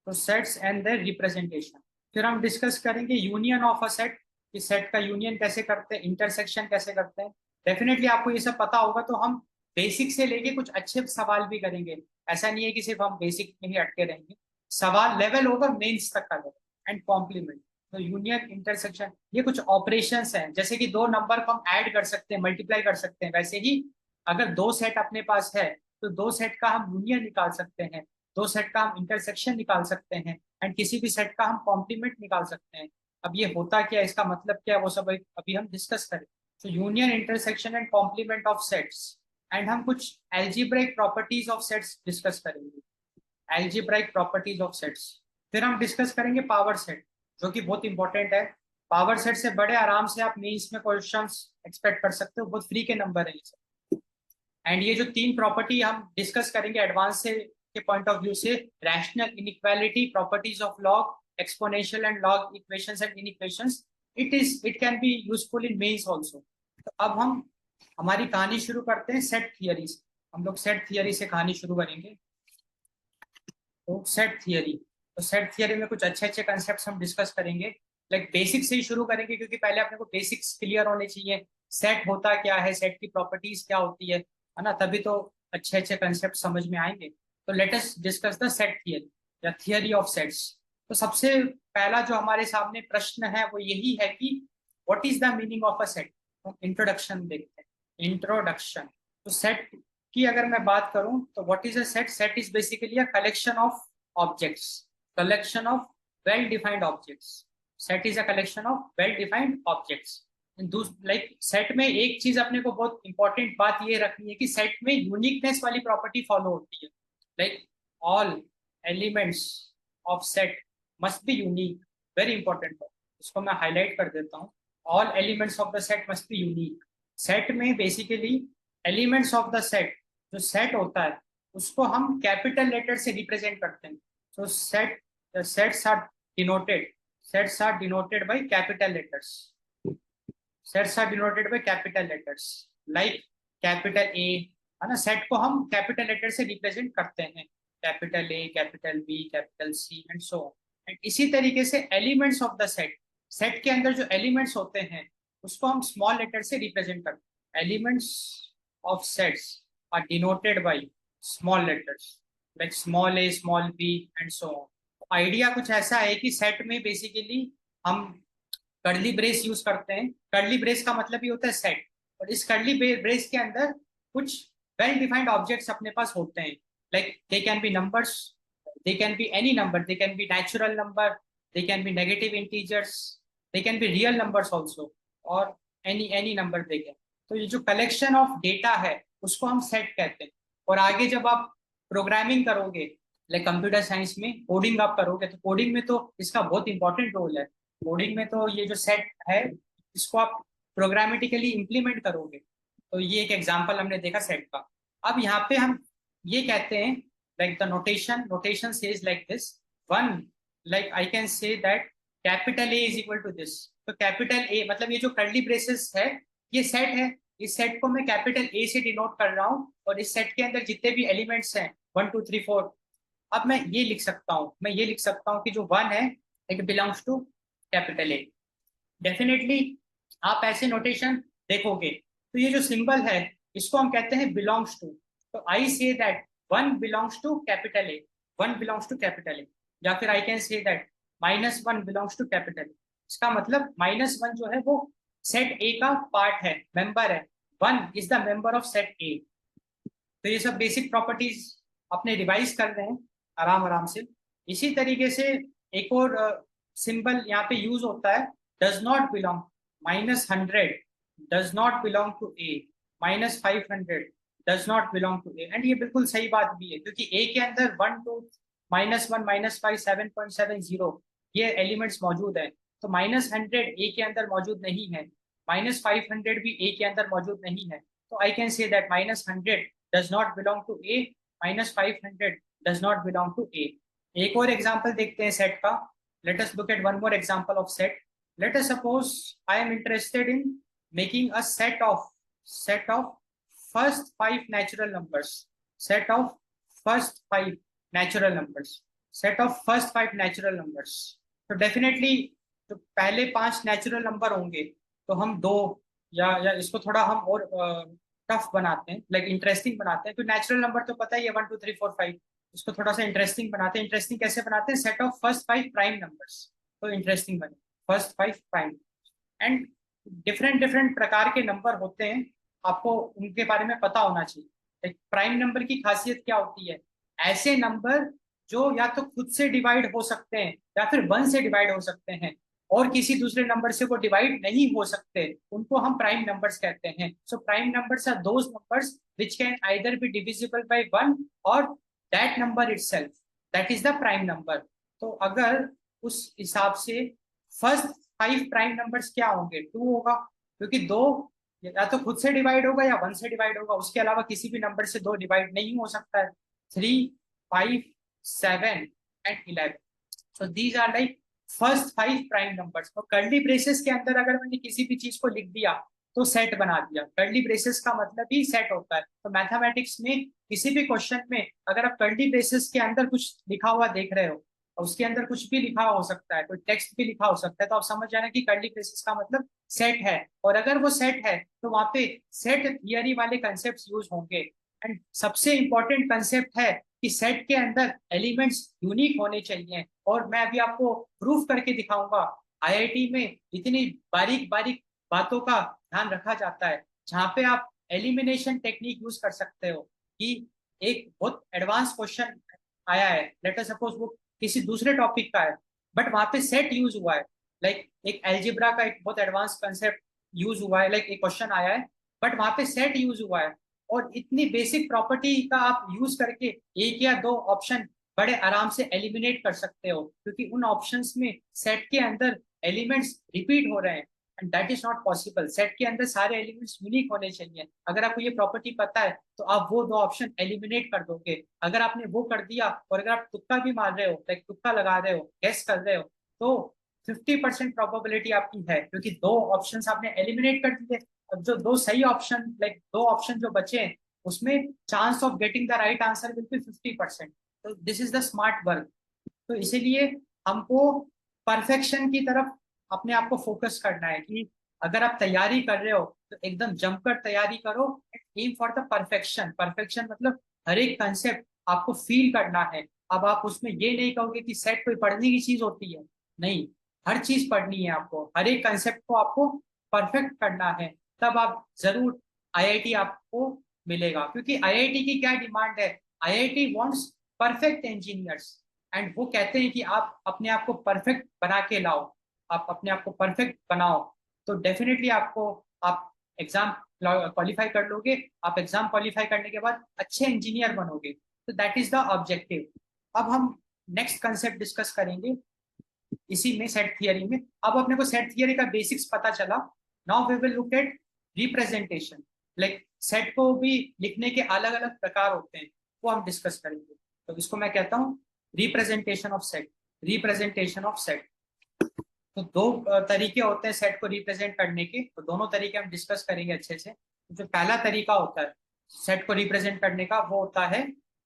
तो sets and there representation. फिर हम डिस्कस करेंगे यूनियन ऑफ अ सेट, कि सेट का यूनियन कैसे करते हैं, इंटरसेक्शन कैसे करते हैं। डेफिनेटली आपको ये सब पता होगा, तो हम बेसिक से लेके कुछ अच्छे सवाल भी करेंगे। ऐसा नहीं है कि सिर्फ हम बेसिक में ही अटके रहेंगे, सवाल लेवल होगा मेंस तक का लेवल। एंड कॉम्प्लीमेंट, तो यूनियन इंटरसेक्शन ये कुछ ऑपरेशंस हैं, जैसे कि दो नंबर को हम ऐड कर सकते हैं, मल्टीप्लाई कर सकते हैं, वैसे ही अगर दो सेट अपने पास है तो दो सेट का हम यूनियन निकाल सकते हैं, दो सेट का हम इंटरसेक्शन निकाल सकते हैं, एंड किसी भी सेट का हम कॉम्प्लीमेंट निकाल सकते हैं। अब ये होता क्या है, इसका मतलब क्या है, वो सब अभी हम डिस्कस करें। तो union, intersection and complement of sets. And हम कुछ algebraic properties of sets discuss करेंगे, एल्जीब्राइक प्रॉपर्टीज ऑफ सेट्स। फिर हम डिस्कस करेंगे पावर सेट, जो कि बहुत इंपॉर्टेंट है। पावर सेट से बड़े आराम से आप मेंस में क्वेश्चंस एक्सपेक्ट कर सकते हो, बहुत फ्री के नंबर है ये सब। एंड ये जो तीन प्रॉपर्टी हम डिस्कस करेंगे एडवांस से के पॉइंट ऑफ व्यू से, rational inequality, properties of log, exponential and log equations and inequations, it can be useful in mains also. तो अब हम हमारी कहानी शुरू करते हैं सेट थियरी से। हम लोग सेट थियरी से कहानी शुरू करेंगे। तो सेट थियरी में कुछ अच्छे अच्छे कंसेप्ट हम डिस्कस करेंगे। लाइक बेसिक से ही शुरू करेंगे, क्योंकि पहले अपने को बेसिक्स क्लियर होने चाहिए। सेट होता क्या है, सेट की प्रॉपर्टीज क्या होती है ना, तभी तो अच्छे अच्छे कंसेप्ट समझ में आएंगे। तो let us discuss the set theory या थियरी ऑफ सेट्स। तो सबसे पहला जो हमारे सामने प्रश्न है वो यही है कि what is the meaning of a set. तो इंट्रोडक्शन देखते हैं, इंट्रोडक्शन। तो सेट की अगर मैं बात करूं तो what is a set, set is basically a collection of objects, collection of well defined objects. Set is a collection of well defined objects. Like set में एक चीज अपने को बहुत इंपॉर्टेंट बात ये रखनी है कि सेट में यूनिकनेस वाली प्रॉपर्टी फॉलो होती है। Like all elements of set must be unique, very important. इसको मैं हाईलाइट कर देता हूँ, all elements of the set must be unique. Set में basically elements of the set, जो सेट होता है उसको हम कैपिटल लेटर से रिप्रेजेंट करते हैं। So sets are denoted, sets are denoted by capital letters, sets are denoted by capital letters. Like capital A है ना, सेट को हम कैपिटल लेटर से रिप्रेजेंट करते हैं, capital A, capital B, capital C and so on. And इसी तरीके से elements of the set, set के अंदर जो एलिमेंट्स होते हैं उसको हम स्मॉल लेटर से रिप्रेजेंट करते हैं। Elements of sets are denoted by small letters, like small A, small B and so on. Idea कुछ ऐसा है कि सेट में बेसिकली हम कर्ली ब्रेस यूज करते हैं। कर्ली ब्रेस का मतलब ही होता है सेट, और इस कर्ली ब्रेस के अंदर कुछ वेल डिफाइंड ऑब्जेक्ट्स अपने पास होते हैं। Like they can be numbers, they can be any number, they can be natural number, they can be negative integers, they can be real numbers also, और any number they can. तो ये जो collection of data है उसको हम set कहते हैं। और आगे जब आप प्रोग्रामिंग करोगे, लाइक कंप्यूटर साइंस में कोडिंग आप करोगे, तो कोडिंग में तो इसका बहुत इंपॉर्टेंट रोल है। कोडिंग में तो ये जो सेट है इसको आप प्रोग्रामेटिकली इंप्लीमेंट करोगे। तो ये एक एग्जांपल हमने देखा सेट का। अब यहाँ पे हम ये कहते हैं, like the notation says like this one, like I can say that capital A is equal to this. तो कैपिटल ए मतलब ये जो कर्ली ब्रेसेस है ये सेट है, इस सेट को मैं कैपिटल ए से डिनोट कर रहा हूँ, और इस सेट के अंदर जितने भी एलिमेंट्स हैं 1 2 3 4, अब मैं ये लिख सकता हूँ, मैं ये लिख सकता हूँ कि जो वन है it belongs to capital A. Definitely आप ऐसे नोटेशन देखोगे, तो ये जो सिंबल है इसको हम कहते हैं बिलोंग्स टू। तो I say that one belongs to capital A, one belongs to capital A. या फिर I can say that -1 belongs to capital A. इसका मतलब -1 जो है वो सेट ए का पार्ट है, मेंबर है। One is the member of set ए। तो ये सब बेसिक प्रॉपर्टीज अपने रिवाइज कर रहे हैं आराम आराम से। इसी तरीके से एक और सिंबल यहाँ पे यूज होता है, does not belong, -100 does not belong to A, -500 does not belong to A. And ये बिल्कुल सही बात भी है, क्योंकि ए के अंदर 1 2 -1 -5 7.70 ये एलिमेंट्स मौजूद है। तो -100 ए के अंदर मौजूद नहीं है, -500 भी ए के अंदर मौजूद नहीं है। तो I can say that -100 does not belong to A, -500 does not belong to A। एक और एग्जांपल देखते हैं सेट का। Let us look at one more example of set. Let us suppose I am interested in making a set of first 5 natural numbers, set of first 5 natural numbers। Set of first 5 natural numbers. तो definitely जो पहले 5 natural number होंगे तो हम दो या इसको थोड़ा हम और टफ बनाते हैं, लाइक इंटरेस्टिंग बनाते हैं। तो नेचुरल नंबर तो पता ही है 1 2 3 4 5, इसको थोड़ा सा इंटरेस्टिंग बनाते हैं। इंटरेस्टिंग कैसे बनाते हैं? Set of first 5 prime numbers, तो इंटरेस्टिंग बने first 5 prime. And different different प्रकार के नंबर होते हैं, आपको उनके बारे में पता होना चाहिए। एक प्राइम नंबर की खासियत क्या होती है? ऐसे नंबर जो या तो खुद से डिवाइड हो सकते हैं या फिर 1 से डिवाइड हो सकते हैं और किसी दूसरे नंबर से वो डिवाइड नहीं हो सकते, उनको हम प्राइम नंबर्स कहते हैं। So prime numbers are those numbers which can either be divisible by 1 और that number itself, that is the prime number. तो अगर उस हिसाब से फर्स्ट 5 प्राइम नंबर्स क्या होंगे? 2 होगा, क्योंकि दो या तो खुद से डिवाइड होगा या 1 से डिवाइड होगा, उसके अलावा किसी भी नंबर से 2 डिवाइड नहीं हो सकता है। 3 5 7 and 11, so these are like first 5 prime numbers. और कर्ली ब्रेसेस के अंदर अगर मैंने किसी भी चीज को लिख दिया तो सेट बना दिया। कर्ली ब्रेसेस का मतलब ही सेट होता है। तो मैथमेटिक्स में किसी भी क्वेश्चन में अगर आप कर्ली ब्रेसेस के अंदर कुछ लिखा हुआ देख रहे हो और उसके अंदर कुछ भी लिखा हो सकता है, कोई टेक्स्ट भी लिखा हो सकता है, तो आप समझ जाना कि कर्ली ब्रेसेस का मतलब सेट है। और अगर वो सेट है तो वहां पे सेट थियरी वाले कंसेप्ट यूज होंगे। एंड सबसे इंपॉर्टेंट कंसेप्ट है कि सेट के अंदर एलिमेंट्स यूनिक होने चाहिए। और मैं अभी आपको प्रूफ करके दिखाऊंगा। आईआईटी में इतनी बारीक बारीक बातों का ध्यान रखा जाता है, जहां पे आप एलिमिनेशन टेक्निक यूज कर सकते हो कि एक बहुत एडवांस क्वेश्चन आया है, लेट अस सपोज वो किसी दूसरे टॉपिक का है, बट वहां पे सेट यूज हुआ है। लाइक एक एल्जिब्रा का एक बहुत एडवांस कंसेप्ट यूज हुआ है, लाइक एक क्वेश्चन आया है बट वहां पे सेट यूज हुआ है। और इतनी बेसिक प्रॉपर्टी का आप यूज करके एक या दो ऑप्शन बड़े आराम से एलिमिनेट कर सकते हो, क्योंकि उन ऑप्शंस में सेट के अंदर एलिमेंट्स रिपीट हो रहे हैं and that is not possible. Set के अंदर सारे एलिमेंट्स यूनिक होने चाहिए। अगर आपको ये प्रॉपर्टी पता है तो आप वो दो ऑप्शन एलिमिनेट कर दोगे। अगर आपने वो कर दिया और अगर आप तुक्का भी मार रहे हो, लाइक तुक्का लगा रहे हो, गेस कर रहे हो, तो 50% प्रोबेबिलिटी आपकी है, क्योंकि दो ऑप्शंस आपने एलिमिनेट कर दिए। अब जो दो सही ऑप्शन, लाइक दो ऑप्शन जो बचे हैं, उसमें chance of getting the right answer will be 50%। तो this is the smart work. तो इसीलिए हमको परफेक्शन की तरफ अपने आप को फोकस करना है कि अगर आप तैयारी कर रहे हो तो एकदम जमकर तैयारी करो। Aim for the perfection. Perfection मतलब हर एक कंसेप्ट आपको फील करना है। अब आप उसमें ये नहीं कहोगे कि सेट कोई पढ़ने की चीज होती है, नहीं, हर चीज पढ़नी है आपको, हर एक कंसेप्ट को आपको परफेक्ट करना है, तब आप जरूर आईआईटी आपको मिलेगा। क्योंकि आईआईटी की क्या डिमांड है? IIT wants perfect engineers. And वो कहते हैं कि आप अपने आप को परफेक्ट बना के लाओ, आप अपने आप को परफेक्ट बनाओ, तो डेफिनेटली आपको आप एग्जाम क्वालिफाई कर लोगे। आप एग्जाम क्वालिफाई करने के बाद अच्छे इंजीनियर बनोगे। तो दैट इज द ऑब्जेक्टिव। अब हम नेक्स्ट कंसेप्ट डिस्कस करेंगे इसी में, सेट थियरी में। अब अपने को सेट थियरी का बेसिक्स पता चला। Now we will look at representation. Like set को भी लिखने के अलग अलग प्रकार होते हैं, वो हम डिस्कस करेंगे। तो इसको मैं कहता हूँ representation of set. Representation of set, तो दो तरीके होते हैं सेट को रिप्रेजेंट करने के, तो दोनों तरीके हम डिस्कस करेंगे अच्छे से। तो जो पहला तरीका होता है सेट को रिप्रेजेंट करने का, वो होता है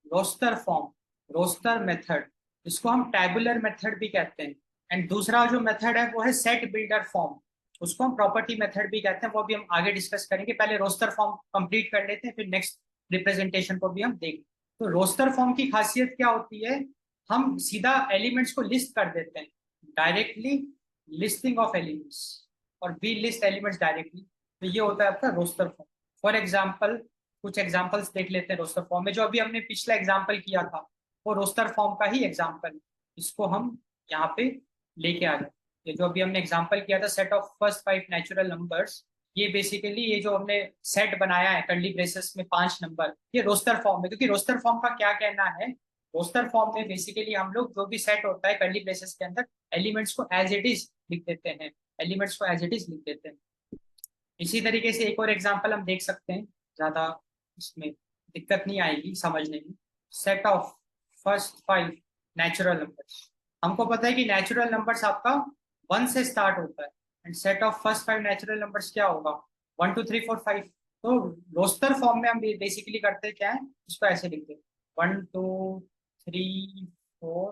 रोस्टर फॉर्म, रोस्टर मेथड। इसको हम टैबुलर मेथड भी कहते हैं। एंड दूसरा जो मेथड है वो है सेट बिल्डर फॉर्म, उसको हम प्रॉपर्टी मेथड भी कहते हैं। वो भी हम आगे डिस्कस करेंगे। पहले रोस्टर फॉर्म कंप्लीट कर लेते हैं, फिर नेक्स्ट रिप्रेजेंटेशन को भी हम देखें। तो रोस्टर फॉर्म की खासियत क्या होती है? हम सीधा एलिमेंट्स को लिस्ट कर देते हैं, डायरेक्टली लिस्टिंग ऑफ एलिमेंट्स, और बी लिस्ट एलिमेंट्स डायरेक्टली। तो ये होता है आपका रोस्टर फॉर्म। फॉर एग्जाम्पल कुछ एग्जाम्पल्स देख लेते हैं रोस्टर फॉर्म में। जो अभी हमने पिछला एग्जाम्पल किया था वो रोस्टर फॉर्म का ही एग्जाम्पल है, इसको हम यहाँ पे लेके आ गए। ये जो अभी हमने एग्जाम्पल किया था set of first 5 natural numbers, ये बेसिकली ये जो हमने सेट बनाया है कर्ली ब्रेसेस में 5 नंबर, ये रोस्टर फॉर्म में। क्योंकि रोस्टर फॉर्म का क्या कहना है? रोस्टर फॉर्म में बेसिकली हम लोग जो भी सेट होता है कर्ली ब्रेसेस के अंदर, एलिमेंट्स को एज इट इज लिख देते हैं, एलिमेंट्स को एज इट इज लिख देते हैं। इसी तरीके से एक और एग्जांपल हम देख सकते हैं, ज्यादा इसमें दिक्कत नहीं आएगी समझने में। Set of first 5 natural numbers, हमको पता है कि नेचुरल नंबर्स आपका 1 से स्टार्ट होता है। And set of first 5 natural numbers क्या होगा? 1 2 3 4 5। तो रोस्टर फॉर्म में हम बेसिकली करते क्या है, इसको ऐसे लिखते हैं 1 2 3 4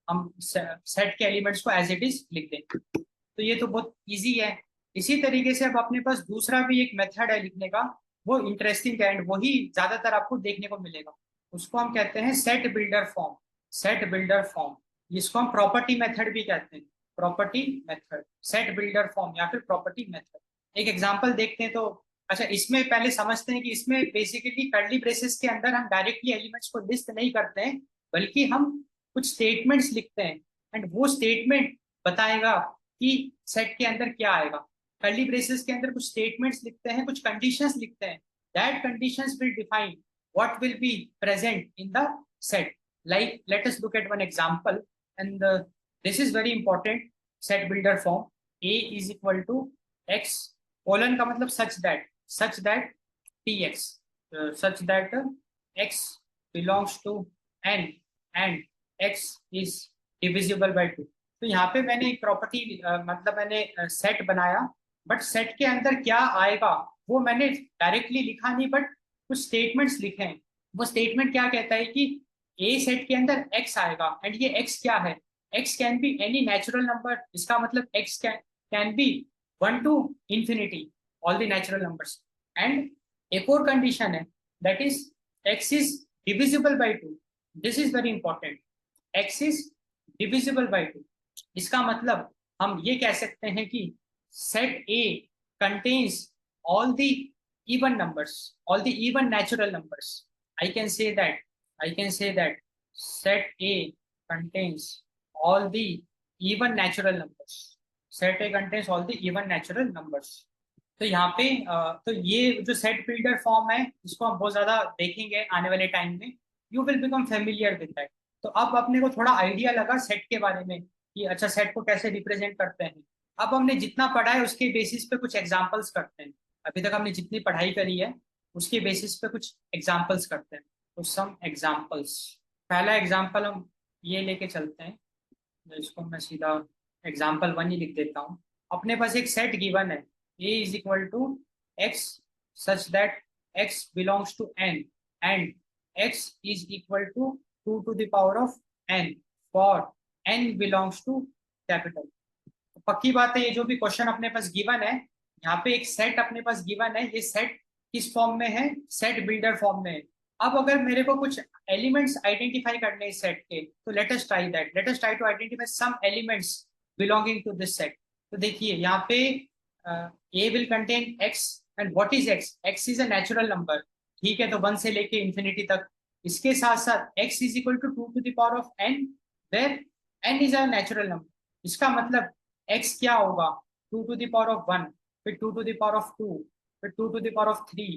हम सेट के एलिमेंट्स को एज इट इज लिख दें। तो ये तो बहुत इजी है। इसी तरीके से अब अपने पास दूसरा भी एक मेथड है लिखने का, वो इंटरेस्टिंग है एंड वही ज्यादातर आपको देखने को मिलेगा। उसको हम कहते हैं set builder form. Set builder form, जिसको हम प्रॉपर्टी मेथड भी कहते हैं। Property method, set builder form या फिर प्रॉपर्टी मेथड। एक एग्जांपल देखते हैं तो अच्छा, इसमें पहले समझते हैं कि इसमें बेसिकली कर्ली ब्रेसेस के अंदर हम डायरेक्टली एलिमेंट्स को लिस्ट नहीं करते हैं, बल्कि हम कुछ स्टेटमेंट्स लिखते हैं एंड वो स्टेटमेंट बताएगा कि सेट के अंदर क्या आएगा। कर्ली ब्रेसेस के अंदर कुछ स्टेटमेंट्स लिखते हैं, कुछ कंडीशंस लिखते हैं। That conditions will define what will be present in the set. Like let us look at one example and this is very important. Set builder form a is equal to x, colon का मतलब such that tx, such that x belongs to n and x is divisible by 2। तो यहाँ पे मैंने एक property मतलब मैंने set बनाया, बट सेट के अंदर क्या आएगा वो मैंने डायरेक्टली लिखा नहीं, बट कुछ स्टेटमेंट्स लिखे हैं। वो स्टेटमेंट क्या कहता है कि ए सेट के अंदर x आएगा एंड ये x क्या है, x can be any natural number. इसका मतलब x can B 1 to infinity, all the natural numbers। And एक और कंडीशन है, that is x is divisible by 2। This is very important, x is divisible by 2। इसका मतलब हम ये कह सकते हैं कि set A contains all the even numbers, all the even natural numbers। I can say that set A contains all the even natural numbers। set A contains all the even natural numbers। तो यहाँ पे तो ये जो set builder form है इसको हम बहुत ज्यादा देखेंगे आने वाले टाइम में। You will become familiar with that. तो अब अपने को थोड़ा आइडिया लगा सेट के बारे में कि अच्छा सेट को कैसे रिप्रेजेंट करते हैं। अब हमने जितना पढ़ा है उसके बेसिस पे कुछ एग्जांपल्स करते हैं। अभी तक हमने जितनी पढ़ाई करी है उसके बेसिस पे कुछ एग्जांपल्स करते हैं। तो सम एग्जांपल्स, पहला एग्जांपल हम ये लेके चलते हैं। तो इसको मैं सीधा एग्जांपल 1 ही लिख देता हूँ। अपने पास एक सेट गिवन है, a is equal to x such that x belongs to n and x is equal to 2 to the power of n for n belongs to capital। तो पक्की बात है, ये जो भी क्वेश्चन अपने पास गिवन है, यहाँ पे एक सेट अपने पास गिवन है। ये सेट किस फॉर्म में है, सेट बिल्डर फॉर्म में है। अब अगर मेरे को कुछ एलिमेंट्स आइडेंटिफाई करने हैं सेट के, तो let us try that. Let us try to identify some elements belonging to this set. तो देखिए यहाँ पे a will contain x and what is x? x is a natural number। ठीक है, तो 1 से लेके इंफिनिटी तक। इसके साथ साथ x is equal to 2 to the power of n where n is a natural number। इसका मतलब x क्या होगा, 2 to the power of 1, फिर 2 to the power of 2, फिर 2 to the power of 3,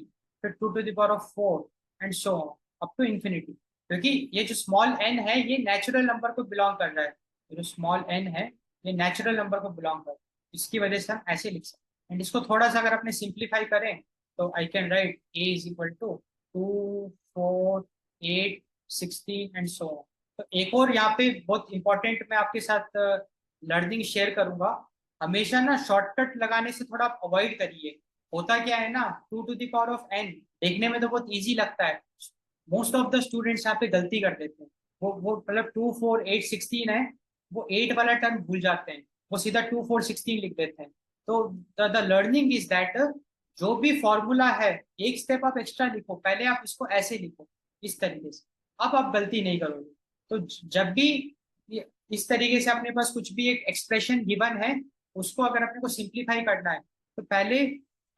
फिर 2 to the power of 4 and so on up to infinity। क्योंकि ये जो स्मॉल n है ये नेचुरल नंबर को बिलोंग कर रहा है। जो स्मॉल n है ये नेचुरल नंबर को बिलोंग कर रहा है, इसकी वजह से हम ऐसे लिख सकते हैं। एंड इसको थोड़ा सा अगर अपने सिंप्लीफाई करें तो I can write a is equal to 2 4 8 16 and so on. तो एक और यहाँ पे बहुत इंपॉर्टेंट मैं आपके साथ लर्निंग शेयर करूंगा। हमेशा ना शॉर्टकट लगाने से थोड़ा अवॉइड करिए। होता क्या है ना, 2 to the power of n देखने में तो बहुत इजी लगता है, मोस्ट ऑफ द स्टूडेंट्स यहाँ पे गलती कर देते हैं। वो मतलब 2 4 8 16 है, वो 8 वाला टर्म भूल जाते हैं, वो सीधा 2 4 16 लिख देते हैं। तो द लर्निंग इज दैट जो भी फॉर्मूला है एक स्टेप आप एक्स्ट्रा लिखो, पहले आप इसको ऐसे लिखो इस तरीके से, अब आप गलती नहीं करोगे। तो जब भी इस तरीके से अपने पास कुछ भी एक एक्सप्रेशन गिवन है उसको अगर अपने को सिंप्लीफाई करना है तो पहले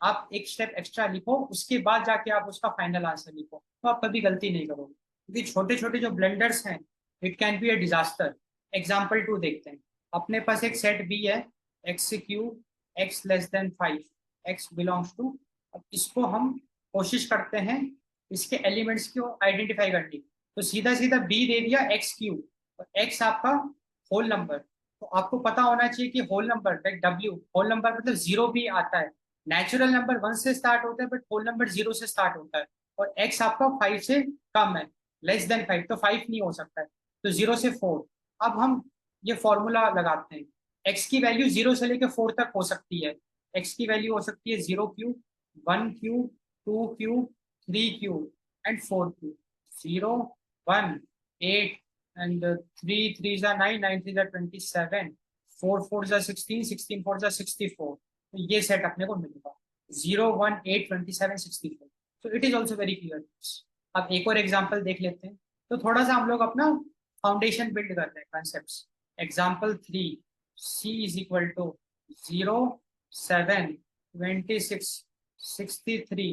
आप एक स्टेप एक्स्ट्रा लिखो, उसके बाद जाके आप उसका फाइनल आंसर लिखो, तो आप कभी गलती नहीं करोगे। क्योंकि छोटे छोटे जो ब्लंडर्स हैं it can be a disaster. Example 2 देखते हैं। अपने पास एक सेट बी है, x cube x less than 5 x belongs to. अब इसको हम कोशिश करते हैं इसके एलिमेंट्स को आइडेंटिफाई करने की। तो सीधा सीधा b दे दिया x क्यूब और x आपका होल नंबर। तो आपको पता होना चाहिए कि whole number like w, whole number मतलब जीरो भी आता है। नेचुरल नंबर 1 से स्टार्ट होता है बट होल नंबर 0 से स्टार्ट होता है। और x आपका 5 से कम है, लेस देन 5, तो 5 नहीं हो सकता है, तो 0 से 4। अब हम ये फॉर्मूला लगाते हैं। x की वैल्यू 0 से लेकर 4 तक हो सकती है। x की वैल्यू हो सकती है 0 cube, 1 cube, 2 cube, 3 cube and 4 cube. 0 1 8 and 3 3s are 9, 9 3s are 27, 4 4s are 16, 16 4s are 64। तो ये सेट अपने को मिलेगा 0 1 8 27 64। तो it is also very clear. अब एक और एग्जाम्पल देख लेते हैं। तो थोड़ा सा हम लोग अपना फाउंडेशन बिल्ड करते हैं concepts. Example 3, c is equal to 0 7 26 63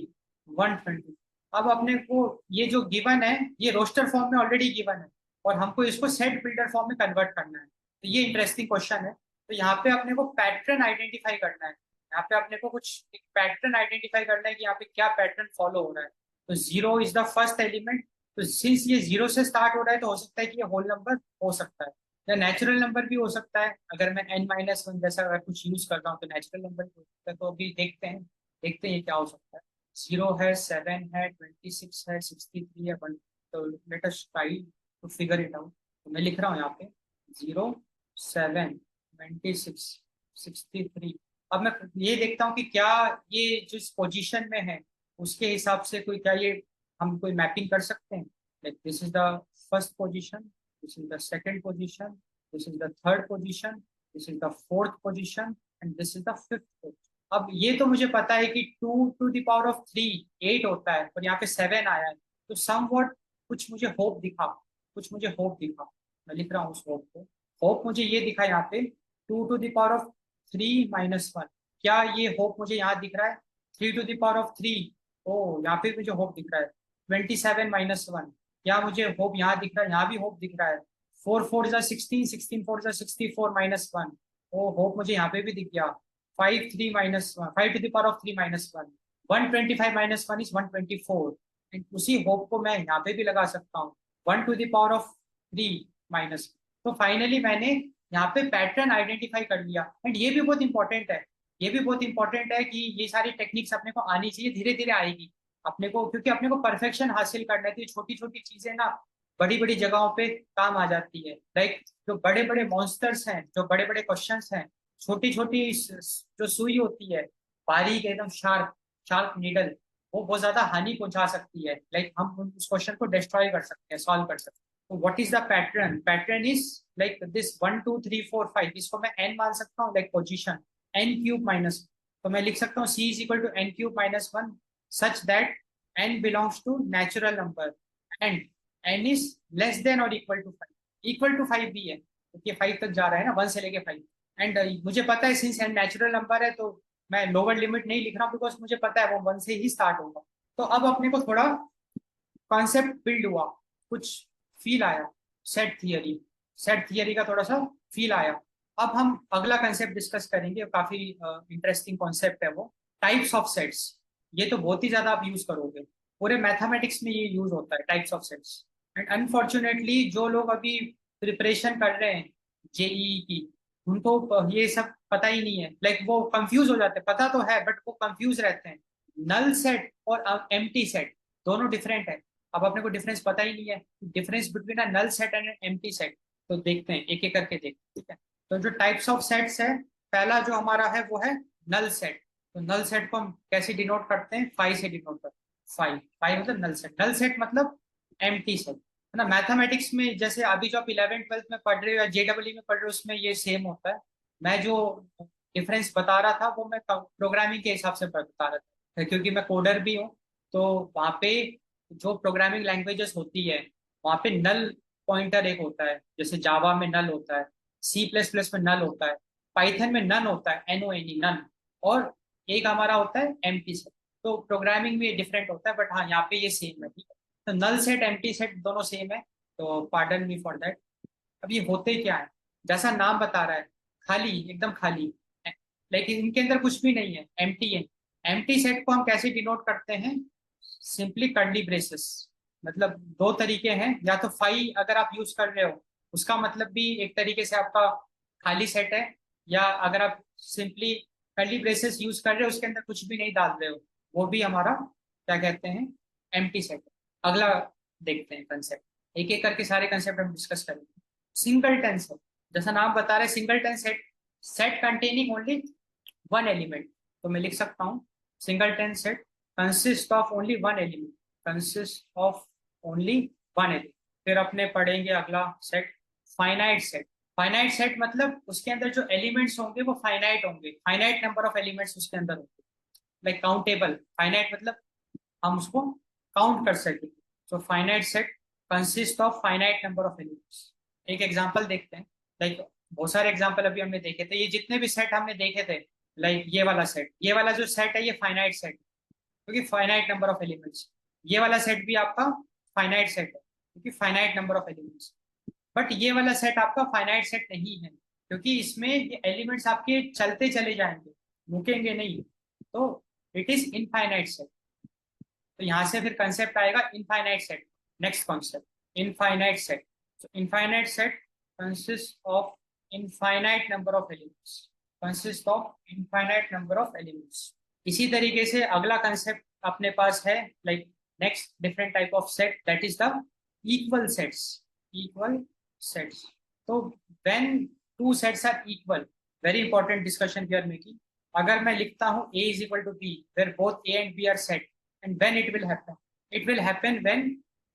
120। अब अपने को ये जो गिवन है ये रोस्टर फॉर्म में ऑलरेडी गिवन है और हमको इसको सेट बिल्डर फॉर्म में कन्वर्ट करना है। तो ये इंटरेस्टिंग क्वेश्चन है। तो यहाँ पे अपने को पैटर्न आइडेंटिफाई करना है। यहाँ पे अपने को कुछ एक पैटर्न आइडेंटिफाई करना है कि यहाँ पे क्या पैटर्न फॉलो हो रहा है। तो 0 इज द फर्स्ट एलिमेंट। तो सिंस ये 0 से स्टार्ट हो रहा है तो हो सकता है कि ये होल नंबर हो सकता है या नेचुरल नंबर भी हो सकता है। अगर मैं n-1 जैसा अगर कुछ यूज कर रहा हूँ तो नेचुरल नंबर भी हो सकता है। तो अभी देखते हैं ये क्या हो सकता है। 0 है, 7 है, 26 है, 63 है, 1। तो let us try to figure it out. तो मैं लिख रहा हूँ यहाँ पे 0 7 26 63। अब मैं ये देखता हूँ कि क्या ये जिस पोजीशन में है उसके हिसाब से कोई क्या ये हम कोई मैपिंग कर सकते हैं। Like this is the first position, this is the second position, this is the third position, this is the fourth position and this is the fifth position. अब ये तो मुझे पता है कि 2 to the power of 3 8 होता है और यहाँ पे 7 आया है। तो सम वर्ड कुछ मुझे होप दिखा। मैं लिख रहा हूँ उस होप को। होप मुझे ये दिखा यहाँ पे 2 to the power of 3 - 1। क्या ये होप मुझे यहाँ दिख रहा है? 3 to the power of 3। ओ यहाँ पे मुझे होप दिख रहा है। 27 - 1। क्या मुझे होप यहाँ दिख रहा है? यहाँ भी होप दिख रहा है। 4 4 is 16, 16 4 is 64 - 1। ओ होप मुझे यहाँ पे भी दिख गया। 5 3 - 1, 5 to the power of 3 - 1। 125 - 1 is 124। And उसी होप को मैं यहाँ पे भी लगा सकता हूँ 1 to the power of 3 - 1। तो फाइनली मैंने यहाँ पे पैटर्न आइडेंटिफाई कर लिया। एंड ये भी बहुत इंपॉर्टेंट है। ये भी बहुत इंपॉर्टेंट है कि ये सारी टेक्निक्स अपने को आनी चाहिए, धीरे धीरे आएगी अपने को, क्योंकि अपने को परफेक्शन हासिल करना है। तो ये छोटी छोटी चीजें ना बड़ी बड़ी जगहों पे काम आ जाती है। लाइक जो बड़े बड़े मॉन्स्टर्स हैं, जो बड़े बड़े क्वेश्चंस हैं, छोटी छोटी जो सुई होती है, बारीक एकदम शार्प शार्प नीडल, वो बहुत ज्यादा हानि पहुंचा सकती है। लाइक हम उस क्वेश्चन को डिस्ट्रॉय कर सकते हैं, सॉल्व कर सकते हैं। तो what is the pattern? Pattern is like this 1 2 3 4 5। इसको मैं n मान सकता हूँ, लाइक पोजीशन n³ माइनस। तो मैं लिख सकता हूँ c is equal to n³ - 1 such that n belongs to natural number and n is less than और इक्वल टू 5। इक्वल टू 5 भी है क्योंकि 5 तक जा रहा है ना, 1 से लेके 5। एंड मुझे पता है सिंस n नेचुरल नंबर है तो मैं लोअर लिमिट नहीं लिख रहा हूँ बिकॉज मुझे पता है वो 1 से ही स्टार्ट होगा। तो अब अपने को थोड़ा कॉन्सेप्ट बिल्ड हुआ, कुछ फील आया। सेट थियरी सेट थियरी का थोड़ा सा फील आया। अब हम अगला कंसेप्ट डिस्कस करेंगे, काफी इंटरेस्टिंग कॉन्सेप्ट है वो, टाइप्स ऑफ सेट्स। ये तो बहुत ही ज्यादा आप यूज करोगे, पूरे मैथमेटिक्स में ये यूज होता है types of sets. And unfortunately जो लोग अभी प्रिपरेशन कर रहे हैं जेईई की, उनको ये सब पता ही नहीं है। लाइक वो कंफ्यूज हो जाते हैं, पता तो है बट वो कंफ्यूज रहते हैं। नल सेट और एम्प्टी सेट दोनों डिफरेंट है। अब अपने को डिफरेंस पता ही नहीं है, difference between a null set and empty set. तो देखते हैं, एक एक करके देखते हैं, ठीक है। तो जो टाइप्स ऑफ सेट्स है, पहला जो हमारा है वो है नल सेट। तो नल सेट को हम कैसे डिनोट करते हैं? 5 से डिनोट करते हैं। 5 मतलब नल सेट। नल सेट मतलब एम्प्टी सेट, है ना। मैथमेटिक्स में जैसे अभी जो आप 11th 12th में पढ़ रहे हो या जेडब्ल्यू में पढ़ रहे हो उसमें ये सेम होता है। मैं जो डिफरेंस बता रहा था वो मैं प्रोग्रामिंग के हिसाब से बता रहा था क्योंकि मैं कोडर भी हूँ। तो वहाँ पे जो प्रोग्रामिंग लैंग्वेजेस होती है वहाँ पे नल पॉइंटर एक होता है, जैसे जावा में नल होता है, C++ में नल होता है, पाइथन में नन होता है, NONE नन। और एक हमारा होता है एम्प्टी सेट। तो प्रोग्रामिंग में डिफरेंट होता है बट हाँ यहाँ पे ये सेम है, ठीक है। तो नल सेट एम्प्टी सेट दोनों सेम है। तो पार्डन मी फॉर दैट। अब ये होते क्या है? जैसा नाम बता रहा है, खाली, एकदम खाली, लेकिन इनके अंदर कुछ भी नहीं है, एम्प्टी है। एम्प्टी सेट को हम कैसे डिनोट करते हैं? Simply curly braces. मतलब दो तरीके हैं, या तो फाई अगर आप यूज कर रहे हो उसका मतलब भी एक तरीके से आपका खाली सेट है, या अगर आप सिंपली कर्ली ब्रेसेस यूज कर रहे हो उसके अंदर कुछ भी नहीं डाल रहे हो, वो भी हमारा क्या कहते हैं? Empty set. अगला देखते हैं कंसेप्ट, एक एक करके सारे कंसेप्ट हम डिस्कस करेंगे। सिंगलटन सेट, जैसा नाम बता रहे singleton set, set containing only one element. तो मैं लिख सकता हूँ singleton set consist of only one element, consist of only one element. फिर अपने पढ़ेंगे अगला set, finite set. Finite set मतलब उसके अंदर जो एलिमेंट्स होंगे वो फाइनाइट होंगे, फाइनाइट नंबर ऑफ एलिमेंट्स उसके अंदर होंगे, लाइक काउंटेबल। फाइनाइट मतलब हम उसको काउंट कर सकें। तो finite set consist of finite number of elements. एक एग्जांपल देखते हैं, लाइक बहुत सारे एग्जांपल अभी हमने देखे थे, ये जितने भी सेट हमने देखे थे, लाइक ये वाला सेट, ये वाला जो सेट है ये फाइनाइट सेट, क्योंकि फाइनाइट नंबर ऑफ एलिमेंट्स। ये वाला सेट भी आपका फाइनाइट सेट है क्योंकि finite number of elements. But ये वाला सेट आपका फाइनाइट सेट नहीं है, क्योंकि इसमें ये एलिमेंट्स आपके चलते चले जाएंगे, रुकेंगे नहीं, तो इट इज इनफाइनाइट सेट। तो यहां से फिर कंसेप्ट आएगा infinite set. Next concept, infinite set. so infinite set consists of infinite number of elements, consists of infinite number of elements। इसी तरीके से अगला कंसेप्ट अपने पास है, like next different type of set, that is the equal sets. Equal sets, तो when two sets are equal, very important discussion we are making. अगर मैं लिखता हूं a is equal to b where both a and b are set, and when it will happen, it will happen when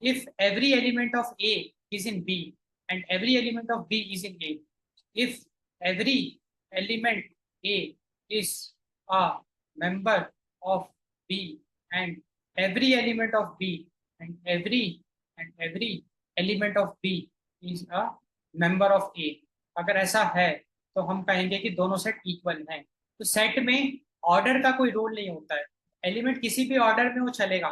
if every element of a is in b and every element of b is in a। if every element a is a member of b and every element of b and every element of b is a member of a, अगर ऐसा है तो हम कहेंगे कि दोनों set equal हैं। तो सेट में ऑर्डर का कोई रोल नहीं होता है, एलिमेंट किसी भी ऑर्डर में वो चलेगा।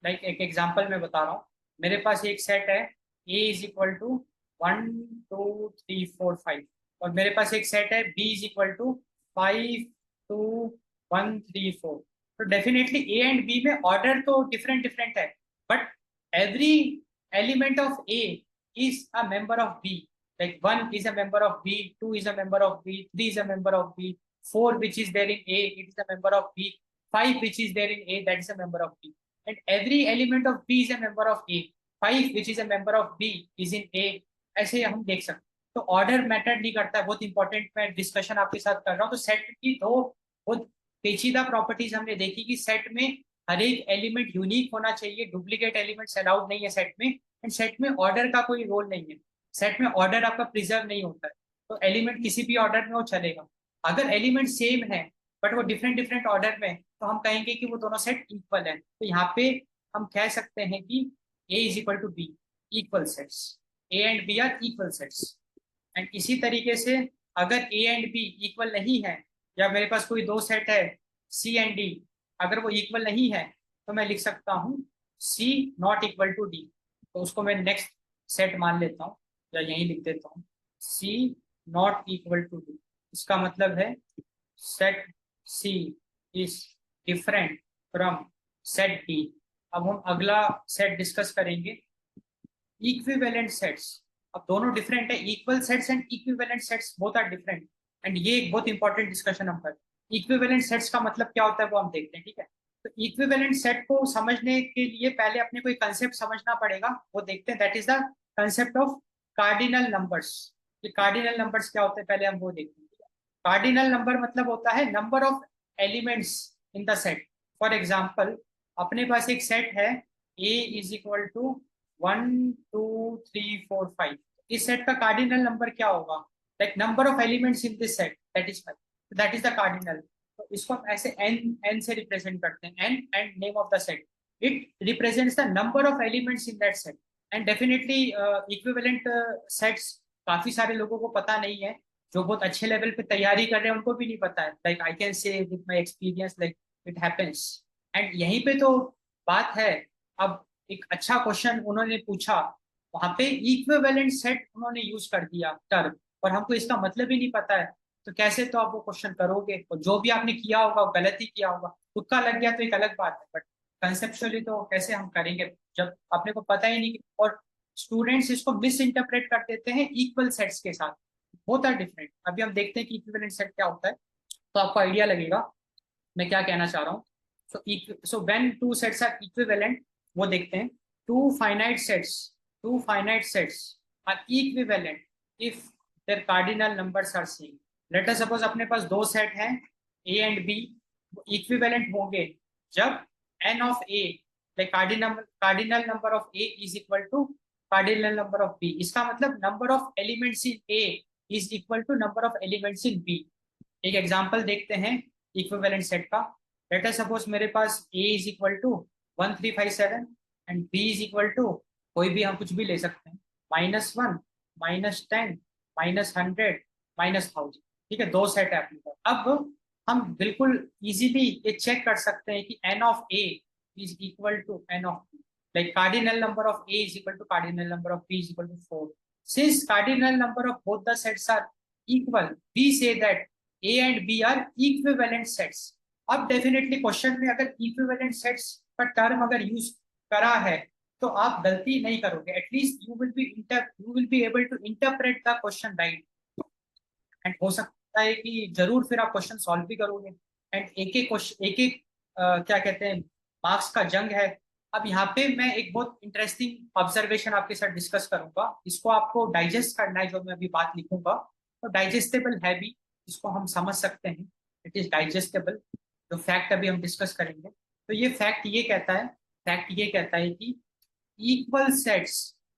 लाइक एक एग्जांपल मैं बता रहा हूँ, मेरे पास एक सेट है a इज इक्वल टू 1 2 3 4 5, और मेरे पास एक सेट है b इज इक्वल टू 5 2 1 3 4। तो डेफिनेटली a एंड b में ऑर्डर तो डिफरेंट डिफरेंट है, but every element of a is a member of b, like 1 is a member of b, 2 is a member of b, 3 is a member of b, 4 which is there in a, it is a member of b, 5 which is there in a, that is a member of b, and every element of b is a member of a, 5 which is a member of b is in a। ऐसे हम देख सकते हैं। तो order matter नहीं करता है, बहुत इंपॉर्टेंट मैं डिस्कशन आपके साथ कर रहा हूँ। तो सेट की दो बहुत पेचीदा प्रॉपर्टीज हमने देखी कि सेट में हर एक एलिमेंट यूनिक होना चाहिए, डुप्लीकेट एलिमेंट्स अलाउड नहीं है सेट में, एंड सेट में ऑर्डर का कोई रोल नहीं है, सेट में ऑर्डर आपका प्रिजर्व नहीं होता है। तो एलिमेंट किसी भी ऑर्डर में वो चलेगा। अगर एलिमेंट सेम है बट वो डिफरेंट डिफरेंट ऑर्डर में, तो हम कहेंगे कि वो दोनों सेट इक्वल है। तो यहाँ पे हम कह सकते हैं कि a is equal to B, equal sets, a and b are equal sets. And इसी तरीके से अगर a एंड b इक्वल नहीं है, या मेरे पास कोई दो सेट है c एंड d, अगर वो इक्वल नहीं है तो मैं लिख सकता हूँ c not equal to d। तो उसको मैं नेक्स्ट सेट मान लेता हूँ, या यही लिख देता हूँ c not equal to d। इसका मतलब है set c is different from set d। अब हम अगला सेट डिस्कस करेंगे, इक्विवेलेंट सेट्स। अब दोनों डिफरेंट है, equal sets and equivalent sets both are different, and ये एक बहुत इंपॉर्टेंट डिस्कशन हम कर। इक्विवेलेंट सेट्स का मतलब क्या होता है वो हम देखते हैं, ठीक है। तो इक्विवेलेंट सेट को समझने के लिए पहले अपने को एक कंसेप्ट समझना पड़ेगा, वो देखते हैं, that is the concept of cardinal numbers. ये कार्डिनल नंबर्स क्या होते हैं पहले हम वो देखते हैं। कार्डिनल नंबर मतलब होता है number of elements in the set. For example अपने पास एक सेट है a इज इक्वल टू 1 2 3 4 5, इस सेट का कार्डिनल नंबर क्या होगा, like number of elements in this set, that is 5, that is the cardinal. तो इसको हम ऐसे n से रिप्रेजेंट करते हैं, n and name of the set, it represents the number of elements in that set. And definitely equivalent sets काफी सारे लोगों को पता नहीं है, जो बहुत अच्छे लेवल पे तैयारी कर रहे हैं उनको भी नहीं पता है, लाइक आई कैन से with my experience, like it happens. And यहीं पे तो बात है। अब एक अच्छा क्वेश्चन उन्होंने पूछा, वहां पे इक्विवेलेंट सेट उन्होंने यूज कर दिया टर्म, और हमको इसका मतलब ही नहीं पता है, तो कैसे तो आप वो क्वेश्चन करोगे, और जो भी आपने किया होगा वो गलत ही किया होगा, तुक्का लग गया तो एक अलग बात है, बट कंसेप्चुअली तो कैसे हम करेंगे जब अपने को पता ही नहीं। और स्टूडेंट्स इसको मिस इंटरप्रेट कर देते हैं इक्वल सेट्स के साथ, बोथ आर डिफरेंट। अभी हम देखते हैं कि इक्विवेलेंट सेट क्या होता है, तो आपको आइडिया लगेगा मैं क्या कहना चाह रहा हूँ। So when two sets are equivalent, वो देखते हैं, two finite sets are equivalent if their cardinal numbers are same. Let us suppose अपने पास दो सेट हैं a एंड b, वो इक्विवेलेंट होंगे जब n of a, like cardinal number of a is equal to cardinal number of B. इसका मतलब number of elements in A is equal to number of elements in B. एक example देखते हैं equivalent set का। Let us suppose मेरे पास A is equal to 1357 and B is equal to, कोई भी हम कुछ भी ले सकते हैं, -1, -10, -100, -1000। ठीक है, दो सेट है अपने पास। अब हम बिल्कुल इजीली ये चेक कर सकते हैं कि n of a is equal to n of b, like cardinal number of a is equal to cardinal number of b is equal to 4. Since cardinal number of both the sets are equal, we say that a and b are equivalent sets. अब definitely question में अगर equivalent sets का term अगर use करा है तो आप गलती नहीं करोगे, at least you will be able to interpret the question right. And हो सकता है कि जरूर फिर आप क्वेश्चन सॉल्व भी करोगे। एंड एक एक क्वेश्चन, एक एक क्या कहते हैं, मार्क्स का जंग है। अब यहाँ पे मैं एक बहुत इंटरेस्टिंग ऑब्जर्वेशन आपके साथ डिस्कस करूंगा, इसको आपको डाइजेस्ट करना है, जो मैं अभी बात लिखूंगा तो डाइजेस्टेबल है भी, इसको हम समझ सकते हैं, इट इज डाइजेस्टेबल। जो फैक्ट अभी हम डिस्कस करेंगे, तो ये फैक्ट ये कहता है कि equal sets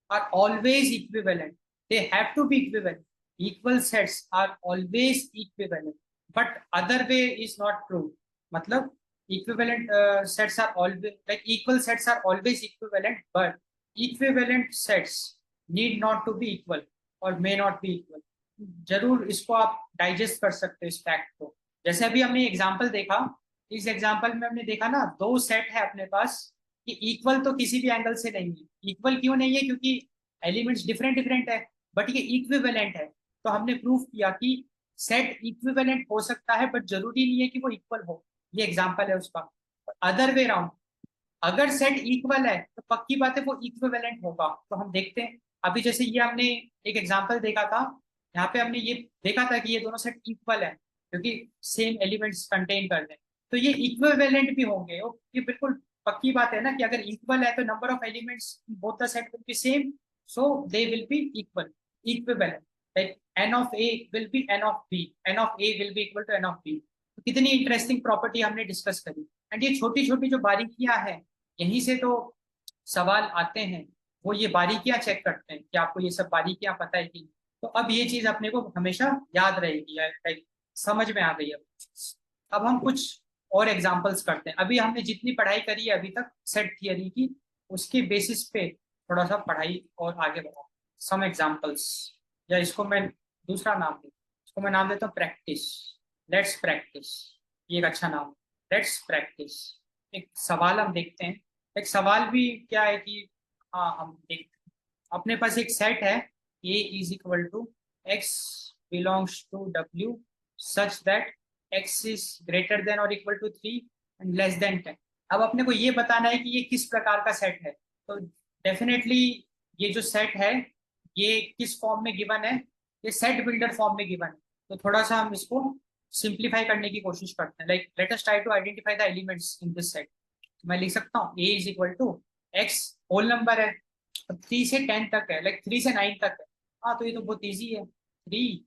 are always equivalent, they have to be equivalent, equal sets are always equivalent, but other way is not true। मतलब equivalent sets are always, like equal sets are always equivalent, but equivalent sets need not to be equal or may not be equal। जरूर इसको आप digest कर सकते हो इस fact को। जैसे अभी हमने एग्जांपल देखा, इस एग्जांपल में हमने देखा ना, दो सेट है अपने पास कि इक्वल तो किसी भी एंगल से नहीं है। इक्वल क्यों नहीं है? क्योंकि एलिमेंट्स डिफरेंट डिफरेंट है, बट ये इक्विवेलेंट है। तो हमने प्रूफ किया कि सेट इक्विवेलेंट हो सकता है बट जरूरी नहीं है कि वो इक्वल हो। ये एग्जांपल है उसका। अदर वे राउंड, अगर सेट इक्वल है तो पक्की बात है वो इक्विवेलेंट होगा। तो हम देखते हैं अभी, जैसे ये हमने एक एग्जांपल देखा था, यहाँ पे हमने ये देखा था कि ये दोनों सेट इक्वल है क्योंकि सेम एलिमेंट्स कंटेन कर रहे हैं, तो ये इक्विवेलेंट भी होंगे। ये बिल्कुल पक्की बात है ना कि अगर इक्वल है तो number of elements both the set will be same, so they will be equal, equivalent. Like n of a will be n of b, n of a will be equal to n of b। तो कितनी interesting property हमने discuss करी। And ये छोटी छोटी जो बारीकियां हैं, यहीं से तो सवाल आते हैं, वो ये बारीकियां चेक करते हैं कि आपको ये सब बारीकियां पता है कि। तो अब ये चीज अपने को हमेशा याद रहेगी, लाइक समझ में आ गई। अब हम कुछ और एग्जांपल्स करते हैं। अभी हमने जितनी पढ़ाई करी है अभी तक सेट थियरी की, उसके बेसिस पे थोड़ा सा पढ़ाई और आगे बढ़ा। सम एग्जांपल्स, या इसको मैं दूसरा नाम दूँ, इसको मैं नाम देता हूँ प्रैक्टिस। लेट्स प्रैक्टिस, ये एक अच्छा नाम है, लेट्स प्रैक्टिस। एक सवाल हम देखते हैं। एक सवाल भी क्या है कि, हाँ हम देखते हैं, अपने पास एक सेट है A is equal to x belongs to W such that x is greater than or equal to 3 and less than 10। अब अपने को ये बताना है कि ये किस प्रकार का सेट है। तो डेफिनेटली ये जो सेट है ये किस फॉर्म में गिवन है, ये सेट बिल्डर फॉर्म में गिवन है। तो थोड़ा सा हम इसको सिंप्लीफाई करने की कोशिश करते हैं। Like let us try to identify the elements in this set. मैं लिख सकता हूँ a is equal to x whole number है, 3 से 10 तक है, लाइक 3 से 9 तक है। हाँ तो ये तो बहुत ईजी है, 3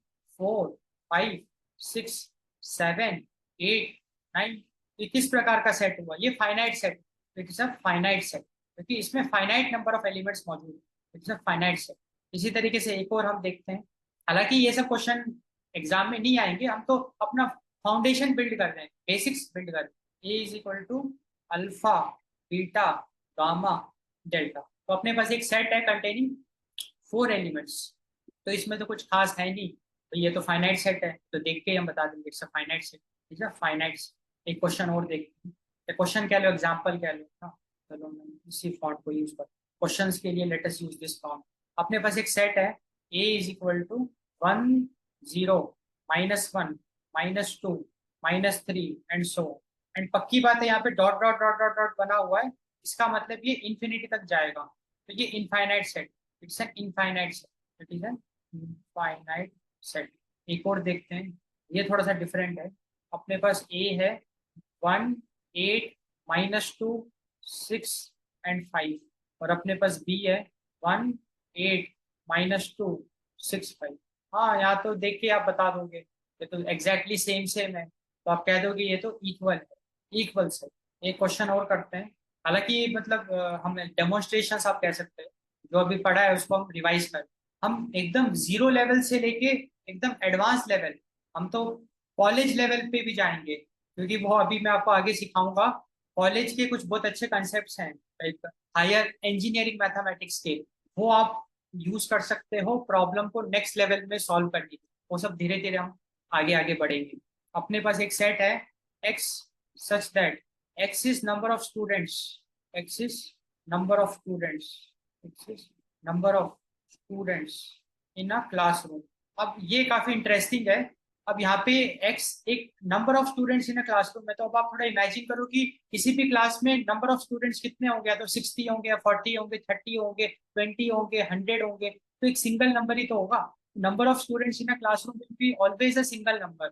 4 5 6 7 8 9। ये किस प्रकार का सेट हुआ? ये finite set, it is a finite set क्योंकि इसमें फाइनाइट नंबर ऑफ एलिमेंट्स मौजूद है, it is a finite set. इसी तरीके से एक और हम देखते हैं, हालांकि ये सब क्वेश्चन एग्जाम में नहीं आएंगे, हम तो अपना फाउंडेशन बिल्ड कर रहे हैं, बेसिक्स बिल्ड कर रहे हैं। A is equal to alpha beta gamma delta. तो अपने पास एक सेट है कंटेनिंग 4 एलिमेंट्स, तो इसमें तो कुछ खास है नहीं, तो ये तो फाइनाइट सेट है, तो देख के हम बता देंगे इट्स अ फाइनाइट सेट, ठीक है फाइनाइट। एक क्वेश्चन और देखते हैं, क्वेश्चन कह लो एग्जांपल कह लो ना। चलो मैं इसी फॉन्ट को यूज कर, क्वेश्चंस के लिए let us use this font. अपने पास एक सेट है A is equal to 1 0 -1 -2 -3 and so. And पक्की बात है यहाँ पे dot dot dot dot dot बना हुआ है, इसका मतलब ये इंफिनिटी तक जाएगा, तो ये infinite set, it's an infinite set, it is an infinite set. एक और देखते हैं, ये थोड़ा सा डिफरेंट है। अपने पास ए है 1 8 -2 6 एंड 5, और अपने पास बी है 1 8 -2 6 5। हाँ यहाँ तो देख के आप बता दोगे ये तो एग्जैक्टली सेम सेम है, तो आप कह दोगे ये तो इक्वल है, इक्वल सेट। एक क्वेश्चन और करते हैं, हालांकि मतलब हम डेमोन्स्ट्रेशन आप कह सकते हैं। जो अभी पढ़ा है उसको हम रिवाइज करें। हम एकदम जीरो लेवल से लेके एकदम एडवांस लेवल, हम तो कॉलेज लेवल पे भी जाएंगे, क्योंकि वो अभी मैं आपको आगे सिखाऊंगा। कॉलेज के कुछ बहुत अच्छे कंसेप्ट हैं, लाइक हायर इंजीनियरिंग मैथमेटिक्स के, वो आप यूज कर सकते हो प्रॉब्लम को नेक्स्ट लेवल में सॉल्व करने के लिए। वो सब धीरे धीरे हम आगे आगे बढ़ेंगे। अपने पास एक सेट है x such that X is number of students, x is number of students, x is number of students in a classroom. अब ये काफी इंटरेस्टिंग है। अब यहाँ पे x एक number of students in a classroom में, तो अब आप थोड़ा इमेजिन करो कि किसी भी क्लास में नंबर ऑफ स्टूडेंट्स कितने होंगे, या तो 60 होंगे, या 40 होंगे, 30 होंगे, 20 होंगे, 100 होंगे, तो एक सिंगल नंबर ही तो होगा। Number of students in a classroom will be always a single number,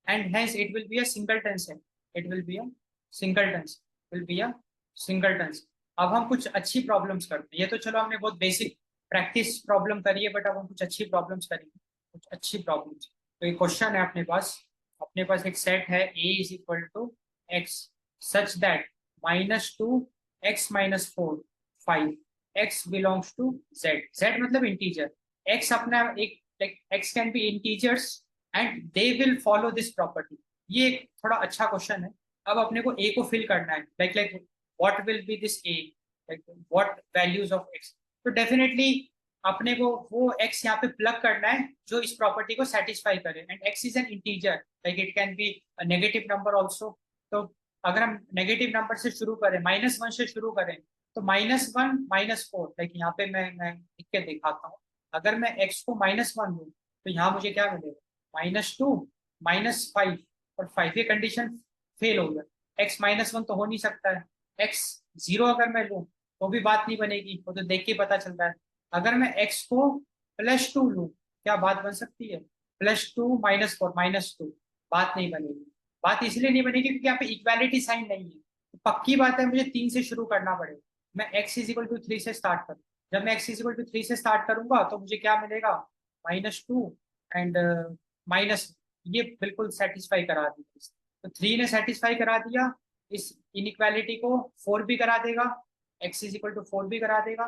and hence it will be a singleton set, it will be a singleton, will be a singleton। अब हम कुछ अच्छी problems करते हैं। ये तो चलो हमने बहुत बेसिक प्रैक्टिस प्रॉब्लम करी है, बट अब हम कुछ अच्छी प्रॉब्लम्स करेंगे, कुछ अच्छी प्रॉब्लम्स। तो एक क्वेश्चन है अपने पास एक सेट है a is equal to x such that -2 x - 4 5 x belongs to z, z मतलब इंटीजर। x अपना एक, like x can be integers and they will follow this property. ये एक थोड़ा अच्छा क्वेश्चन है। अब अपने को ए को फिल करना है, like like what will B this A, like what values of x. तो डेफिनेटली अपने को वो एक्स यहाँ पे प्लग करना है जो इस प्रॉपर्टी को सेटिस्फाई करे, and x is an integer, like it can B negative number also. तो अगर हम नेगेटिव नंबर से शुरू करें, -1 से शुरू करें, तो -1 -4, लाइक यहाँ पे मैं लिख के दिखाता हूँ। अगर मैं एक्स को -1 लूँ तो यहाँ मुझे क्या मिलेगा, -2 -5 और 5। ये कंडीशन फेल हो गया, एक्स -1 तो हो नहीं सकता है। एक्स 0 अगर मैं लूँ तो भी बात नहीं बनेगी, वो तो देख के पता चलता है। अगर मैं एक्स को +2 लूँ, क्या बात बन सकती है, +2 -4 -2, बात नहीं बनेगी। बात इसलिए नहीं बनेगी क्योंकि यहाँ पे इक्वालिटी साइन नहीं है। तो पक्की बात है मुझे 3 से शुरू करना पड़ेगा। मैं x इज इक्वल टू 3 से स्टार्ट करूँ, जब मैं x इज इक्वल टू 3 से स्टार्ट करूंगा तो मुझे क्या मिलेगा, -2 एंड माइनस, ये बिल्कुल सेटिस्फाई करा दिया। तो 3 ने सेटिस्फाई करा दिया इस इनइक्वालिटी को, 4 भी करा देगा, x इज इक्वल टू 4 भी करा देगा,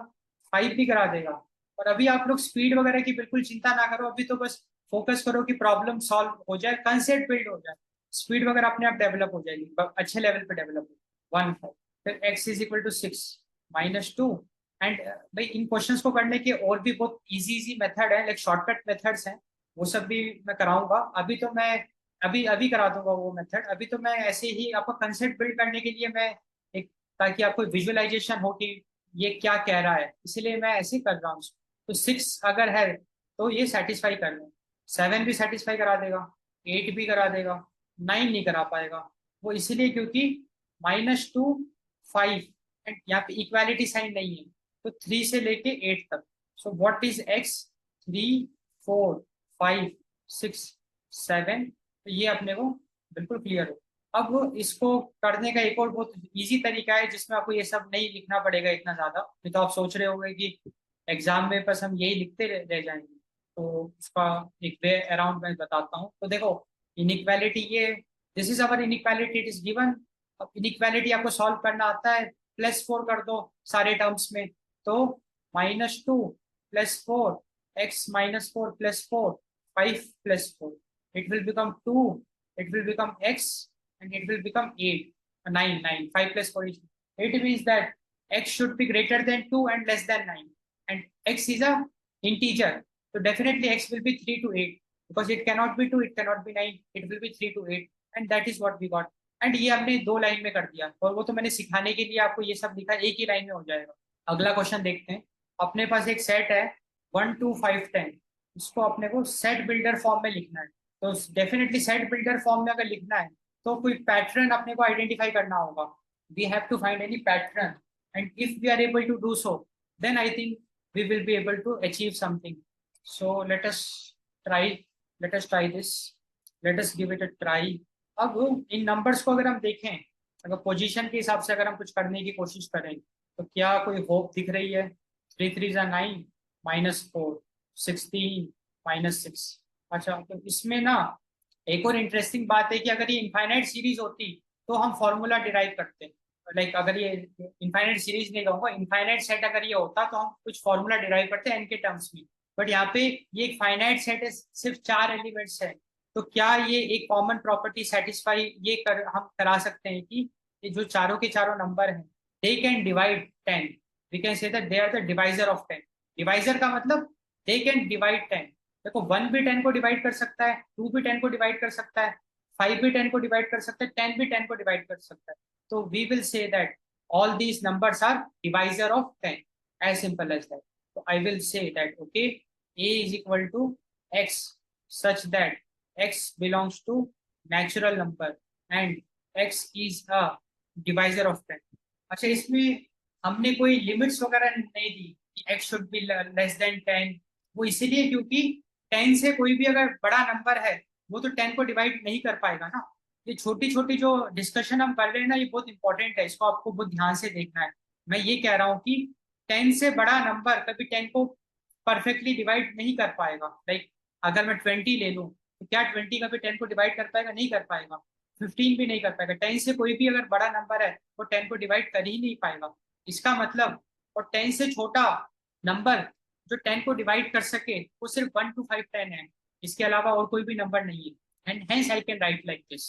5 भी करा देगा। और अभी आप लोग स्पीड वगैरह की बिल्कुल चिंता ना करो, अभी तो बस फोकस करो कि प्रॉब्लम सॉल्व हो जाए, कंसेप्ट बिल्ड हो जाए। स्पीड वगैरह अपने आप डेवलप हो जाएगी, अच्छे लेवल पे डेवलप हो 1 5। फिर x is equal to 6 -2। And भाई इन क्वेश्चंस को करने के और भी बहुत इजी इजी मेथड है, लाइक शॉर्टकट मेथड्स हैं, वो सब भी मैं कराऊंगा। अभी तो मैं अभी अभी करा दूंगा वो मेथड। अभी तो मैं ऐसे ही आपको कंसेप्ट बिल्ड करने के लिए मैं एक, ताकि आपको विजुअलाइजेशन हो कि ये क्या कह रहा है, इसलिए मैं ऐसे कर रहा हूँ। तो 6 अगर है तो ये सेटिस्फाई कर लें, 7 भी सेटिस्फाई करा देगा, 8 भी करा देगा, 9 नहीं करा पाएगा। वो इसलिए क्योंकि -2 5 एंड यहाँ पे इक्वालिटी साइन नहीं है, तो 3 से लेके 8 तक। So what is x, 3 4 5 6 7। तो ये अपने को बिल्कुल क्लियर हो। अब इसको करने का एक और बहुत इजी तरीका है जिसमें आपको ये सब नहीं लिखना पड़ेगा इतना ज्यादा, नहीं तो आप सोच रहे होंगे कि एग्जाम में बस हम यही लिखते रह जाएंगे। तो उसका एक वे अराउंड मैं बताता हूँ। तो देखो इनइक्वालिटी, ये this is our inequality, it is given. अब इनइक्वालिटी आपको सॉल्व करना आता है, +4 कर दो सारे टर्म्स में, तो -2 +4 x -4 +4 5 +4, it will become 2, it will become x, and it will become 8 9 9 5 + 4 is 8, means that x should be greater than 2 and less than 9, and x is a integer, so definitely x will be 3 to 8, because it cannot be 2, it cannot be 9, it will be 3 to 8, and that is what we got। And ये हमने 2 line में कर दिया, और वो तो मैंने सिखाने के लिए आपको ये सब लिखा, एक ही लाइन में हो जाएगा। अगला क्वेश्चन देखते हैं। अपने पास एक सेट है 1 2 5 10, इसको अपने को सेट बिल्डर फॉर्म में लिखना है। तो डेफिनेटली सेट बिल्डर फॉर्म में अगर लिखना है तो कोई पैटर्न अपने को आइडेंटिफाई करना होगा। We have to find any pattern, and if we are able to do so, then I think we will be able to achieve something. So try let us try this, let us give it a try. अब इन numbers को अगर हम देखें, अगर position के हिसाब से अगर हम कुछ करने की कोशिश करें, तो क्या कोई होप दिख रही है। 3 3 9 -4 16 -6। अच्छा, तो इसमें ना एक और इंटरेस्टिंग बात है कि अगर ये इनफाइनाइट सीरीज होती तो हम फॉर्मूला डिराइव करते, लाइक अगर ये इनफाइनाइट सीरीज नहीं कहूंगा, इनफाइनाइट सेट अगर ये होता तो हम कुछ फॉर्मूला डिराइव करते हैं एन के टर्म्स में, बट यहाँ पे ये एक फाइनाइट सेट है, सिर्फ 4 एलिमेंट्स है। तो क्या ये एक कॉमन प्रॉपर्टी सेटिस्फाई ये हम करा सकते हैं कि ये जो चारों के चारों नंबर हैं they can divide 10, we can say that they are the divisor of 10। Divisor का मतलब दे कैन डिवाइड 10। देखो 1 भी 10 को डिवाइड कर सकता है, 2 भी 10 को डिवाइड कर सकता है, 5 भी 10 को डिवाइड कर सकता है, 10 भी 10 को डिवाइड कर सकता है। So we will say that all these numbers are divisor of 10, as simple as that. So I will say that okay, a is equal to x such that x belongs to natural number and x is a divisor of 10. अच्छा, इसमें हमने कोई limits वगैरह नहीं दी कि x should be less than 10। वो इसीलिए क्योंकि 10 से कोई भी अगर बड़ा नंबर है वो तो 10 को डिवाइड नहीं कर पाएगा ना। ये छोटी छोटी जो डिस्कशन हम कर रहे हैं ना, ये बहुत इंपॉर्टेंट है, इसको आपको बहुत ध्यान से देखना है। मैं ये कह रहा हूँ कि 10 से बड़ा नंबर कभी 10 को परफेक्टली डिवाइड नहीं कर पाएगा। लाइक अगर मैं 20 ले लूँ तो क्या 20 कभी 10 को डिवाइड कर पाएगा? नहीं कर पाएगा। 15 भी नहीं कर पाएगा। 10 से कोई भी अगर बड़ा नंबर है वो 10 को डिवाइड कर ही नहीं पाएगा। इसका मतलब, और 10 से छोटा नंबर जो 10 को डिवाइड कर सके वो सिर्फ 1 to 5 10 है, इसके अलावा और कोई भी नंबर नहीं है। And hence I can write like this.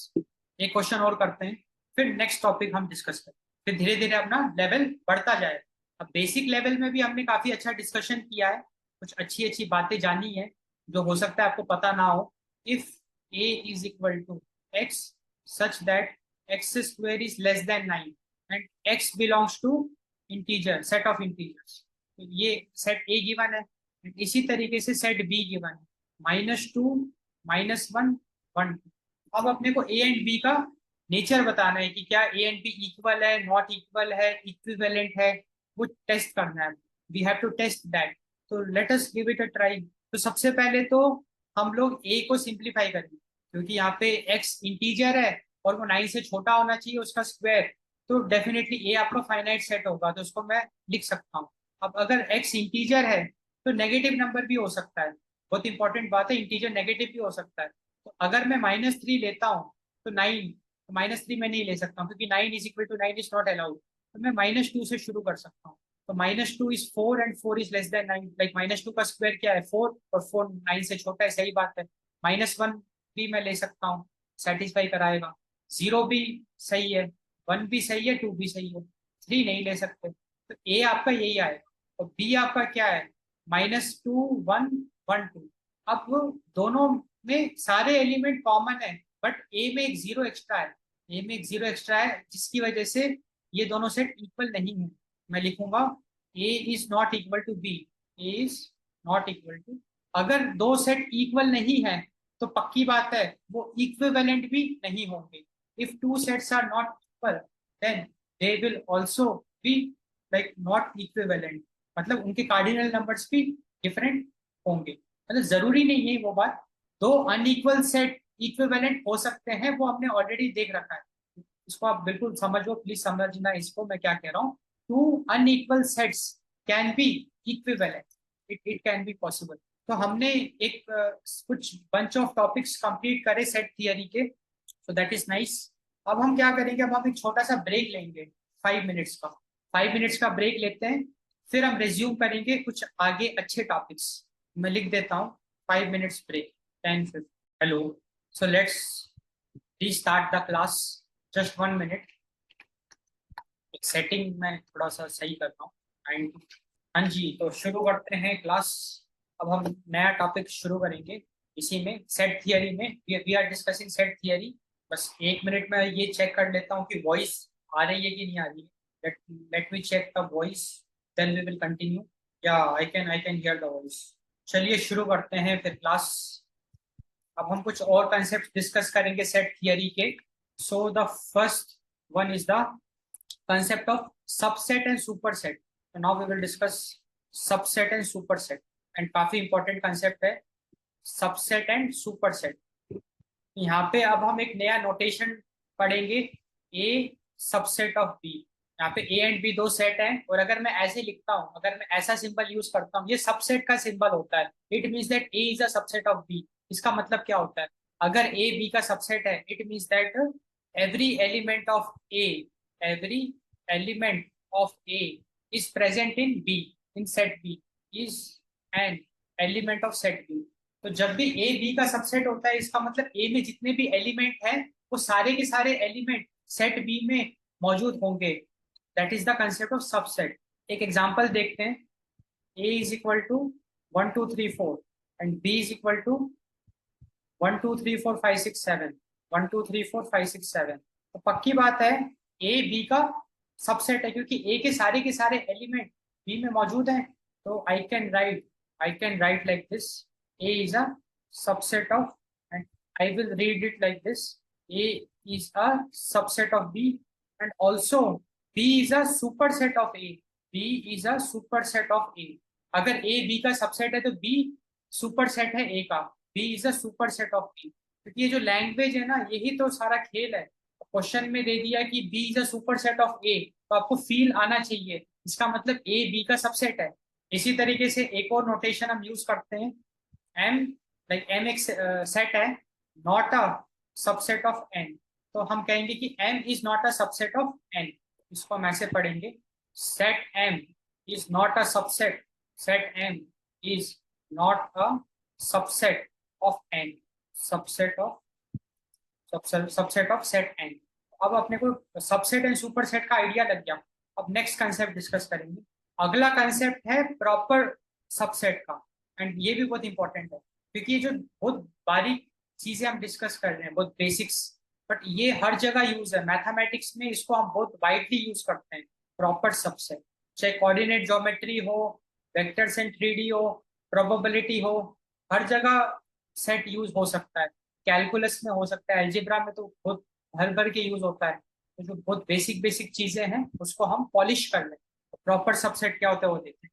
एक क्वेश्चन और करते हैं, फिर नेक्स्ट टॉपिक हम डिस्कस करें, फिर धीरे धीरे अपना लेवल बढ़ता जाए। अब बेसिक लेवल में भी हमने काफी अच्छा डिस्कशन किया है, कुछ अच्छी अच्छी बातें जानी है जो हो सकता है आपको पता ना हो। If a is equal to x such that x square is less than 9 and x belongs to integer, set of integers, तो ये सेट a गिवन है। इसी तरीके से सेट b गिवन है, -2 -1 1 2। अब अपने को ए एंड बी का नेचर बताना है कि क्या ए एंड बी इक्वल है, नॉट इक्वल है, इक्विवेलेंट है, वो टेस्ट करना है। We have to test that. तो let us give it a try. तो सबसे पहले तो हम लोग ए को सिंप्लीफाई करेंगे, क्योंकि यहाँ पे एक्स इंटीजर है और वो 9 से छोटा होना चाहिए उसका स्क्वायर, तो डेफिनेटली ए आपका फाइनाइट सेट होगा, तो उसको मैं लिख सकता हूँ। अब अगर एक्स इंटीजर है तो नेगेटिव नंबर भी हो सकता है, बहुत इंपॉर्टेंट बात है, इंटीजर नेगेटिव भी हो सकता है। तो अगर मैं -3 लेता हूँ तो 9, तो -3 मैं नहीं ले सकता हूँ क्योंकि 9 is equal to 9 is not allowed. तो मैं -2 से शुरू कर सकता हूँ। तो -2 is 4 and 4 is less than 9। Like -2 का स्क्वायर क्या है? 4, और 4 9 से छोटा है, सही बात है। -1 भी मैं ले सकता हूँ, सेटिस्फाई कराएगा। 0 भी सही है, 1 भी सही है, 2 भी सही है, 3 नहीं ले सकते। तो ए आपका यही आएगा। और बी आपका क्या है? -2 1 1 2। अब वो दोनों में सारे एलिमेंट कॉमन है, बट ए में एक 0 एक्स्ट्रा है, ए में एक 0 एक्स्ट्रा है, जिसकी वजह से ये दोनों सेट इक्वल नहीं है। मैं लिखूंगा A is not equal to B, A is not equal to. अगर दो सेट इक्वल नहीं है तो पक्की बात है वो इक्विवेलेंट भी नहीं होंगे। If two sets are not equal then they will also be like not equivalent, मतलब उनके कार्डिनल नंबर्स भी डिफरेंट होंगे। मतलब जरूरी नहीं है वो बात, दो अनइक्वल सेट इक्विवेलेंट हो सकते हैं, वो हमने ऑलरेडी देख रखा है। इसको आप बिल्कुल समझो, प्लीज समझना इसको मैं क्या कह रहा हूँ। Two unequal sets can be equivalent, it can be possible. तो हमने एक कुछ बंच ऑफ टॉपिक्स कंप्लीट करे सेट थियरी के, सो दैट इज नाइस। अब हम क्या करेंगे, अब हम एक छोटा सा ब्रेक लेंगे, 5 मिनट्स का। 5 मिनट्स का ब्रेक लेते हैं, फिर हम रिज्यूम करेंगे कुछ आगे अच्छे टॉपिक्स। मैं लिख देता हूँ 5 minutes break, 10 5। Hello, so let's restart the class, just 1 minute. एक सेटिंग में थोड़ा सा सही करता हूँ एंड हाँ जी, तो शुरू करते हैं क्लास। अब हम नया टॉपिक शुरू करेंगे इसी में, सेट थियरी में। We are discussing set theory. बस 1 मिनट में ये चेक कर लेता हूँ कि वॉइस आ रही है कि नहीं आ रही है। Let me check the voice, then we will continue. या I can hear the voice. चलिए शुरू करते हैं फिर क्लास। अब हम कुछ और कंसेप्ट डिस्कस करेंगे सेट थियरी के। So the first one is the concept of subset and superset. So now we will discuss subset and superset, and काफी important concept है subset and superset। यहाँ पे अब हम एक नया नोटेशन पढ़ेंगे, A सबसेट ऑफ B। यहाँ पे A एंड B दो सेट हैं, और अगर मैं ऐसे लिखता हूँ, अगर मैं ऐसा सिंबल यूज करता हूँ, ये सबसेट का सिंबल होता है। It means that A is a subset of B। इसका मतलब क्या होता है? अगर A B का सबसेट है, it means that every element of A, every element of A is present in B, in set B, is an element of set B. तो जब भी ए बी का सबसेट होता है, इसका मतलब ए में जितने भी एलिमेंट हैं वो सारे के सारे एलिमेंट सेट बी में मौजूद होंगे। That is the concept of subset. एक एग्जांपल देखते हैं। A is equal to 1 2 3 4 and B is equal to 1 2 3 4 5 6 7, 1 2 3 4 5 6 7। तो पक्की बात है ए बी का सबसेट है, क्योंकि ए के सारे एलिमेंट बी में मौजूद हैं। तो I can write like this, A is a subset of, and I will read it like this, A is a subset of B and also B is a superset of A, B is a superset of A. अगर A B का subset है तो B superset है A का, B is a superset of B. क्योंकि ये जो language है ना, यही तो सारा खेल है। क्वेश्चन में दे दिया कि B is a superset of A, तो आपको फील आना चाहिए, इसका मतलब ए बी का सबसेट है। इसी तरीके से एक और नोटेशन हम यूज करते हैं, एम, लाइक एम एक सेट है, not a subset of N. तो हम कहेंगे कि M is not a subset of N. इसको हम ऐसे पढ़ेंगे, set M is not a subset, set M is not a subset of N, subset of subset of set N. अब अपने को सबसेट एंड सुपरसेट का आइडिया लग गया। अब नेक्स्ट कंसेप्ट डिस्कस करेंगे। अगला कंसेप्ट है प्रॉपर सबसेट का, एंड ये भी बहुत इंपॉर्टेंट है, क्योंकि ये जो बहुत बारीक चीजें हम डिस्कस कर रहे हैं, बहुत बेसिक्स, बट ये हर जगह यूज है। मैथमेटिक्स में इसको हम बहुत वाइडली यूज करते हैं, प्रॉपर सबसेट। चाहे कोऑर्डिनेट ज्योमेट्री हो, वेक्टर्स एंड 3D हो, प्रोबेबिलिटी हो, हर जगह सेट यूज हो सकता है। कैलकुलस में हो सकता है, अलजेब्रा में तो बहुत भर भर के यूज होता है। तो जो बहुत बेसिक बेसिक चीजें हैं उसको हम पॉलिश कर लें। तो प्रॉपर सबसेट क्या होता है वो देखें।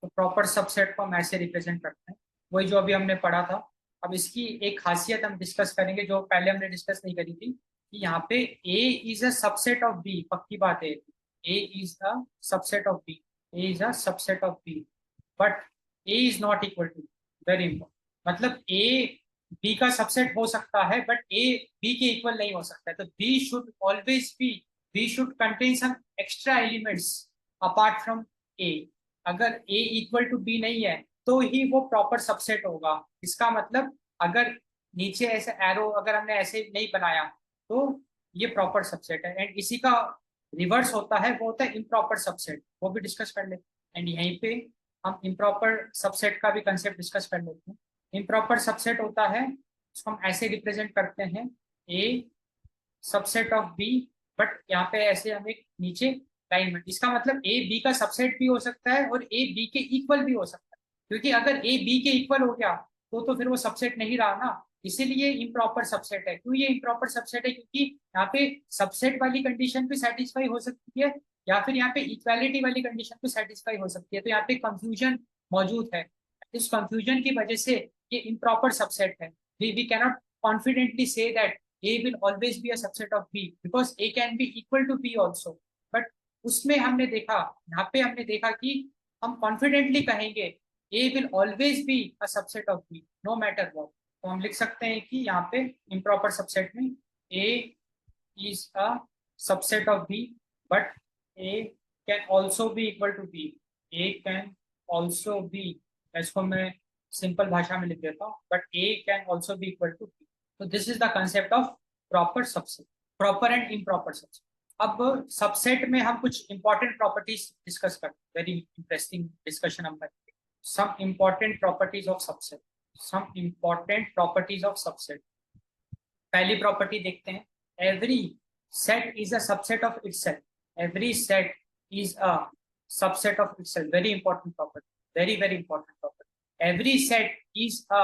तो प्रॉपर सबसेट को हम ऐसे रिप्रेजेंट करते हैं, वही जो अभी हमने पढ़ा था। अब इसकी एक खासियत हम डिस्कस करेंगे जो पहले हमने डिस्कस नहीं करी थी, कि यहाँ पे A is a subset of B. पक्की बात है, A is a subset of B, A is a subset of B, but A is not equal to, very important. मतलब ए बी का सबसेट हो सकता है बट ए बी के इक्वल नहीं हो सकता है। तो B should always be should contain some extra elements apart from A. अगर ए इक्वल टू बी नहीं है तो ही वो प्रॉपर सबसेट होगा। इसका मतलब अगर नीचे ऐसे एरो अगर हमने ऐसे नहीं बनाया तो ये प्रॉपर सबसेट है। एंड इसी का रिवर्स होता है, वो होता है इम्प्रॉपर सबसेट, वो भी डिस्कस कर लेते। एंड यहीं पे हम इम्प्रॉपर सबसेट का भी कंसेप्ट डिस्कस कर लेते हैं। इम्प्रॉपर सबसेट होता है, उसको हम ऐसे रिप्रेजेंट करते हैं, ए सबसेट ऑफ बी, बट यहाँ पे ऐसे हम एक नीचे लाइन में, इसका मतलब ए बी का सबसेट भी हो सकता है और ए बी के इक्वल भी हो सकता है। क्योंकि अगर ए बी के इक्वल हो गया तो फिर वो सबसेट नहीं रहा ना, इसीलिए इम्प्रॉपर सबसेट है। क्यों ये इम्प्रॉपर सबसेट है? क्योंकि यहाँ पे सबसेट वाली कंडीशन भी सेटिस्फाई हो सकती है, या फिर यहाँ पे इक्वालिटी वाली कंडीशन भी सेटिस्फाई हो सकती है। तो यहाँ पे कंफ्यूजन मौजूद है। इस कंफ्यूजन की वजह से ये इम्प्रॉपर सबसेट है। we cannot confidently say that A will always be a subset of B because A can be equal to B also. But उसमें हमने देखा, यहाँ पे हमने देखा कि हम कॉन्फिडेंटली कहेंगे A will always be a subset of B no matter what। तो हम लिख सकते हैं कि यहाँ पे improper subset में A is a subset of B but A can also be equal to B। A can also be, इसको मैं सिंपल भाषा में लिख देता हूँ, but A can also be equal to B. तो this is the concept of proper subset, proper and improper subset. अब subset में हम कुछ इंपॉर्टेंट प्रॉपर्टीज डिस्कस करते हैं, वेरी इंटरेस्टिंग डिस्कशन हम करेंगे। Some important properties of subset, some important properties of subset. पहली प्रॉपर्टी देखते हैं, every set is a subset of itself. Every set is a subset of itself, very important property, very very important property. Every set is a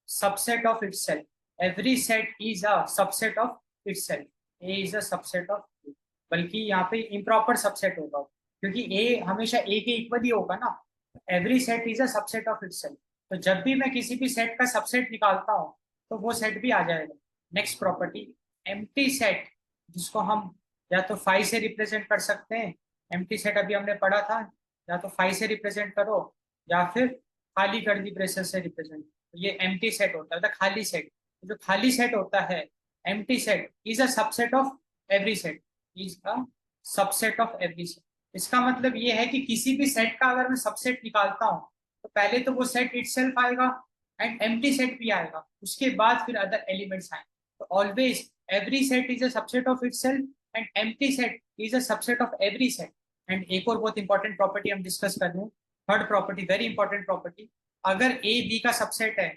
subset of itself. Every set is a subset of itself. A is a subset of A। बल्कि यहाँ पे improper subset होगा, क्योंकि A हमेशा A के equal ही होगा ना। Every set is a subset of itself। तो जब भी मैं किसी भी सेट का सबसेट निकालता हूँ तो वो सेट भी आ जाएगा। नेक्स्ट प्रॉपर्टी, एम्प्टी सेट, जिसको हम या तो फाइव से रिप्रेजेंट कर सकते हैं। एम्प्टी सेट अभी हमने पढ़ा था, या तो फाइव से रिप्रेजेंट करो या फिर खाली कर दी ब्रेसेस से रिप्रेजेंट। तो ये एम्प्टी सेट होता है, मतलब खाली सेट। जो खाली सेट होता है, empty set, is a subset of every set, is a subset of every set. इसका मतलब ये है कि किसी भी सेट का अगर मैं सबसेट निकालता हूँ तो पहले तो वो सेट इटसेल्फ आएगा एंड एम्प्टी सेट भी आएगा, उसके बाद फिर अदर एलिमेंट्स आएंगे। तो always every set is a subset of itself and empty set is a subset of every set. And एक और बहुत इंपॉर्टेंट प्रॉपर्टी हम डिस्कस कर रहे हैं, third property, very important property. अगर ए बी का सबसेट है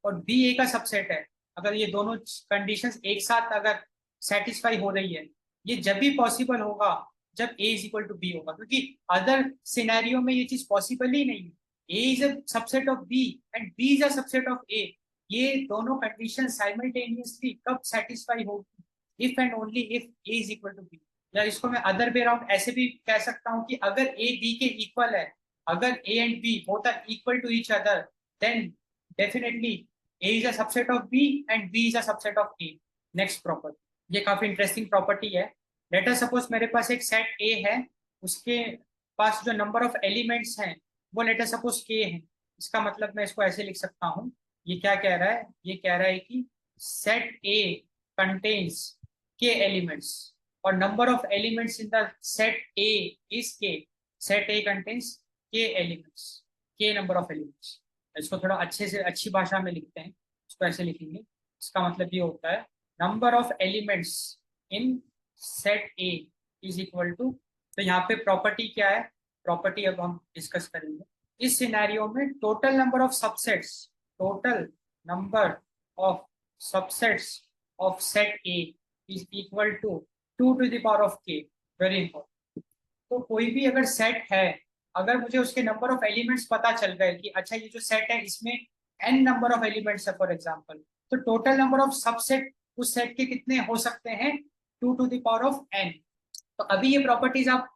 और बी ए का सबसेट है, अगर ये दोनों कंडीशंस एक साथ अगर सेटिस्फाई हो रही है, ये जब भी पॉसिबल होगा जब ए इज इक्वल टू बी होगा, क्योंकि अदर सिनेरियो में ये चीज पॉसिबल ही नहीं है। A is a subset of B and B is a subset of A. ये दोनों कंडीशन साइमल्टेनियसली कब सेटिस्फाई होगी? If and only if A is equal to B. या इसको मैं अदर वे अराउंड ऐसे भी कह सकता हूँ कि अगर ए बी के इक्वल है, अगर A and B both are equal to each other, then definitely A is a subset of B and B is a subset of A. Next property, ये काफी इंटरेस्टिंग प्रॉपर्टी है। Let us suppose मेरे पास एक set ए है, उसके पास जो number of elements हैं वो लेट अस सपोज के है। इसका मतलब मैं इसको ऐसे लिख सकता हूँ, ये क्या कह रहा है? ये कह रहा है कि सेट ए कंटेन्स के एलिमेंट्स और number of elements in the set A is के। सेट ए कंटेन्स के एलिमेंट्स, के नंबर ऑफ एलिमेंट्स। इसको थोड़ा अच्छे से अच्छी भाषा में लिखते हैं, इसको ऐसे लिखेंगे। इसका मतलब ये होता है number of elements in set A is equal to, तो यहाँ पे प्रॉपर्टी क्या है? प्रॉपर्टी अब हम डिस्कस करेंगे। इस सिनेरियो में total number of subsets, total number of subsets of set A is equal to 2 to the power of K. Very important. तो कोई भी अगर सेट है, अगर मुझे उसके नंबर ऑफ एलिमेंट्स पता चल गए कि अच्छा ये जो सेट है इसमें n नंबर ऑफ एलिमेंट्स है फॉर एग्जांपल, तो टोटल नंबर ऑफ सबसेट उस सेट के कितने हो सकते हैं? 2 to the power of n। तो अभी ये प्रॉपर्टीज आप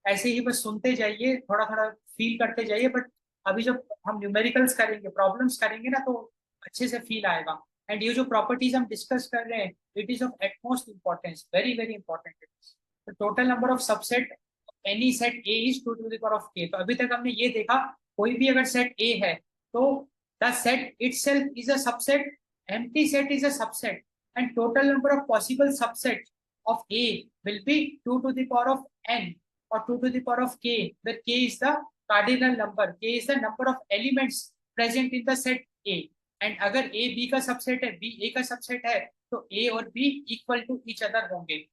ऐसे ही बस सुनते जाइए, थोड़ा थोड़ा फील करते जाइए, बट अभी जब हम न्यूमेरिकल्स करेंगे, प्रॉब्लम्स करेंगे ना, तो अच्छे से फील आएगा। एंड ये जो प्रॉपर्टीज हम डिस्कस कर रहे हैं, it is of utmost importance, very very important. तो total number of subset any set A is 2 to the power of K. तो अभी तक हमने ये देखा, कोई भी अगर सेट ए है तो the set itself is a subset, empty set is a subset, and total number of possible subset of A will be 2 to the power of n or 2 to the power of k, where k is the cardinal number, k is the number of elements present in the set A। and अगर A B का subset है, B A का subset है, तो A और B equal to each other होंगे।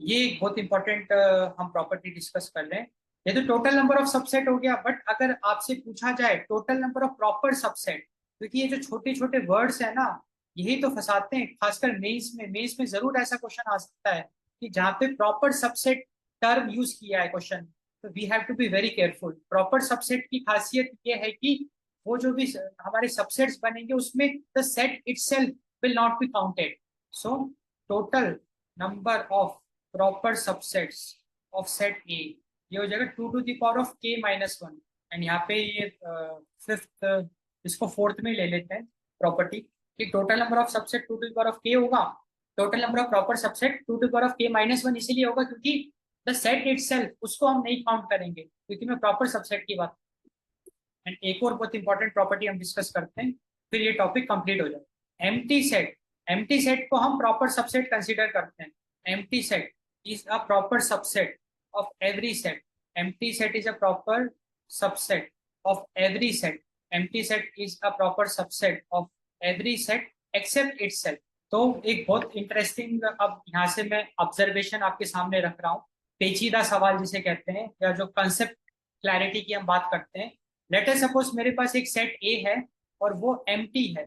ये बहुत इंपॉर्टेंट हम प्रॉपर्टी डिस्कस कर रहे हैं। ये तो टोटल नंबर ऑफ सबसेट हो गया, बट अगर आपसे पूछा जाए total number of proper subset, क्योंकि ये जो छोटे छोटे वर्ड्स है ना, यही तो फंसाते हैं, खासकर मेंस में। मेंस में जरूर ऐसा क्वेश्चन आ सकता है कि जहाँ पे प्रॉपर सबसेट टर्म यूज किया है क्वेश्चन, तो we have to be very careful. Proper subset की खासियत ये है कि वो जो भी हमारे सबसेट्स बनेंगे उसमें the set itself will not be counted. So total number of proper subsets of set ए, ये हो जाएगा 2 to the power of k minus 1। And यहाँ पे ये फिफ्थ, इसको फोर्थ में ले लेते हैं प्रॉपर्टी कि total number of subset 2 to the power of k होगा। Total number of proper subset 2 to the power of k minus 1 इसीलिए होगा क्योंकि द सेट इटसेल्फ उसको हम नहीं काउंट करेंगे, क्योंकि मैं प्रॉपर सबसेट की बात। एंड एक और बहुत इंपॉर्टेंट प्रॉपर्टी हम डिस्कस करते हैं, फिर ये टॉपिक कंप्लीट हो जाए। एम्प्टी सेट, एम्प्टी सेट को हम प्रॉपर सबसेट कंसीडर करते हैं। Empty set is a proper subset of every set, empty set is a proper subset of every set, empty set is a proper subset of every set except itself। तो एक बहुत interesting, अब यहाँ से मैं observation आपके सामने रख रहा हूँ, पेचीदा सवाल जिसे कहते हैं, या जो कंसेप्ट क्लैरिटी की हम बात करते हैं। लेट अस सपोज मेरे पास एक सेट ए है और वो एम्प्टी है।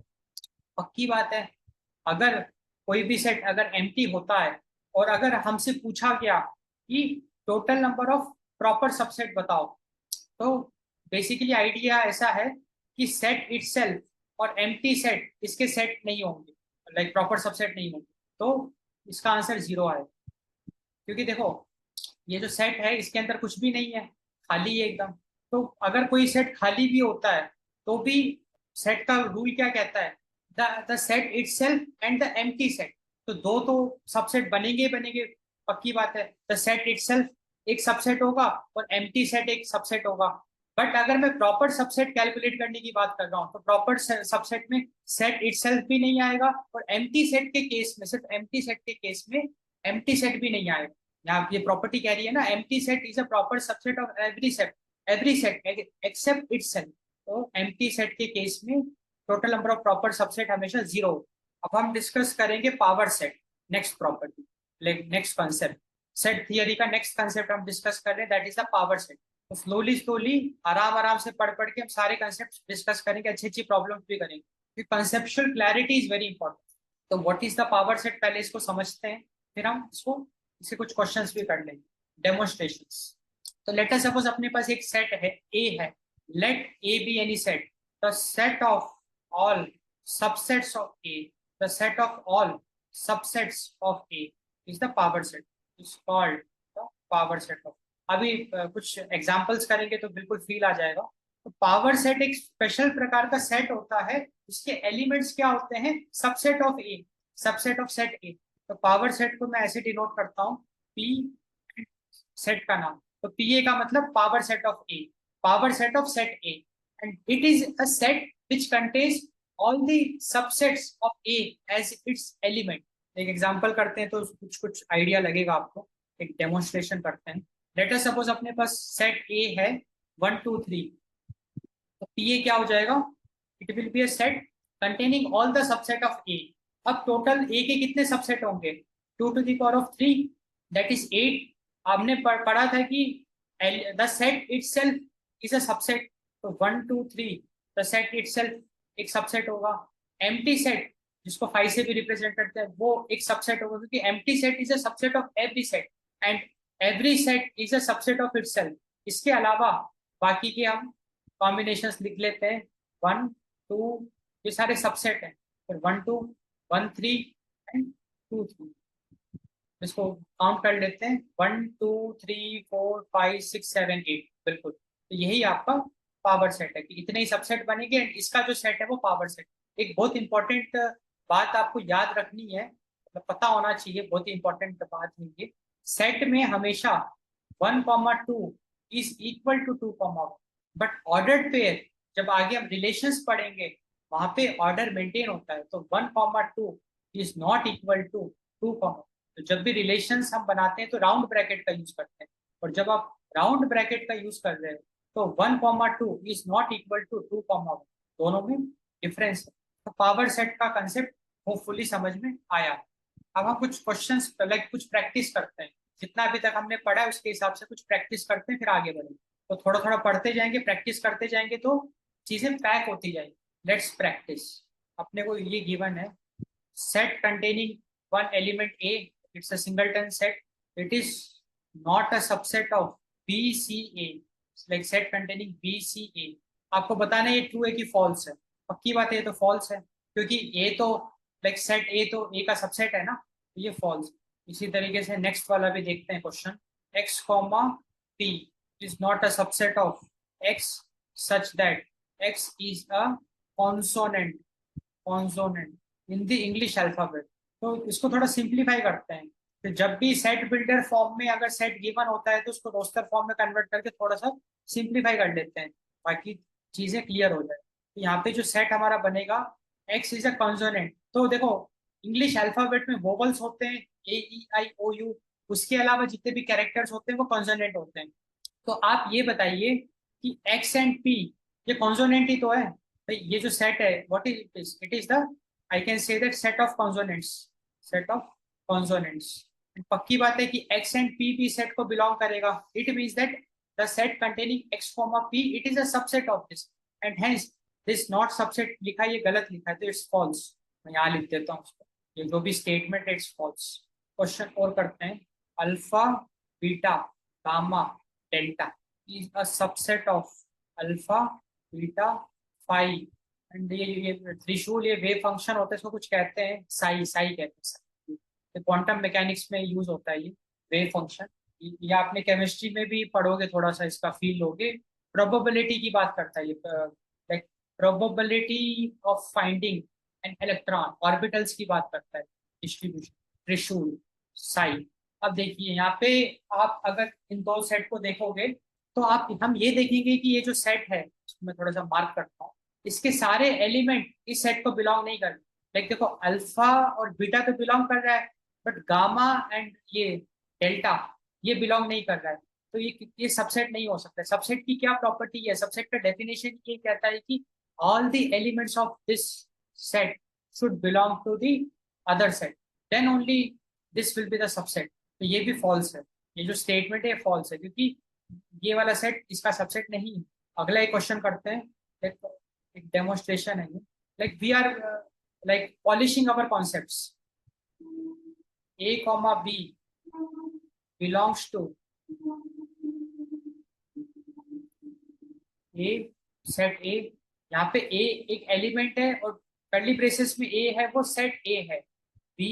पक्की बात है, अगर कोई भी सेट अगर एम्प्टी होता है और अगर हमसे पूछा गया कि total number of proper subset बताओ, तो बेसिकली आइडिया ऐसा है कि सेट इटसेल्फ और एम्प्टी सेट इसके सेट नहीं होंगे, लाइक प्रॉपर सबसेट नहीं होंगे, तो इसका आंसर 0 आएगा। क्योंकि देखो ये जो सेट है इसके अंदर कुछ भी नहीं है, खाली है एकदम। तो अगर कोई सेट खाली भी होता है तो भी सेट का रूल क्या कहता है? The set itself and the empty set. तो दो तो सबसेट बनेंगे बनेंगे, पक्की बात है। द सेट इटसेल्फ एक सबसेट होगा और एम्प्टी सेट एक सबसेट होगा। बट अगर मैं प्रॉपर सबसेट कैलकुलेट करने की बात कर रहा हूँ तो प्रॉपर सबसेट में सेट इटसेल्फ भी नहीं आएगा और एम्प्टी सेट के केस में, सिर्फ एम्प्टी सेट के केस में एम्प्टी सेट भी नहीं आएगा। यहाँ ये प्रॉपर्टी कह रही है ना, empty set is a proper subset of every set except itself. तो एम्प्टी सेट के केस में total number of proper subset हमेशा 0। अब हम डिस्कस करेंगे power set, next property, next concept, set theory का नेक्स्ट कॉन्सेप्ट हम डिस्कस कर रहे हैं, that is the power set. तो स्लोली स्लोली आराम आराम से पढ़ पढ़ के हम सारे कॉन्सेप्ट डिस्कस करेंगे, अच्छी अच्छी प्रॉब्लम्स भी करेंगे। Conceptual clarity is very important. तो what is the power set, पहले इसको समझते हैं, फिर हम इससे कुछ क्वेश्चंस भी कर लेंगे, डेमोन्स्ट्रेशंस। तो लेट अस सपोज अपने पास एक सेट है, ए है, let A be any set, the set of all subsets of A, the set of all subsets of A is the power set, is called the power set of. अभी कुछ examples करेंगे तो बिल्कुल feel आ जाएगा। तो power set एक special प्रकार का सेट होता है, उसके एलिमेंट्स क्या होते हैं, subset of A, subset of set ए। तो पावर सेट को मैं ऐसे डिनोट करता हूँ, पी सेट का नाम, तो पी ए का मतलब power set of A, power set of set A, and it is a set which contains all the subsets of A as its element. एक एग्जांपल करते हैं तो कुछ कुछ आइडिया लगेगा आपको, एक डेमोन्स्ट्रेशन करते हैं। लेट अस सपोज अपने पास सेट ए है 1 2 3, तो पी ए क्या हो जाएगा, it will be a set containing all the subset of A. अब टोटल ए के कितने सबसेट होंगे, 2 to the power of 3, that is 8। हमने पढ़ा था कि the set itself is a subset, तो 1 2 3 द सेट इटसेल्फ एक सबसेट होगा। एम्प्टी सेट जिसको 5 से भी रिप्रेजेंट करते हैं वो एक सबसेट होगा, क्योंकि empty set is a subset of every set and every set is a subset of itself. इसके अलावा बाकी के हम कॉम्बिनेशंस लिख लेते हैं, 1 2, ये सारे सबसेट हैं, फिर 1 2 1 3 एंड 2 3। इसको काउंट कर लेते हैं, 1 2 3 4 5 6 7 8, बिल्कुल। तो यही आपका पावर सेट है कि इतने ही सबसेट बनेंगे एंड इसका जो सेट है वो पावर सेट। एक बहुत इंपॉर्टेंट बात आपको याद रखनी है, मतलब पता होना चाहिए, बहुत ही इंपॉर्टेंट बात है ये, सेट में हमेशा 1 2 is equal to 2 but ordered pair जब आगे हम रिलेशंस पढ़ेंगे वहां पे ऑर्डर मेंटेन होता है, तो 1 2 इज नॉट इक्वल टू 2। तो जब भी रिलेशंस हम बनाते हैं तो राउंड ब्रैकेट का यूज करते हैं, और जब आप राउंड ब्रैकेट का यूज कर रहे हो तो 1 2 इज नॉट इक्वल टू 2, दोनों में डिफरेंस है। तो पावर सेट का कंसेप्ट होपफुली समझ में आया। अब हम कुछ क्वेश्चंस लाइक कुछ प्रैक्टिस करते हैं, जितना अभी तक हमने पढ़ा है उसके हिसाब से कुछ प्रैक्टिस करते हैं, फिर आगे बढ़ेंगे। तो थोड़ा थोड़ा पढ़ते जाएंगे, प्रैक्टिस करते जाएंगे तो चीजें पैक होती जाएंगी। Let's practice. अपने को ये गिवन है, set containing one element A, it's a singleton set, it is not a subset of BCA, like set containing BCA। आपको बताना है ये ट्रू है कि फॉल्स है, पक्की बात है ये तो फॉल्स है, क्योंकि ए तो लाइक सेट ए तो ए का सबसेट है ना, तो ये फॉल्स। इसी तरीके से नेक्स्ट वाला भी देखते हैं question, x comma p is not a subset of x such that x is a consonant in the English alphabet। तो इसको थोड़ा सिंप्लीफाई करते हैं, तो जब भी सेट बिल्डर फॉर्म में अगर सेट गिवन होता है तो उसको रोस्टर फॉर्म में कन्वर्ट करके थोड़ा सा सिंप्लीफाई कर लेते हैं, बाकी चीजें क्लियर हो जाए। तो यहाँ पे जो सेट हमारा बनेगा, एक्स इज अ कॉन्सोनेंट, तो देखो इंग्लिश अल्फाबेट में वोवल्स होते हैं ए ई आई ओ यू, उसके अलावा जितने भी कैरेक्टर्स होते हैं वो कॉन्सोनेंट होते हैं। तो आप ये बताइए कि एक्स एंड पी ये कॉन्सोनेंट ही तो है भाई, ये जो सेट है what is it is the, I can say that set of consonants, set of consonants. पक्की बात है कि x एंड p भी सेट को बिलोंग करेगा, it means that the set containing x p it is a subset of this and hence this not subset लिखा है, ये गलत लिखा है, तो इट्स फॉल्स। मैं यहाँ लिख देता हूँ उसको, ये जो भी स्टेटमेंट इट्स फॉल्स। क्वेश्चन और करते हैं, alpha beta gamma delta is a subset of alpha beta phi, and ये त्रिशूल, ये वेव फंक्शन होता है, इसको कुछ कहते हैं साई, साई कहते हैं, क्वांटम मैकेनिक्स में यूज होता है ये वेव फंक्शन। ये आपने केमिस्ट्री में भी पढ़ोगे, थोड़ा सा इसका फील लोगे। प्रोबेबिलिटी की बात करता है ये, like probability of finding an electron orbitals की बात करता है, डिस्ट्रीब्यूशन, त्रिशूल, साई। अब देखिए यहाँ पे आप अगर इन दो सेट को देखोगे तो आप हम ये देखेंगे कि ये जो सेट है, इसको मैं थोड़ा सा मार्क करता हूँ, इसके सारे एलिमेंट इस सेट को बिलोंग नहीं करते। लाइक देखो अल्फा और बीटा तो बिलोंग कर रहा है, बट गामा एंड ये डेल्टा ये बिलोंग नहीं कर रहा है, तो ये सबसेट नहीं हो सकता। सबसेट की क्या प्रॉपर्टी है, सबसेट का डेफिनेशन ये कहता है कि all the elements of this set should belong to the other set, then only this will be the subset. तो ये भी फॉल्स है, ये जो स्टेटमेंट है फॉल्स है, क्योंकि ये वाला सेट इसका सबसेट नहीं है। अगला एक क्वेश्चन करते हैं, एक डेमोन्स्ट्रेशन है, like we are like polishing our concepts, a comma b belongs to a set a। यहाँ पे a एक एलिमेंट है और कर्ली ब्रेसेस में a है, वो सेट a है, b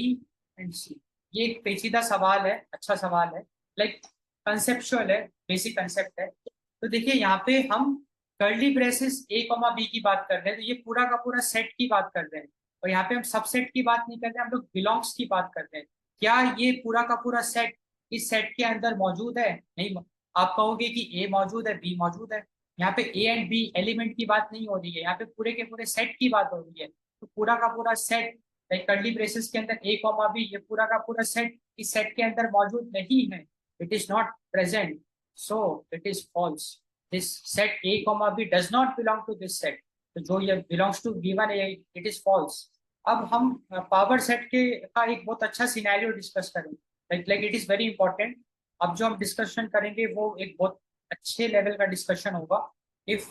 एंड c। ये एक पेचीदा सवाल है, अच्छा सवाल है, लाइक कंसेप्चुअल है, बेसिक कंसेप्ट है। तो देखिए यहाँ पे हम curly braces a comma b की बात कर रहे हैं, तो ये पूरा का पूरा सेट की बात कर रहे हैं, और यहाँ पे हम सबसेट की बात नहीं कर रहे हैं, हम लोग बिलोंग्स की बात कर रहे हैं। क्या ये पूरा का पूरा सेट इस सेट के अंदर मौजूद है? नहीं। आप कहोगे कि ए मौजूद है, बी मौजूद है, यहाँ पे ए एंड बी एलिमेंट की बात नहीं हो रही है, यहाँ पे पूरे के पूरे सेट की बात हो रही है। तो पूरा का पूरा सेट कर्ली ब्रेसेस के अंदर ए कॉमा बी, ये पूरा का पूरा सेट इस सेट के अंदर मौजूद नहीं है, it is not present, so it is false. This set a comma b does not belong to this set, तो जो ये belongs to given a, it is false। अब हम पावर सेट के का एक बहुत अच्छा सिनेरियो डिस्कस करेंगे, like it is very important. अब जो हम डिस्कशन करेंगे वो एक बहुत अच्छे लेवल का डिस्कशन होगा। इफ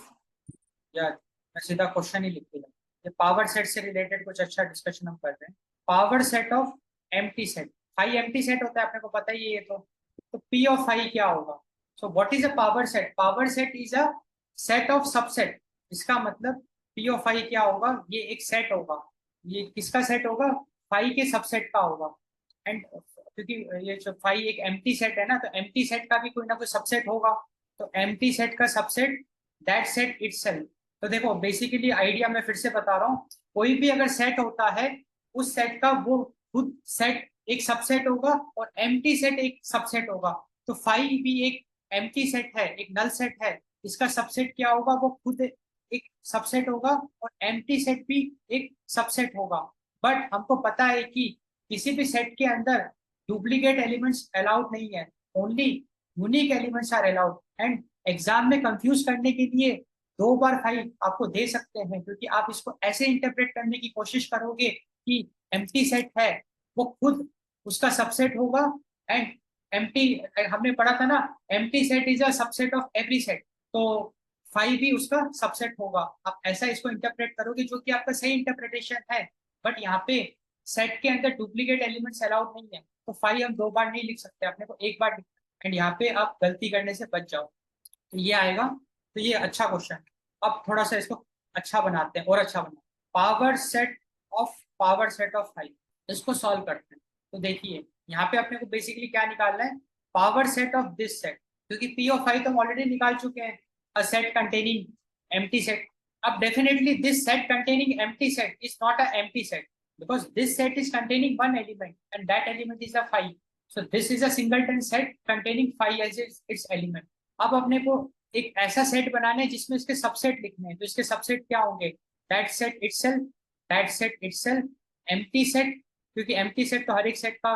या मैं सीधा क्वेश्चन ही लिख दूंगा, ये पावर सेट से रिलेटेड कुछ अच्छा डिस्कशन हम कर रहे हैं। Power set of empty set, phi empty set होता है, आपने को पता ही है ये तो पी ऑफ फाई क्या होगा? So what is a power set? Power set is a set of subset. इसका मतलब पी ऑफ फाई क्या होगा? ये एक सेट होगा, ये किसका सेट होगा? फाई के सबसेट का होगा। एंड क्योंकि ये जो फाई एक एम्प्टी सेट है ना, तो एम्प्टी सेट का भी कोई ना कोई सबसेट होगा, तो एम्प्टी सेट का सबसेट दैट सेट इटसेल्फ। तो देखो बेसिकली आइडिया मैं फिर से बता रहा हूँ, कोई भी अगर सेट होता है, उस सेट का वो खुद सेट एक सबसेट होगा और एम्प्टी सेट एक सबसेट होगा। तो फाई भी एक एम्प्टी सेट है, एक नल सेट है, इसका सबसेट क्या होगा? वो खुद एक सबसेट होगा और एम्प्टी सेट भी एक सबसेट होगा। बट हमको पता है कि किसी भी सेट के अंदर डुप्लीकेट एलिमेंट्स अलाउड नहीं है, only unique elements are allowed. And exam में कंफ्यूज करने के लिए दो बार फाइल आपको दे सकते हैं, क्योंकि आप इसको ऐसे इंटरप्रेट करने की कोशिश करोगे कि एम्प्टी सेट है वो खुद उसका सबसेट होगा, एंड एम्प्टी, हमने पढ़ा था ना, empty set is a subset of every set, तो फाइव भी उसका सबसेट होगा। आप ऐसा इसको इंटरप्रेट करोगे, जो कि आपका सही इंटरप्रिटेशन है। बट यहाँ पे सेट के अंदर डुप्लीकेट एलिमेंट्स अलाउड नहीं है, तो फाइव हम दो बार नहीं लिख सकते, अपने को एक बार लिखना, एंड यहाँ पे आप गलती करने से बच जाओ, तो ये आएगा। तो ये अच्छा क्वेश्चन है। अब थोड़ा सा इसको अच्छा बनाते हैं, और अच्छा बनाते हैं। पावर सेट ऑफ फाइव, इसको सॉल्व करते हैं। तो देखिए यहाँ पे अपने को बेसिकली क्या निकालना है? Power set of this set, क्योंकि पी ऑफ फाइव तो हम ऑलरेडी निकाल चुके हैं, a set containing empty set. अब definitely this set containing empty set is not a empty set, because this set is containing one element and that element is a phi, so this is a singleton set containing phi as its element। अब अपने को एक ऐसा set बनाना है जिसमें इसके subset लिखने हैं, तो इसके सबसेट क्या होंगे? That set itself, that set itself, empty set, क्योंकि एम्प्टी सेट तो हर एक सेट का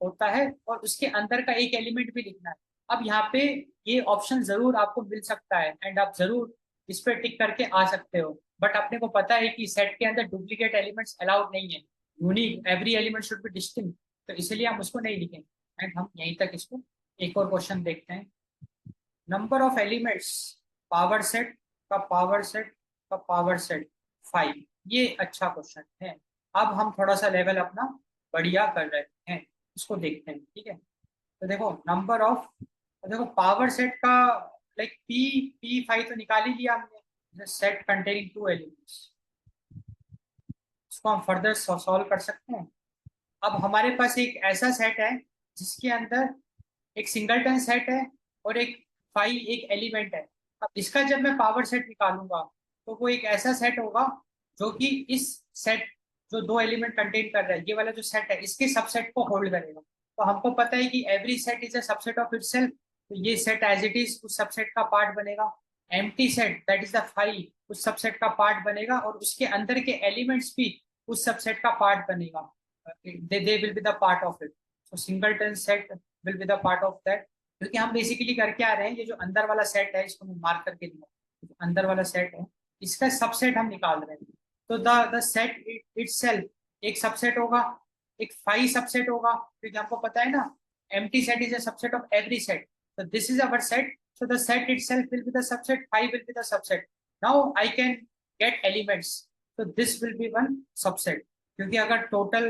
होता है, और उसके अंदर का एक एलिमेंट भी लिखना है। अब यहाँ पे ये ऑप्शन जरूर आपको मिल सकता है, एंड आप जरूर इस पर टिक करके आ सकते हो, बट अपने को पता है कि सेट के अंदर डुप्लीकेट एलिमेंट्स अलाउड नहीं है, unique every element should be distinct, तो इसलिए हम उसको नहीं लिखेंगे। एंड हम यहीं तक इसको, एक और क्वेश्चन देखते हैं। Number of elements power set का पावर सेट का पावर सेट 5, ये अच्छा क्वेश्चन है। अब हम थोड़ा सा लेवल अपना बढ़िया कर रहे हैं, इसको देखते हैं, ठीक है। तो देखो नंबर ऑफ, देखो पावर सेट का लाइक P5 तो निकाल ही लिया हमने, सेट कंटेनिंग 2 एलिमेंट्स, इसको हम फर्दर सॉल्व कर सकते हैं। अब हमारे पास एक ऐसा सेट है जिसके अंदर एक सिंगलटन सेट है और एक फाई एक एलिमेंट है। अब इसका जब मैं पावर सेट निकालूंगा, तो वो एक ऐसा सेट होगा जो कि इस सेट जो दो एलिमेंट कंटेन कर रहा है, ये वाला जो सेट है, इसके सबसेट को होल्ड करेगा। तो हमको पता है कि every set is a subset of itself, तो ये सेट एज इट इज उस सबसेट का पार्ट बनेगा। Empty set that is the phi उस सबसेट का पार्ट बनेगा, और उसके अंदर के एलिमेंट्स भी उस सबसेट का पार्ट बनेगा, they will be the part of it, so singleton set will be the part of that। क्योंकि हम बेसिकली करके आ रहे हैं, ये जो अंदर वाला सेट है इसको मैं मार्क करके दिया, अंदर वाला सेट है इसका सबसेट हम निकाल रहे हैं। तो द सेट इटसेल्फ एक सबसेट होगा, एक फाई सबसेट होगा, क्योंकि हमको पता है ना empty set is a subset of every set, so this is our set, so the set itself will be the subset, phi will be the subset. Now I can get elements, so this will be one subset, क्योंकि अगर total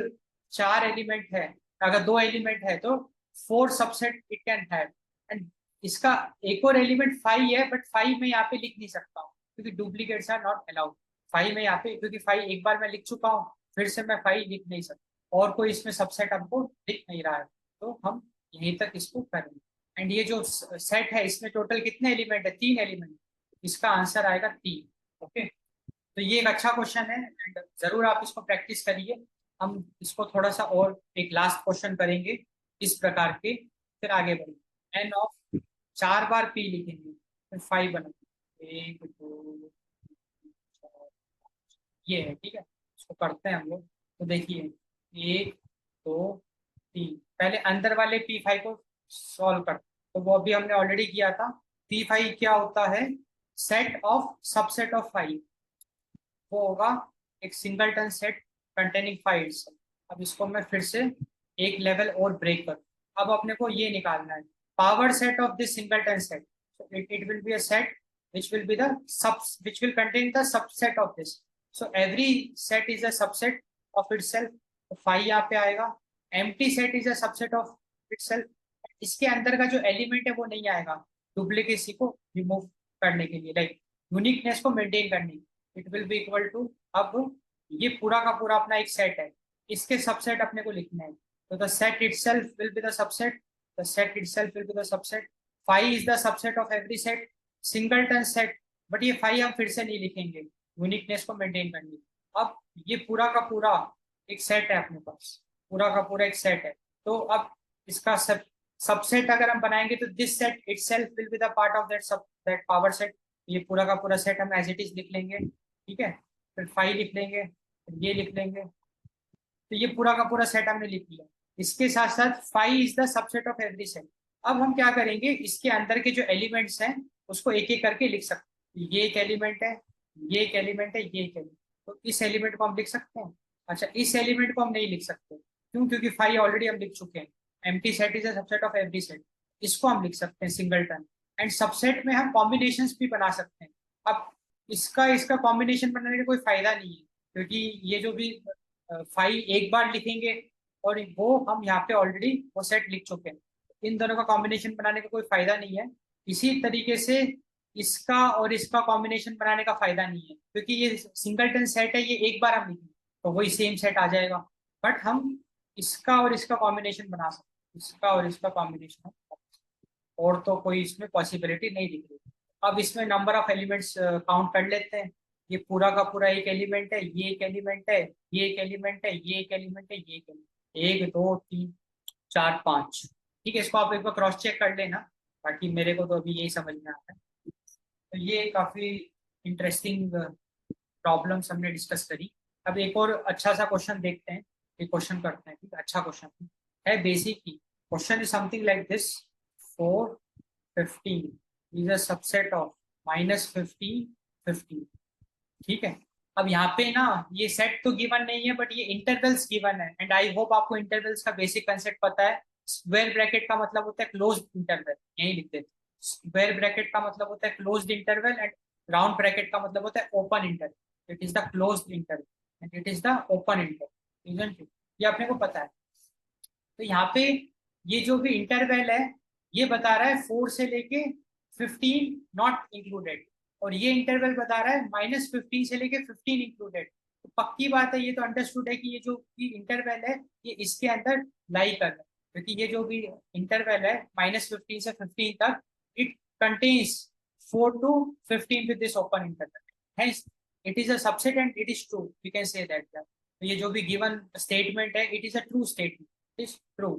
4 element है, अगर 2 element है तो 4 subset it can have. And इसका एक और element phi है, बट फाई मैं यहाँ पे लिख नहीं सकता हूँ क्योंकि duplicates are not allowed. Phi में यहाँ पे, क्योंकि फाई एक बार मैं लिख चुका हूँ, फिर से मैं फाई लिख नहीं सकता और कोई इसमें सबसेट हमको दिख नहीं रहा है, तो हम यहीं तक इसको करेंगे। एंड ये जो सेट है इसमें टोटल कितने एलिमेंट है, 3 एलिमेंट, इसका आंसर आएगा 3। ओके, तो ये एक अच्छा क्वेश्चन है एंड जरूर आप इसको प्रैक्टिस करिए। हम इसको थोड़ा सा और एक लास्ट क्वेश्चन करेंगे इस प्रकार के, फिर आगे बढ़ेंगे। एन ऑफ 4 बार पी लिखेंगे, फिर 5 बनाएंगे, 1 2 3 4 ये है, ठीक है। इसको करते हैं हम लोग, तो देखिए 1 2 3, पहले अंदर वाले P5 को सॉल्व कर, तो वो अभी हमने ऑलरेडी किया था। P5 क्या होता है, सेट ऑफ सबसेट ऑफ 5, वो होगा एक सिंगलटन सेट कंटेनिंग 5। अब इसको मैं फिर से एक लेवल और ब्रेक करूँ, अब अपने को ये निकालना है power set of this singleton set, so it will be a set which will be the which will contain the subset of this, so every set is a subset of itself, तो 5 यहाँ पे आएगा। empty set is a subset of itself, इसके अंदर का जो element है वो नहीं आएगा डुप्लीकेसी को रिमूव करने के लिए, लाइक यूनिकनेस को मेंटेन करने के, it will be equal to, अब ये पूरा का पूरा अपना एक सेट है, इसके सबसेट अपने को लिखना है, तो the set itself will be the subset, the set itself will be the subset, phi is the subset of every set, singleton set, but ये फाई हम फिर से नहीं लिखेंगे यूनिकनेस को मेंटेन करने के। अब ये पूरा का पूरा एक सेट है अपने पास, पूरा का पूरा एक सेट है, तो अब इसका सबसेट अगर हम बनाएंगे तो this set itself will be the part of that power set, ये पूरा का पूरा सेट हम एज इट इज लिख लेंगे, ठीक है। फिर 5 लिख लेंगे, फिर ये लिख लेंगे, तो ये पूरा का पूरा सेट हमने लिख लिया। इसके साथ साथ 5 is the subset of every set. अब हम क्या करेंगे, इसके अंदर के जो एलिमेंट्स हैं उसको एक एक करके लिख सकते हैं, ये एक एलिमेंट है, ये एक एलिमेंट है, ये एक एलिमेंट, तो इस एलिमेंट को हम लिख सकते हैं। अच्छा, इस एलिमेंट को हम नहीं लिख सकते, क्यों, क्योंकि 5 ऑलरेडी हम लिख चुके हैं, empty set is a subset of every set, इसको हम लिख सकते हैं सिंगलटन। एंड सबसेट में हम कॉम्बिनेशंस भी बना सकते हैं। अब इसका इसका कॉम्बिनेशन बनाने का कोई फायदा नहीं है, क्योंकि ये जो भी 5 एक बार लिखेंगे और वो हम यहाँ पे ऑलरेडी वो सेट लिख चुके हैं, इन दोनों का कॉम्बिनेशन बनाने का कोई फायदा नहीं है। इसी तरीके से इसका और इसका कॉम्बिनेशन बनाने का फायदा नहीं है, क्योंकि ये सिंगलटन सेट है, ये एक बार हम लिखेंगे तो वही सेम सेट आ जाएगा, बट हम इसका और इसका कॉम्बिनेशन बना सकते हैं, इसका और इसका कॉम्बिनेशन, और तो कोई इसमें पॉसिबिलिटी नहीं दिख रही। अब इसमें नंबर ऑफ एलिमेंट्स काउंट कर लेते हैं, ये पूरा का पूरा एक एलिमेंट है, ये एक एलिमेंट है, ये एक एलिमेंट है, ये एक एलिमेंट है, ये एक एलिमेंट, 1 2 3 4 5, ठीक है। इसको आप एक बार क्रॉस चेक कर लेना, बाकी मेरे को तो अभी यही समझ में आता है। तो ये काफी इंटरेस्टिंग प्रॉब्लम्स हमने डिस्कस करी। अब एक और अच्छा सा क्वेश्चन देखते हैं, एक क्वेश्चन करते हैं, ठीक है, अच्छा क्वेश्चन है, basic he. Question is something like this, 4 15 is a subset of -15 15, ठीक है। अब यहाँ पे ना ये सेट तो गिवन नहीं है, बट ये इंटरवल्स गिवन है, एंड आई होप आपको इंटरवल्स का बेसिक कंसेप्ट पता है। स्क्वायर ब्रैकेट का मतलब होता है क्लोज्ड इंटरवल, यही लिख देते, स्क्वायर ब्रैकेट का मतलब होता है closed interval, and round bracket का मतलब होता है open interval. It is the closed interval and it is the open interval, isn't it, ये अपने को पता है। तो यहाँ पे ये जो भी इंटरवल है ये बता रहा है 4 से लेके 15 नॉट इंक्लूडेड, और ये इंटरवल बता रहा है -15 से लेके 15 इंक्लूडेड। तो पक्की बात है, ये तो अंडरस्टूड है कि ये जो भी इंटरवल है ये इसके अंदर लाई कर रहा है, क्योंकि ये जो भी इंटरवल है -15 से 15 तक, it contains 4 to 15 with this open interval, hence it is a subset and it is true, we can say that। तो ये जो भी गिवन स्टेटमेंट है it is a true statement, is true,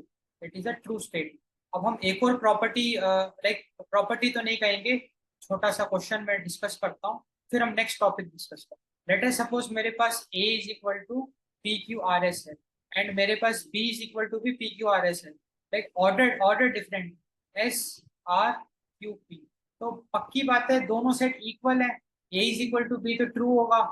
it is a true statement. अब हम एक और property, like property तो नहीं कहेंगे, छोटा सा क्वेश्चन मैं डिस्कस करता हूँ, फिर हम नेक्स्ट टॉपिक डिस्कस करें। लेट अस सपोज मेरे पास A is equal to PQRS है, एंड मेरे पास B इज इक्वल टू भी PQRS है, like order order different, S R Q P. तो पक्की बात है दोनों सेट इक्वल है, A is equal to B तो ट्रू होगा।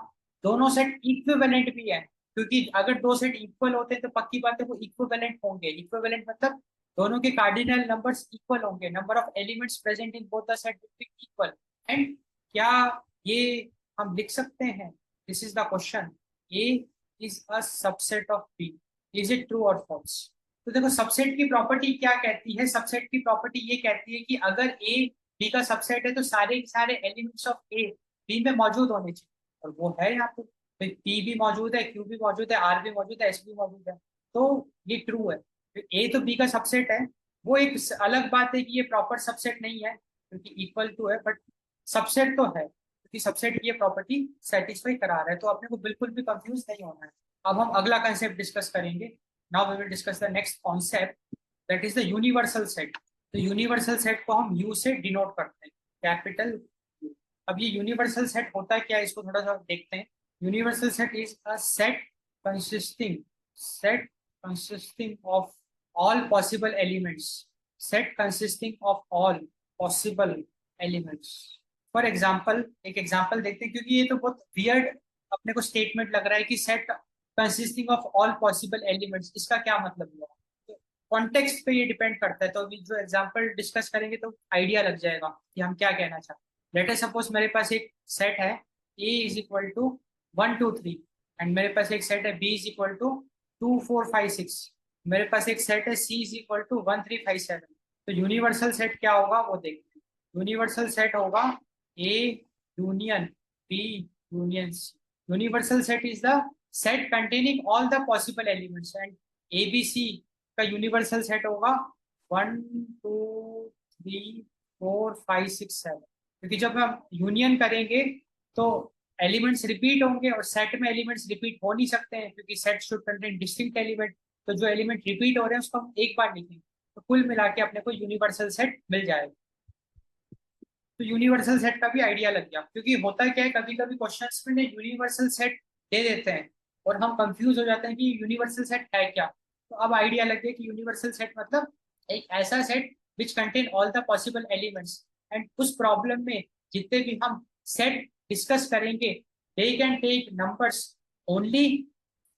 दोनों सेट इक्विवेलेंट भी है, क्योंकि अगर दो सेट इक्वल होते हैं तो पक्की बात है वो इक्विवेलेंट होंगे। इक्विवेलेंट मतलब दोनों के कार्डिनल नंबर्स इक्वल होंगे, number of elements present in both the set will be equal. And क्या ये हम लिख सकते हैं, this is the question, A is a subset of B, is it true और फॉल्स? तो देखो सबसेट की प्रॉपर्टी क्या कहती है, सबसेट की प्रॉपर्टी ये कहती है कि अगर ए बी का सबसेट है तो सारे के सारे एलिमेंट्स ऑफ ए बी में मौजूद होने चाहिए, और वो है यहाँ पे। पी भी मौजूद है, क्यू भी मौजूद है, आर भी मौजूद है, एस भी मौजूद है, तो ये ट्रू है। ए तो बी का सबसेट है, वो एक अलग बात है कि ये प्रॉपर सबसेट नहीं है क्योंकि इक्वल टू है, बट सबसेट तो है क्योंकि सबसेट की ये प्रॉपर्टी सेटिस्फाई करा रहा है, तो अपने को बिल्कुल भी कंफ्यूज नहीं होना है। अब हम अगला कंसेप्ट डिस्कस करेंगे। Now we will discuss the next concept, that is the universal set. तो यूनिवर्सल सेट को हम यू से डिनोट करते हैं, कैपिटल यू। अब ये यूनिवर्सल सेट होता है क्या, इसको थोड़ा सा देखते हैं। Universal set is a consisting set consisting of all possible elements, set consisting of all possible elements। For example एक एग्जाम्पल देखते हैं, क्योंकि ये तो बहुत वियर्ड अपने को स्टेटमेंट लग रहा है कि set consisting of all possible elements, इसका क्या मतलब हुआ? तो कॉन्टेक्स्ट पे ये डिपेंड करता है, तो अभी जो एग्जाम्पल डिस्कस करेंगे तो आइडिया लग जाएगा कि हम क्या कहना चाहते हैं। लेट अस सपोज मेरे पास एक सेट है A is equal to 1 2 3, and मेरे पास एक सेट है बी इज इक्वल टू 2 4 5 6, मेरे पास एक सेट है सी इज इक्वल टू 1 3 5 7। तो यूनिवर्सल सेट क्या होगा वो देखते हैं। यूनिवर्सल सेट होगा A union B union C. Universal set is the set containing all the possible elements, and A B C का यूनिवर्सल सेट होगा 1 2 3 4 5 6 7, क्योंकि जब हम यूनियन करेंगे तो एलिमेंट्स रिपीट होंगे, और सेट में एलिमेंट्स रिपीट हो नहीं सकते हैं क्योंकि set should contain distinct element. तो जो एलिमेंट रिपीट हो रहे हैं उसको हम एक बार लिखेंगे, तो कुल मिला के अपने को यूनिवर्सल सेट मिल जाएगा। तो यूनिवर्सल सेट का भी आइडिया लग गया, क्योंकि होता क्या है कभी कभी क्वेश्चंस में यूनिवर्सल सेट दे देते हैं और हम कंफ्यूज हो जाते हैं कि यूनिवर्सल सेट है क्या। तो अब आइडिया लग गया कि यूनिवर्सल सेट मतलब एक ऐसा set which contain all the possible elements, and उस प्रॉब्लम में जितने भी हम सेट डिस्कस करेंगे they can take numbers only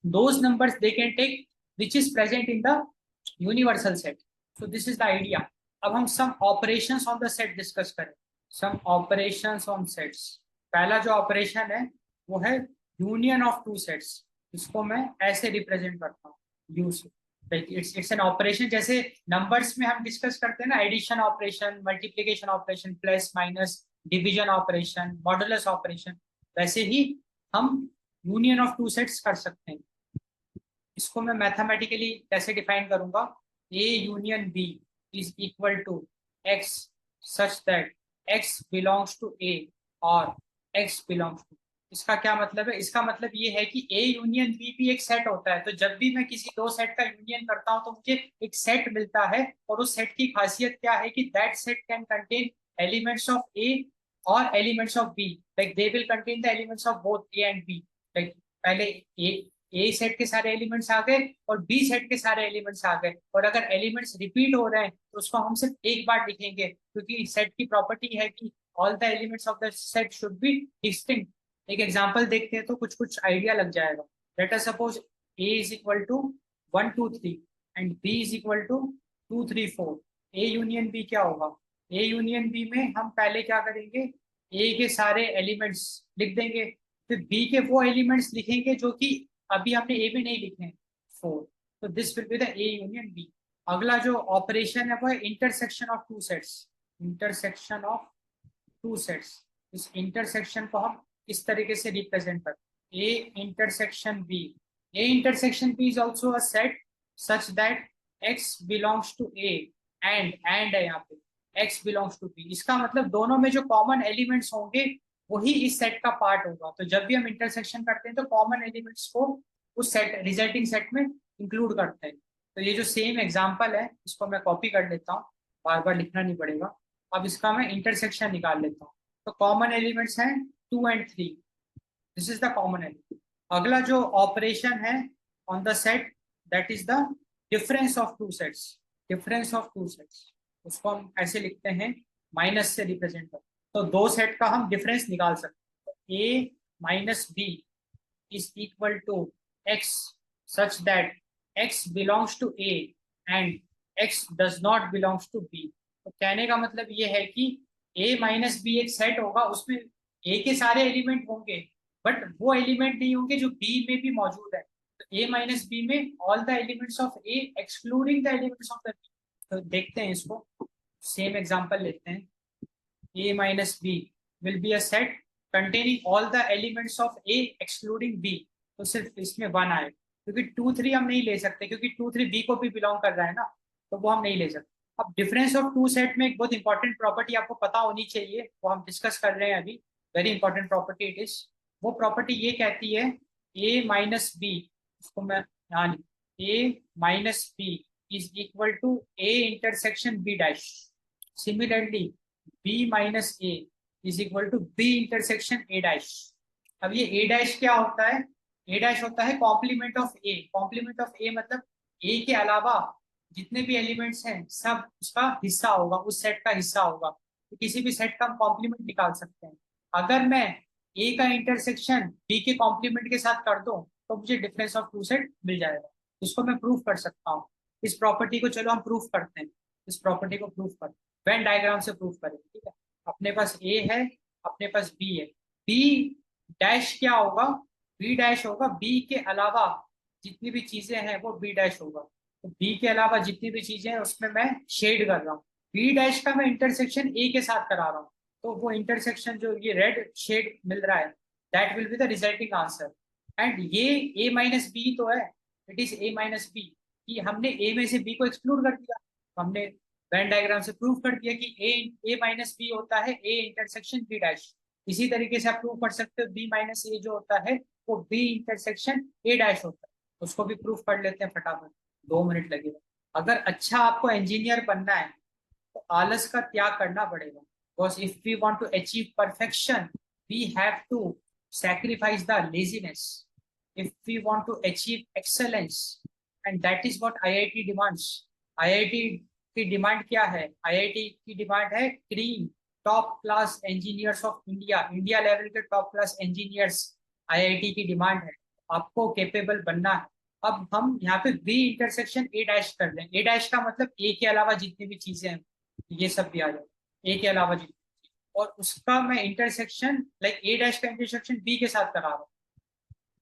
those numbers they can take which is present in the universal set। so this is the idea। अब हम some operations on the set discuss करें। some operations on sets। पहला जो operation है वो है union of two sets. इसको मैं ऐसे रिप्रेजेंट करता हूँ यू से, इट्स एन ऑपरेशन। जैसे नंबर्स में हम डिस्कस करते हैं ना, addition operation, multiplication operation, plus minus, division operation, modulus operation, वैसे ही हम यूनियन ऑफ टू सेट्स कर सकते हैं। इसको मैं मैथमेटिकली कैसे डिफाइन करूंगा, A union B is equal to x such that x belongs to A और एक्स बिलोंग्स टू। इसका क्या मतलब है? इसका मतलब ये है कि ए यूनियन बी भी एक सेट होता है, तो जब भी मैं किसी दो सेट का यूनियन करता हूं तो मुझे एक सेट मिलता है, और उस सेट की खासियत क्या है कि that set can contain elements of A और elements of B, like they will contain the elements of both A and B. Like पहले ए सेट के सारे एलिमेंट्स आ गए और बी सेट के सारे एलिमेंट्स आ गए, और अगर एलिमेंट्स रिपीट हो रहे हैं तो उसको हम सिर्फ एक बार लिखेंगे, क्योंकि सेट की प्रॉपर्टी है कि all the elements of the set should be distinct. एक एग्जांपल देखते हैं तो कुछ कुछ आइडिया लग जाएगा। Let us suppose A is equal to 1 2 3 and B is equal to 2 3 4। A union B क्या होगा? ए यूनियन बी में हम पहले क्या करेंगे, ए के सारे एलिमेंट्स लिख देंगे, फिर बी के वो एलिमेंट्स लिखेंगे जो कि अभी हमने ए में नहीं लिखे हैं, 4। तो this will be the A union B. अगला जो ऑपरेशन है वो है intersection of two sets. Intersection of two sets, इस इंटरसेक्शन को हम इस तरीके से रिप्रेजेंट करते हैं, A intersection B. A intersection B is also a set such that x belongs to A and है यहाँ पे एक्स बिलोंग्स टू बी। इसका मतलब दोनों में जो कॉमन एलिमेंट्स होंगे वही इस सेट का पार्ट होगा। तो जब भी हम इंटरसेक्शन करते हैं तो कॉमन एलिमेंट्स को उस सेट रिजल्टिंग सेट में इंक्लूड करते हैं। तो ये जो सेम एग्जांपल है इसको मैं कॉपी कर लेता हूँ, बार बार लिखना नहीं पड़ेगा। अब इसका मैं इंटरसेक्शन निकाल लेता हूँ। तो कॉमन एलिमेंट्स हैं 2 और 3, this is the common element. अगला जो ऑपरेशन है on the set, that is the difference of two sets. Difference of two sets, उसको हम ऐसे लिखते हैं, माइनस से रिप्रेजेंट करते हैं। तो दो सेट का हम डिफरेंस निकाल सकते हैं। A minus B is equal to x such that x belongs to A and X does not belongs to B. तो कहने का मतलब ये है कि ए माइनस बी एक सेट होगा, उसमें ए के सारे एलिमेंट होंगे बट वो एलिमेंट नहीं होंगे जो बी में भी मौजूद है। तो ए माइनस बी में all the elements of A excluding the elements of the B. तो देखते हैं इसको, सेम एग्जांपल लेते हैं। a minus b will be a set containing all the elements of a excluding b। तो सिर्फ इसमें वन आए, क्योंकि 2 3 हम नहीं ले सकते, क्योंकि 2 3 b को भी बिलोंग कर रहा है ना, तो वो हम नहीं ले सकते। अब डिफरेंस ऑफ टू सेट में एक बहुत इंपॉर्टेंट प्रॉपर्टी आपको पता होनी चाहिए, वो हम डिस्कस कर रहे हैं अभी। Very important property it is. वो प्रॉपर्टी ये कहती है a माइनस बी, उसको मैं यहाँ a minus B is equal to a intersection b dash. Similarly b minus A is equal to B intersection A dash. अब ये ए डैश क्या होता है? ए डैश होता है complement of A. Complement of A मतलब ए के अलावा जितने भी एलिमेंट्स हैं सब उसका हिस्सा होगा, उस सेट का हिस्सा होगा। तो किसी भी सेट का हम कॉम्प्लीमेंट निकाल सकते हैं। अगर मैं ए का इंटरसेक्शन बी के कॉम्प्लीमेंट के साथ कर दूं तो मुझे डिफरेंस ऑफ टू सेट मिल जाएगा। इसको मैं प्रूफ कर सकता हूँ। इस प्रॉपर्टी को चलो हम प्रूफ करते हैं। इस प्रॉपर्टी को प्रूफ करते हैं, वेन डायग्राम से प्रूफ करेंगे। ठीक है, अपने पास ए है, अपने पास बी है। बी डैश क्या होगा? बी डैश होगा बी के अलावा जितनी भी चीजें हैं वो बी डैश होगा। तो बी के अलावा जितनी भी चीजें हैं उसमें मैं शेड कर रहा हूँ। बी डैश का मैं इंटरसेक्शन ए के साथ करा रहा हूँ, तो वो इंटरसेक्शन जो ये रेड शेड मिल रहा है that will be the resulting answer. And ये ए माइनस बी तो है, it is A minus B, कि हमने ए में से बी को एक्सक्लूड कर दिया। तो हमने वेन डायग्राम से प्रूव कर दिया कि ए माइनस बी होता है ए इंटरसेक्शन बी डैश। इसी तरीके से आप प्रूव कर सकते हो बी माइनस ए जो होता है वो बी इंटरसेक्शन ए डैश होता है। उसको भी प्रूफ कर लेते हैं फटाफट, 2 मिनट लगेगा। अगर अच्छा आपको इंजीनियर बनना है तो आलस का त्याग करना पड़ेगा। Because if we want to achieve perfection we have to sacrifice the laziness if we want to achieve excellence, and that is what IIT demands। IIT की डिमांड क्या है? IIT की डिमांड है cream top class engineers of India, India level के top class engineers IIT की demand है। आपको capable बनना है। अब हम यहाँ पे बी इंटरसेक्शन ए डैश कर लें। ए डैश का मतलब ए के अलावा जितनी भी चीजें हैं ये सब भी आ जाए, ए के अलावा जितनी, और उसका मैं इंटरसेक्शन लाइक ए डैश का इंटरसेक्शन बी के साथ करा रहा हूँ।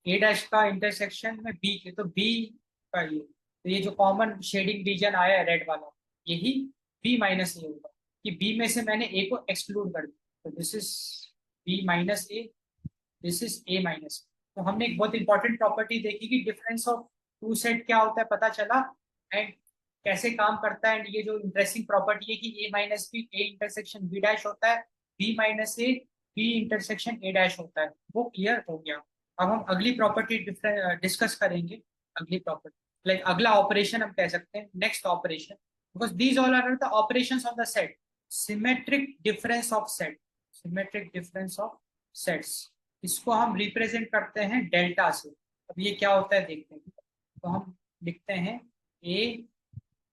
ए डैश का इंटरसेक्शन में बी के, तो बी का ये, तो ये जो कॉमन शेडिंग रीजन आया है रेड वाला, यही बी माइनस ए होगा, कि बी में से मैंने ए को एक्सक्लूड कर दिया। तो this is B minus A, this is A minus. तो हमने एक बहुत इंपॉर्टेंट प्रॉपर्टी देखी कि डिफरेंस ऑफ टू सेट क्या होता है पता चला, एंड कैसे काम करता है। एंड ये जो इंटरेस्टिंग प्रॉपर्टी है कि A minus B A intersection B dash होता है, B minus A B intersection A dash होता है, वो क्लियर हो गया। अब हम अगली प्रॉपर्टी डिस्कस करेंगे। अगली प्रॉपर्टी लाइक अगला ऑपरेशन हम कह सकते हैं, next operation, because these all are the operations of the set. Symmetric difference of set, symmetric difference of sets, इसको हम रिप्रेजेंट करते हैं डेल्टा से। अब ये क्या होता है देखते हैं। तो हम लिखते हैं ए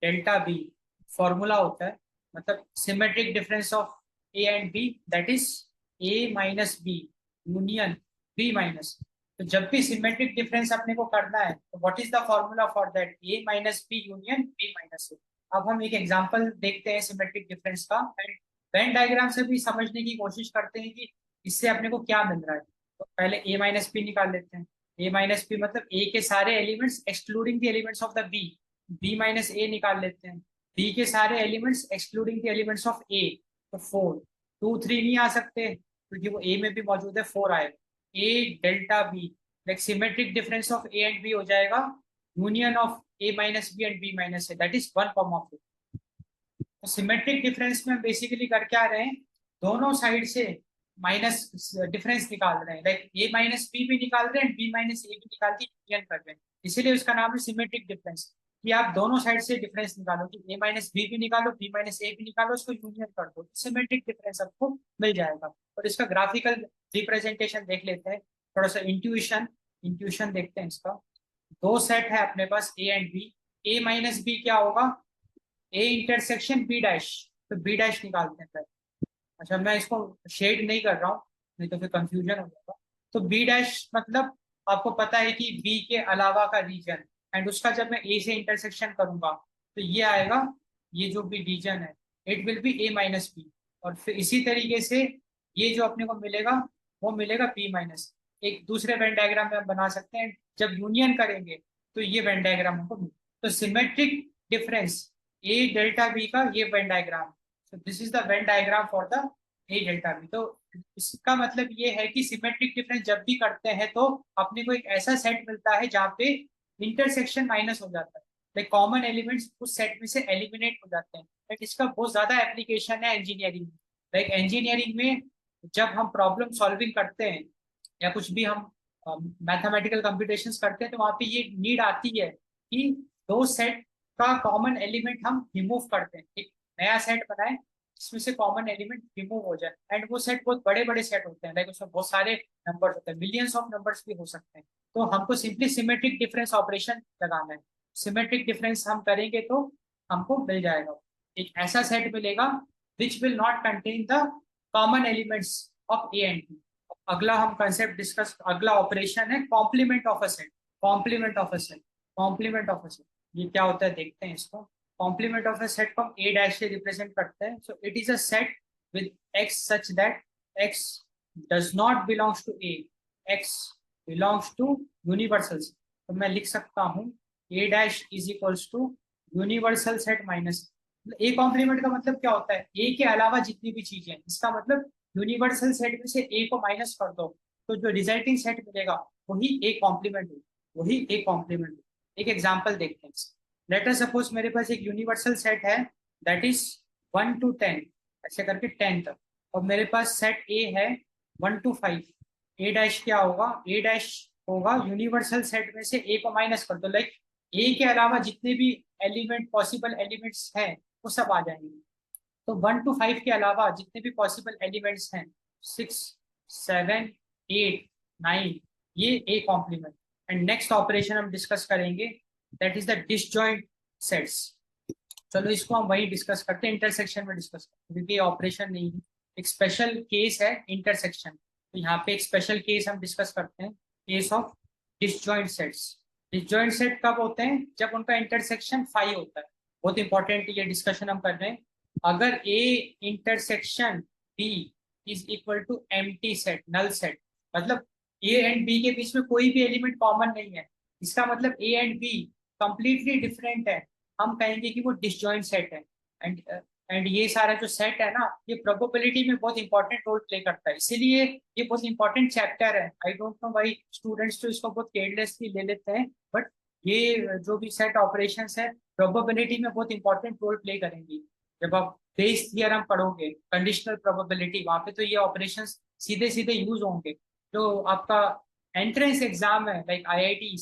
डेल्टा बी, फॉर्मूला होता है मतलब symmetric difference of A and B that is A minus B union B minus. तो जब भी सिमेट्रिक डिफरेंस अपने को करना है तो what is the formula for that? A minus B union B minus A. अब हम एक एग्जांपल देखते हैं सिमेट्रिक डिफरेंस का, एंड वेन डायग्राम से भी समझने की कोशिश करते हैं कि इससे अपने को क्या मिल रहा है। तो पहले ए माइनस बी निकाल लेते हैं। ए माइनस बी मतलब ए के सारे elements excluding the elements of the B. B minus A निकाल लेते हैं। बी के सारे elements excluding the elements of A, तो 4। 2 3 नहीं आ सकते क्योंकि वो ए में भी मौजूद है, 4 आएगा। A delta B like symmetric difference of A and B हो जाएगा union of A minus B and B minus A, that is one form of it. तो सिमेट्रिक डिफरेंस में बेसिकली कर क्या रहे हैं, दोनों साइड से माइनस डिफरेंस निकाल रहे हैं, लाइक ए माइनस बी भी निकाल रहे हैं, बी माइनस ए भी निकाल के यूनियन कर रहे हैं। इसीलिए उसका नाम है सिमेट्रिक डिफरेंस, कि आप दोनों साइड से डिफरेंस निकालो, कि ए माइनस बी भी निकालो बी माइनस ए भी निकालो, उसको यूनियन कर दो, सिमेट्रिक डिफरेंस आपको मिल जाएगा। और इसका ग्राफिकल रिप्रेजेंटेशन देख लेते हैं, थोड़ा सा इंट्यूशन इंट्यूशन देखते हैं इसका। दो सेट है अपने पास A and B. A minus B क्या होगा? ए इंटरसेक्शन बी डैश, तो बी डैश निकालते हैं पहले। अच्छा मैं इसको शेड नहीं कर रहा हूँ, नहीं तो फिर कंफ्यूजन हो जाएगा। तो बी डैश मतलब आपको पता है कि बी के अलावा का रीजन, एंड उसका जब मैं ए से इंटरसेक्शन करूंगा तो ये आएगा, ये जो भी रीजन है it will be A minus B. और फिर इसी तरीके से ये जो अपने को मिलेगा वो मिलेगा बी माइनस। एक दूसरे वेन डायग्राम में हम बना सकते हैं, जब यूनियन करेंगे तो ये वेन डायग्राम हमको मिलेगा। तो symmetric difference A delta B का ये Venn diagram, so this is the Venn diagram for the A delta B. तो इसका मतलब ये है कि सिमेट्रिक डिफरेंस जब भी करते हैं तो अपने को एक ऐसा सेट मिलता है जहाँ पे इंटरसेक्शन माइनस हो जाता है, लाइक कॉमन एलिमेंट्स उस सेट में से एलिमिनेट हो जाते हैं। लाइक इसका बहुत ज्यादा एप्लीकेशन है इंजीनियरिंग में। लाइक इंजीनियरिंग में जब हम प्रॉब्लम सॉल्विंग करते हैं या कुछ भी हम मैथमेटिकल कंप्यूटेशंस करते हैं तो वहां पे ये नीड आती है कि दो सेट का कॉमन एलिमेंट हम रिमूव करते हैं, एक नया सेट बनाए जिसमें से कॉमन एलिमेंट रिमूव हो जाए। एंड वो सेट बहुत बड़े बड़े सेट होते हैं, लाइक उसमें बहुत सारे नंबर्स होते हैं, मिलियंस ऑफ नंबर्स भी हो सकते हैं। तो हमको सिंपली सिमेट्रिक डिफरेंस ऑपरेशन लगाना है। सिमेट्रिक डिफरेंस हम करेंगे तो हमको मिल जाएगा एक ऐसा सेट मिलेगा which will not contain the common elements of A and B. अगला हम कंसेप्ट डिस्कस, अगला ऑपरेशन है complement of a set. Complement of a set, complement of a set ये क्या होता है देखते हैं इसको। कॉम्प्लीमेंट ऑफ अ सेट को हम ए डैश से रिप्रेजेंट करते हैं। So it is a set with X such that X does not belongs to A, X belongs to universal. तो मैं लिख सकता हूँ A dash is equals to universal set minus. A complement का मतलब क्या होता है, ए के अलावा जितनी भी चीजें, इसका मतलब यूनिवर्सल सेट में से ए को माइनस कर दो तो जो रिजल्टिंग सेट मिलेगा वही ए कॉम्प्लीमेंट हो, वही ए कॉम्प्लीमेंट हो। एक एग्जांपल देखते हैं। लेट अस सपोज मेरे पास एक यूनिवर्सल सेट है दैट इज 1 to 10, ऐसे करके 10 तक, और मेरे पास सेट ए है 1 to 5। ए डैश क्या होगा, ए डैश होगा यूनिवर्सल सेट में से ए को माइनस कर दो, लाइक ए के अलावा जितने भी एलिमेंट पॉसिबल एलिमेंट्स हैं वो सब आ जाएंगे। तो 1 to 5 के अलावा जितने भी पॉसिबल एलिमेंट्स हैं 6, 7, 8, 9, ये A complement. And next operation हम डिस्कस करेंगे that is the disjoint sets. चलो इसको हम वही डिस्कस करते हैं, इंटरसेक्शन में डिस्कस करते हैं क्योंकि ये ऑपरेशन नहीं है, एक स्पेशल केस है इंटरसेक्शन। तो यहाँ पे एक स्पेशल केस हम डिस्कस करते हैं, case of disjoint sets. Disjoint set कब होते हैं, जब उनका इंटरसेक्शन 5 होता है। बहुत इंपॉर्टेंट ये डिस्कशन हम कर रहे हैं। अगर A intersection B is equal to empty set, null set, मतलब ए एंड बी के बीच में कोई भी एलिमेंट कॉमन नहीं है, इसका मतलब A and be completely different है, हम कहेंगे कि वो डिसजॉइंट सेट है। एंड ये सारा जो सेट है ना ये प्रोबेबिलिटी में बहुत इंपॉर्टेंट रोल प्ले करता है, इसीलिए ये बहुत इंपॉर्टेंट चैप्टर है। आई डोंट नो भाई स्टूडेंट्स तो इसको बहुत केयरलेसली ले लेते हैं, बट ये जो भी सेट ऑपरेशंस है प्रोबेबिलिटी में बहुत इंपॉर्टेंट रोल प्ले करेंगी। जब आप बेस थियरम पढ़ोगे कंडीशनल प्रोबेबिलिटी, वहां पे तो ये ऑपरेशंस सीधे सीधे यूज होंगे। जो आपका एंट्रेंस एग्जाम है लाइक आईआईटी,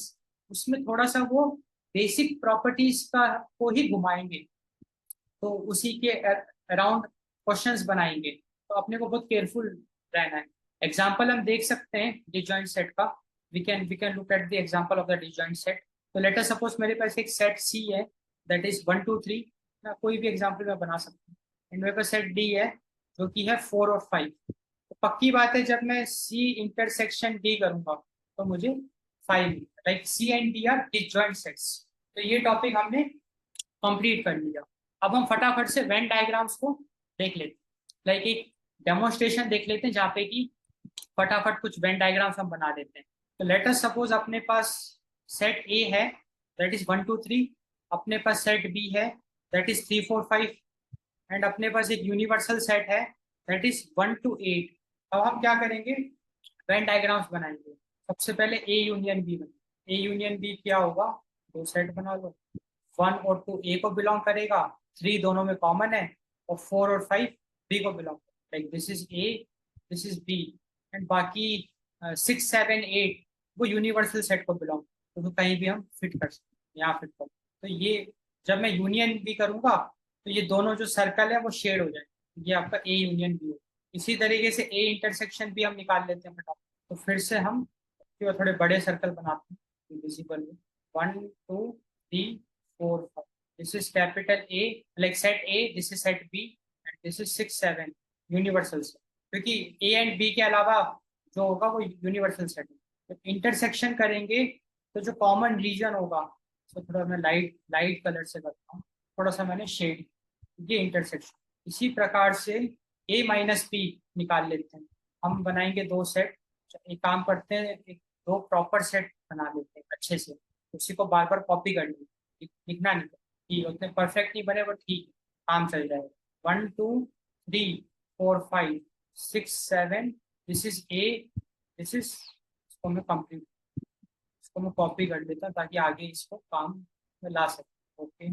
उसमें थोड़ा सा वो बेसिक प्रॉपर्टीज का को ही घुमाएंगे, तो उसी के अराउंड क्वेश्चंस बनाएंगे। तो अपने को बहुत केयरफुल रहना है। एग्जाम्पल हम देख सकते हैं डिसजॉइंट सेट का। We can look at the example of the disjoint set. तो लेट अस सपोज मेरे पास एक सेट सी है दैट इज 1 2 3, ना कोई भी एग्जाम्पल मैं बना सकता हूँ। एंड मेरे पास सेट डी है जो कि है 4 और 5। तो पक्की बात है जब मैं सी इंटरसेक्शन डी करूंगा तो मुझे 5, like C and D are disjoint sets. तो ये टॉपिक हमने कंप्लीट कर लिया। अब हम फटाफट से वेन डायग्राम्स को देख लेते हैं, लाइक एक डेमोन्स्ट्रेशन देख लेते हैं जहाँ पे कि फटाफट कुछ वेन डायग्राम्स हम बना देते हैं। तो लेट अस सपोज अपने पास सेट ए है दैट इज 1 2 3, अपने पास सेट बी है दैट इज 3 4 5, एंड अपने पास एक यूनिवर्सल सेट है दैट इज 1 to 8। अब हम क्या करेंगे, वेन डायग्राम्स बनाएंगे। सबसे पहले ए यूनियन बी बने। ए यूनियन बी क्या होगा, दो सेट बना लो, 1 और 2 ए को बिलोंग करेगा, 3 दोनों में कॉमन है, और 4 और 5 बी को बिलोंग करेगा, like this is A, this is B. And बाकी 6 7 8 वो यूनिवर्सल सेट को बिलोंग, तो कहीं भी हम फिट कर सकते हैं, यहाँ फिट कर। तो ये जब मैं यूनियन भी करूंगा तो ये दोनों जो सर्कल है वो शेड हो जाएगा, ये आपका ए यूनियन बी हो। इसी तरीके से ए इंटरसेक्शन भी हम निकाल लेते हैं फटाफट। तो फिर से हम थोड़े बड़े सर्कल बनाते हैं विजिबल में, 1 2 3 4 5, this is capital A, like set A, this is set B, and this is 6 7 universal set, क्योंकि ए एंड बी के अलावा जो होगा वो यूनिवर्सल सेट है। तो इंटरसेक्शन करेंगे तो जो कॉमन रीजन होगा, तो थोड़ा मैं लाइट लाइट कलर से करता हूँ, थोड़ा सा मैंने शेड, ये इंटरसेक्शन। इसी प्रकार से ए माइनस बी निकाल लेते हैं, हम बनाएंगे दो सेट। एक काम करते हैं, एक दो प्रॉपर सेट बना लेते हैं अच्छे से, उसी को बार बार कॉपी कर लेंगे, लिखना नहीं, ठीक उतने परफेक्ट नहीं बने वो ठीक है, काम चल जाएगा। 1 2 3 4 5 6 7, this is A, this is, इसको मैं कंप्लीट, इसको मैं कॉपी कर लेता ताकि आगे इसको काम में ला सके। ओके,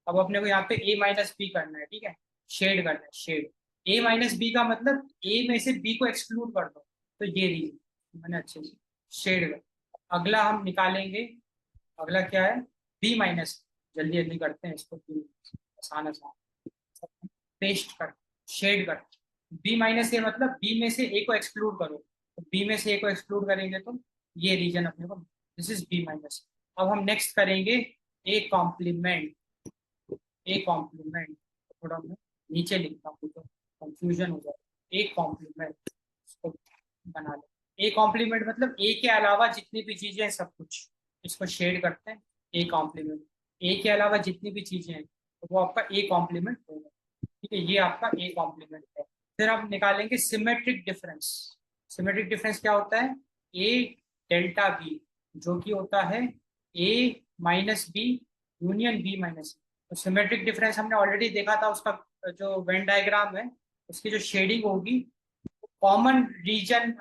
अब अपने को यहाँ पे ए माइनस बी करना है, ठीक है, शेड करना है, शेड। ए माइनस बी का मतलब ए में से बी को एक्सक्लूड कर दो, तो ये रीजन मैंने अच्छे से शेड कर। अगला हम निकालेंगे, अगला क्या है, बी माइनस, जल्दी जल्दी करते हैं इसको, आसान आसान, पेस्ट कर, शेड कर। बी माइनस ए मतलब बी में से ए को एक्सक्लूड करो, तो बी में से ए को एक्सक्लूड करेंगे तो ये रीजन अपने को, दिस इज बी माइनस। अब हम नेक्स्ट करेंगे ए कॉम्प्लीमेंट, ए कॉम्प्लीमेंट, थोड़ा मैं नीचे लिखता हूँ तो कंफ्यूजन हो जाए। ए कॉम्प्लीमेंट, इसको बना ले। ए कॉम्प्लीमेंट मतलब ए के अलावा जितनी भी चीजें हैं सब कुछ, इसको शेड करते हैं। ए कॉम्प्लीमेंट, ए के अलावा जितनी भी चीजें हैं तो वो आपका ए कॉम्प्लीमेंट होगा, ठीक है, ये आपका ए कॉम्प्लीमेंट है। फिर हम निकालेंगे सिमेट्रिक डिफरेंस। सिमेट्रिक डिफरेंस क्या होता है, ए डेल्टा बी, जो कि होता है A minus B union B minus. तो सिमेट्रिक डिफरेंस हमने ऑलरेडी देखा था, उसका जो वेन डायग्राम है उसकी जो शेडिंग होगी, कॉमन रीजन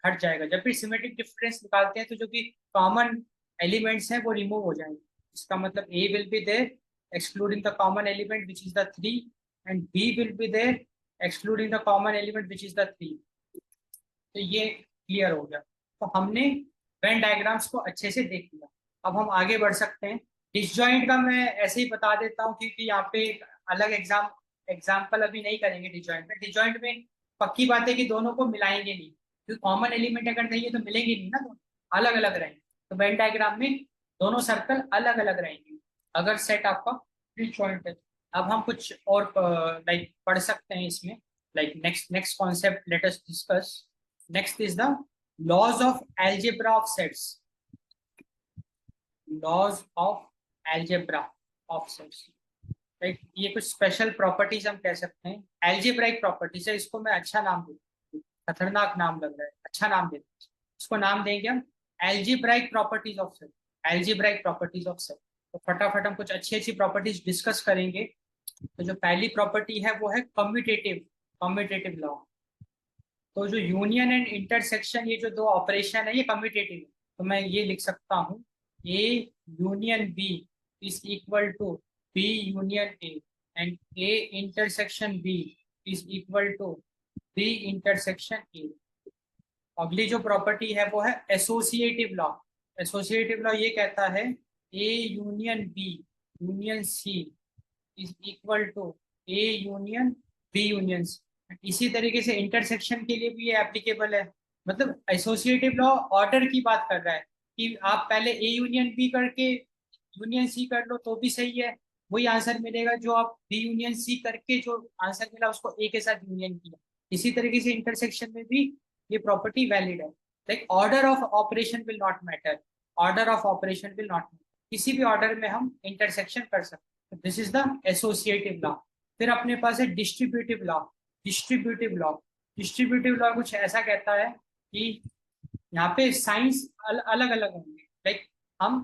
हट जाएगा। जब भी सिमेट्रिक डिफरेंस निकालते हैं तो जो भी कॉमन एलिमेंट्स हैं वो रिमूव हो जाएंगे, इसका मतलब A will be there excluding the common element which is the 3, and B will be there excluding the common element which is the 3। तो ये क्लियर हो गया, तो हमने वेन डायग्राम्स को अच्छे से देख लिया। अब हम आगे बढ़ सकते हैं। डिसजॉइंट का मैं ऐसे ही बता देता हूँ, क्योंकि यहाँ पे एक अलग एग्जाम्पल अभी नहीं करेंगे डिसजॉइंट में। डिसजॉइंट में पक्की बात है कि दोनों को मिलाएंगे नहीं, क्योंकि कॉमन एलिमेंट अगर नहीं है तो मिलेंगे नहीं ना, दोनों अलग अलग रहेंगे। तो वेन डायग्राम में दोनों सर्कल अलग अलग रहेंगे अगर सेट आपका डिसजॉइंट है। अब हम कुछ और लाइक पढ़ सकते हैं इसमें, like next concept let us discuss. Next is the laws of algebra of sets, laws of algebra of sets, right. ये कुछ स्पेशल प्रॉपर्टीज हम कह सकते हैं, एल्जेब्राइक प्रॉपर्टीज है। इसको मैं अच्छा नाम दूँ, खतरनाक नाम लग रहा है, अच्छा नाम देते हैं इसको, नाम देंगे हम algebraic properties of set, algebraic properties of set. तो फटाफट हम कुछ अच्छी अच्छी प्रॉपर्टीज डिस्कस करेंगे। तो जो पहली प्रॉपर्टी है वो है कम्यूटेटिव, कम्यूटेटिव लॉ। तो जो यूनियन एंड इंटरसेक्शन, ये जो दो ऑपरेशन है ये कम्यूटेटिव है। तो मैं ये लिख सकता हूँ A union B is equal to B union A, and A intersection B is equal to B intersection A. अगली जो प्रॉपर्टी है वो है एसोसिएटिव लॉ। एसोसिएटिव लॉ ये कहता है A union B union C is equal to A union B union C. इसी तरीके से इंटरसेक्शन के लिए भी ये एप्लीकेबल है। मतलब एसोसिएटिव लॉ ऑर्डर की बात कर रहा है कि आप पहले ए यूनियन बी करके यूनियन सी कर लो तो भी सही है, वही आंसर मिलेगा जो आप बी यूनियन सी करके जो आंसर मिला उसको ए के साथ यूनियन किया। इसी तरीके से इंटरसेक्शन में भी ये प्रॉपर्टी वैलिड है। Like order of operation will not matter, order of operation will not matter, किसी भी ऑर्डर में हम इंटरसेक्शन कर सकते हैं। This is the associative law. फिर अपने पास है distributive law. Distributive law, distributive law कुछ ऐसा कहता है कि यहाँ पे साइंस अलग अलग होंगे, लाइक हम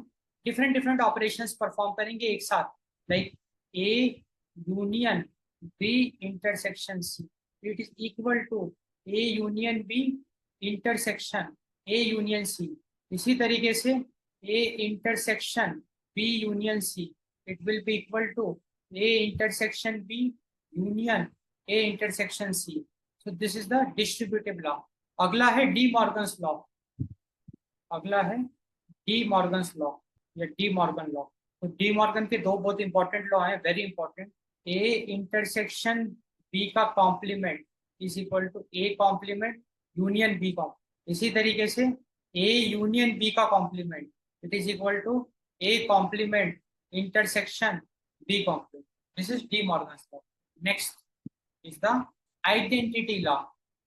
डिफरेंट डिफरेंट ऑपरेशंस परफॉर्म करेंगे एक साथ, like A union B intersection C, it is equal to A union B intersection A union C. इसी तरीके से A intersection B union C, it will be equal to A intersection B union A intersection C. So this is the distributive law. अगला है De Morgan's law, अगला है De Morgan's law या De Morgan law. तो De Morgan के दो बहुत important law हैं, very important. A intersection B का complement is equal to A complement union B complement. इसी तरीके से ए यूनियन बी का complement it is equal to A complement intersection B complement, this is De Morgan's law. Next is the identity law.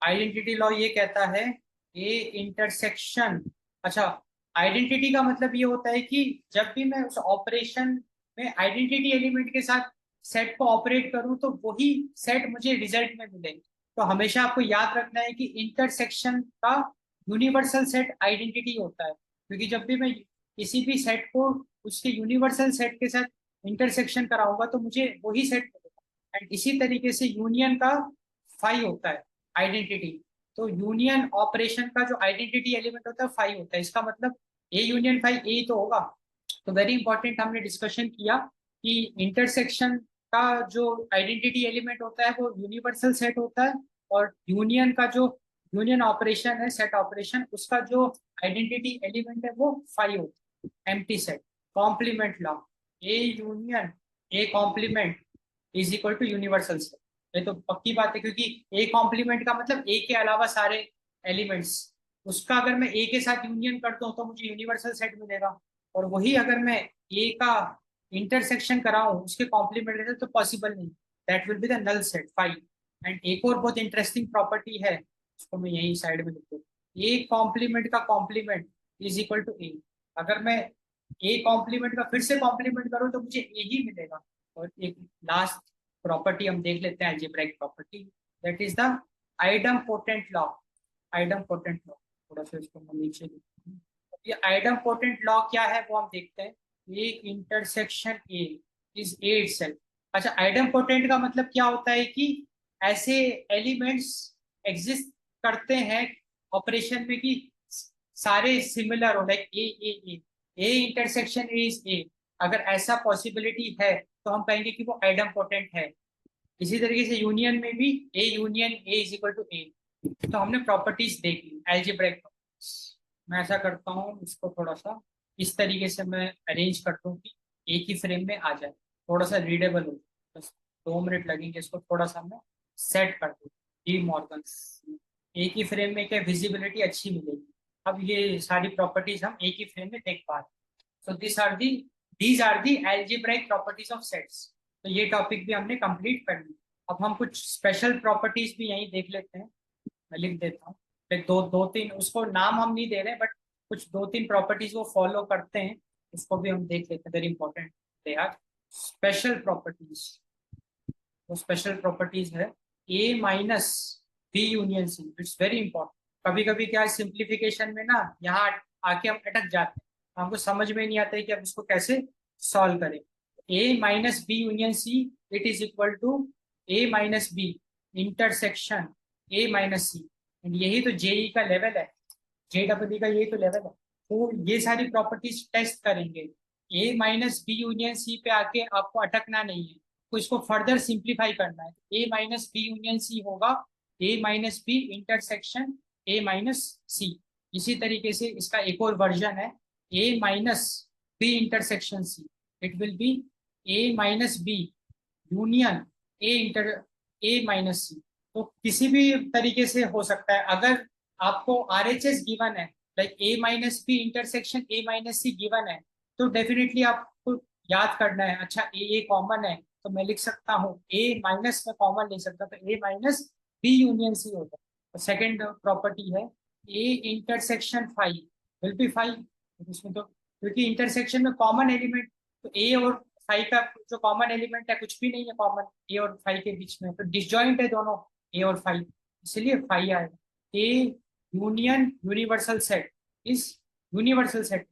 Identity law ये कहता है A intersection, अच्छा identity का मतलब ये होता है कि जब भी मैं उस ऑपरेशन में आइडेंटिटी एलिमेंट के साथ सेट को ऑपरेट करूं तो वही सेट मुझे रिजल्ट में मिले। तो हमेशा आपको याद रखना है कि इंटरसेक्शन का यूनिवर्सल सेट आइडेंटिटी होता है, क्योंकि जब भी मैं किसी भी सेट को उसके यूनिवर्सल सेट के साथ इंटरसेक्शन कराऊंगा तो मुझे वही सेट मिलेगा। एंड इसी तरीके से यूनियन का फाई होता है आइडेंटिटी। तो यूनियन ऑपरेशन का जो आइडेंटिटी एलिमेंट होता है फाई होता है, इसका मतलब ए यूनियन फाई ए तो होगा। तो वेरी इंपॉर्टेंट, हमने डिस्कशन किया कि इंटरसेक्शन का जो आइडेंटिटी एलिमेंट होता है वो यूनिवर्सल सेट होता है, और यूनियन का जो यूनियन ऑपरेशन है सेट ऑपरेशन, उसका जो आइडेंटिटी एलिमेंट है वो फाई होता है, empty set. Complement law, A union A complement is equal to universal set. ये तो पक्की बात है, क्योंकि ए कॉम्प्लीमेंट का मतलब ए के अलावा सारे एलिमेंट्स, उसका अगर मैं ए के साथ यूनियन करता हूँ तो मुझे यूनिवर्सल सेट मिलेगा। और वही अगर मैं ए का इंटरसेक्शन कराऊं उसके कॉम्प्लीमेंट तो पॉसिबल नहीं, that will be the null set five. एंड एक और बहुत इंटरेस्टिंग प्रॉपर्टी है, उसको मैं यही साइड में लिख दूं, ए कॉम्प्लीमेंट का कॉम्प्लीमेंट इज इक्वल टू ए। अगर मैं ए कॉम्प्लीमेंट का फिर से कॉम्प्लीमेंट करूं तो मुझे ए ही मिलेगा। और एक लास्ट प्रॉपर्टी हम देख लेते हैं, algebraic property, that is the idem potent law. Idem potent law, थोड़ा सा इसको मैं नीचे लिखता हूं। ये आइडम पोटेंट लॉ क्या है वो हम देखते हैं। A intersection A is a itself. अच्छा, आइडम पोटेंट का मतलब क्या होता है कि ऐसे एलिमेंट्स एग्जिस्ट करते हैं ऑपरेशन में कि सारे सिमिलर हो, like a A A intersection A is a. अगर ऐसा पॉसिबिलिटी है तो हम कहेंगे कि वो आइडम पोटेंट है। इसी तरीके से यूनियन में भी A union A is equal to A. तो हमने प्रॉपर्टीज देख ली, एल्जेब्रिक प्रॉपर्टीज। मैं ऐसा करता हूँ, इसको थोड़ा सा इस तरीके से मैं अरेंज करता हूँ कि एक ही फ्रेम में आ जाए, थोड़ा सा रीडेबल हो जाए। बस 2 मिनट लगेंगे, इसको थोड़ा सा मैं सेट कर दूँ डी मॉर्गन। एक ही फ्रेम में क्या विजिबिलिटी अच्छी मिलेगी। अब ये सारी प्रॉपर्टीज हम एक ही फ्रेम में देख पा रहे हैं। So these are the algebraic properties of sets. तो ये टॉपिक भी हमने कंप्लीट कर लिया। अब हम कुछ स्पेशल प्रॉपर्टीज भी यहीं देख लेते हैं। मैं लिख देता हूँ, दो दो तीन, उसको नाम हम नहीं दे रहे, बट कुछ 2-3 प्रॉपर्टीज वो फॉलो करते हैं, उसको भी हम देख लेते हैं। Very important, they are special properties. वो स्पेशल प्रॉपर्टीज है A minus B union C. It's very important. कभी कभी क्या है, सिंप्लीफिकेशन में ना यहाँ आके हम अटक जाते हैं, हमको समझ में नहीं आता है कि अब इसको कैसे सॉल्व करें। A minus B union C it is equal to A minus B intersection A minus C. यही तो जेई का लेवल है, JEE का यही तो लेवल है। तो ये सारी प्रॉपर्टीज टेस्ट करेंगे। ए माइनस बी यूनियन सी पे आके आपको अटकना नहीं है, तो इसको फर्दर सिंप्लीफाई करना है। A minus B union C होगा A minus B intersection A minus C. इसी तरीके से इसका एक और वर्जन है, A minus B intersection C, it will be A minus B union A minus C. तो किसी भी तरीके से हो सकता है। अगर आपको RHS गिवन है, like A minus B intersection A minus C given है, तो डेफिनेटली आपको याद करना है, अच्छा ए कॉमन है तो मैं लिख सकता हूँ ए माइनस में कॉमन ले सकता, तो ए माइनस बी यूनियन सी होता है। तो सेकेंड प्रॉपर्टी है A intersection phi will be five. इसमें तो क्योंकि इंटरसेक्शन में कॉमन एलिमेंट, तो ए और फाइव का जो कॉमन एलिमेंट है कुछ भी नहीं है कॉमन ए और फाइव के बीच में, तो डिसजॉइंट है दोनों ए और फाइव, इसलिए फाइव आएगा। A union universal set is universal set,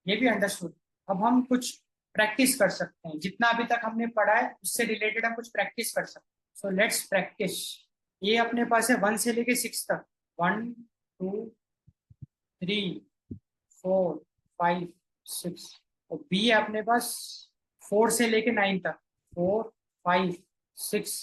ये भी अंडरस्टूड। अब हम कुछ प्रैक्टिस कर सकते हैं, जितना अभी तक हमने पढ़ा है उससे रिलेटेड हम कुछ प्रैक्टिस कर सकते हैं। So let's practice. ये अपने पास है 1 से लेके 6 तक, 1 2 3 4 5 6। और बी है अपने पास 4 से लेके 9 तक, 4 5 6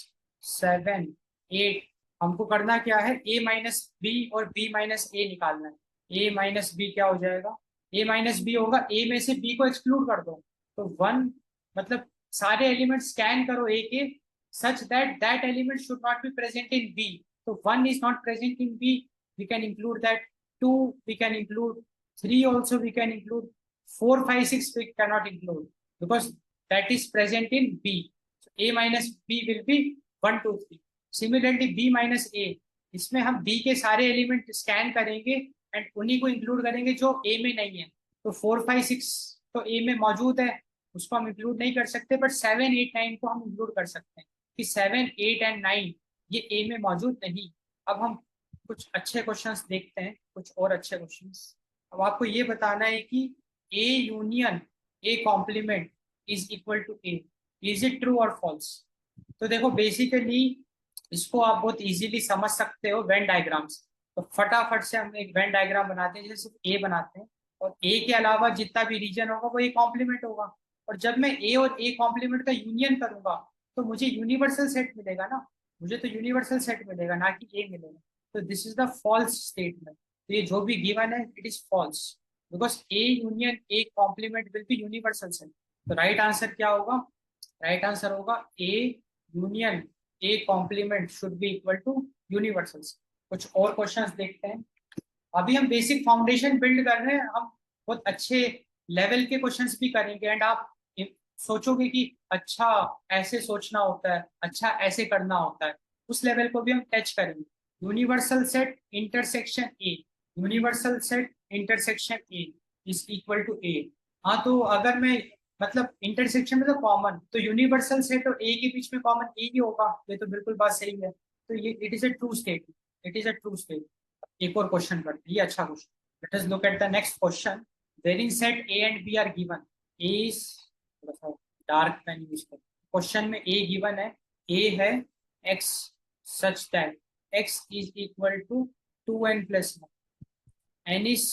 7 8। हमको करना क्या है, ए माइनस बी और बी माइनस ए निकालना है। ए माइनस बी क्या हो जाएगा, ए माइनस बी होगा ए में से बी को एक्सक्लूड कर दो, तो 1, मतलब सारे एलिमेंट स्कैन करो ए के, such that that element should not be present in B. तो 1 is not present in B, we can include that. 2 we can include, 3 also we can include, 4 5 6 we cannot include, because that is present in B. So A minus B will be 1, 2, 3. Similarly B minus A, इसमें हम B के सारे element scan करेंगे and उन्हीं को include करेंगे जो A में नहीं है. तो 4, 5, 6 तो A में मौजूद है, उसको हम इंक्लूड नहीं कर सकते, बट 7, 8, 9 को हम इंक्लूड कर सकते हैं कि 7, 8 एंड 9 ये A में मौजूद नहीं. अब हम कुछ अच्छे क्वेश्चंस देखते हैं, कुछ और अच्छे क्वेश्चंस. अब आपको ये बताना है कि A union A complement is equal to A. Is it true और फॉल्स? तो देखो बेसिकली इसको आप बहुत इजीली समझ सकते हो वेन डायग्राम से. तो फटाफट से हम एक वेन डायग्राम बनाते हैं, जैसे ए बनाते हैं, और ए के अलावा जितना भी रीजन होगा वो ए कॉम्प्लीमेंट होगा. और जब मैं ए और ए कॉम्प्लीमेंट का यूनियन करूंगा तो मुझे यूनिवर्सल सेट मिलेगा ना, मुझे तो यूनिवर्सल सेट मिलेगा ना कि ए मिलेगा. तो this is the false statement. तो ये जो भी गिवन है it is false, because A union A complement will be universal set. तो राइट आंसर क्या होगा? राइट आंसर होगा A union A complement should be equal to universal. कुछ और क्वेश्चंस देखते हैं. अभी हम बेसिक फाउंडेशन बिल्ड कर रहे हैं, हम बहुत अच्छे लेवल के क्वेश्चंस भी करेंगे एंड आप सोचोगे कि अच्छा ऐसे सोचना होता है, अच्छा ऐसे करना होता है, उस लेवल को भी हम टच करेंगे. Universal set intersection A, universal set intersection A is equal to A. हाँ, तो अगर मैं मतलब इंटरसेक्शन में तो कॉमन, तो यूनिवर्सल सेट और ए के बीच में कॉमन ए ही होगा. ये तो बिल्कुल बात सही है. तो ये it is a true state, it is a true state. एक और क्वेश्चन करते हैं, ये अच्छा question. Let us look at the next question. Varying set A and B are given. A is, थोड़ा सा डार्क पेन यूज कर. Question में ए गिवन है, ए है x such that x is equal to 2n plus 1, n is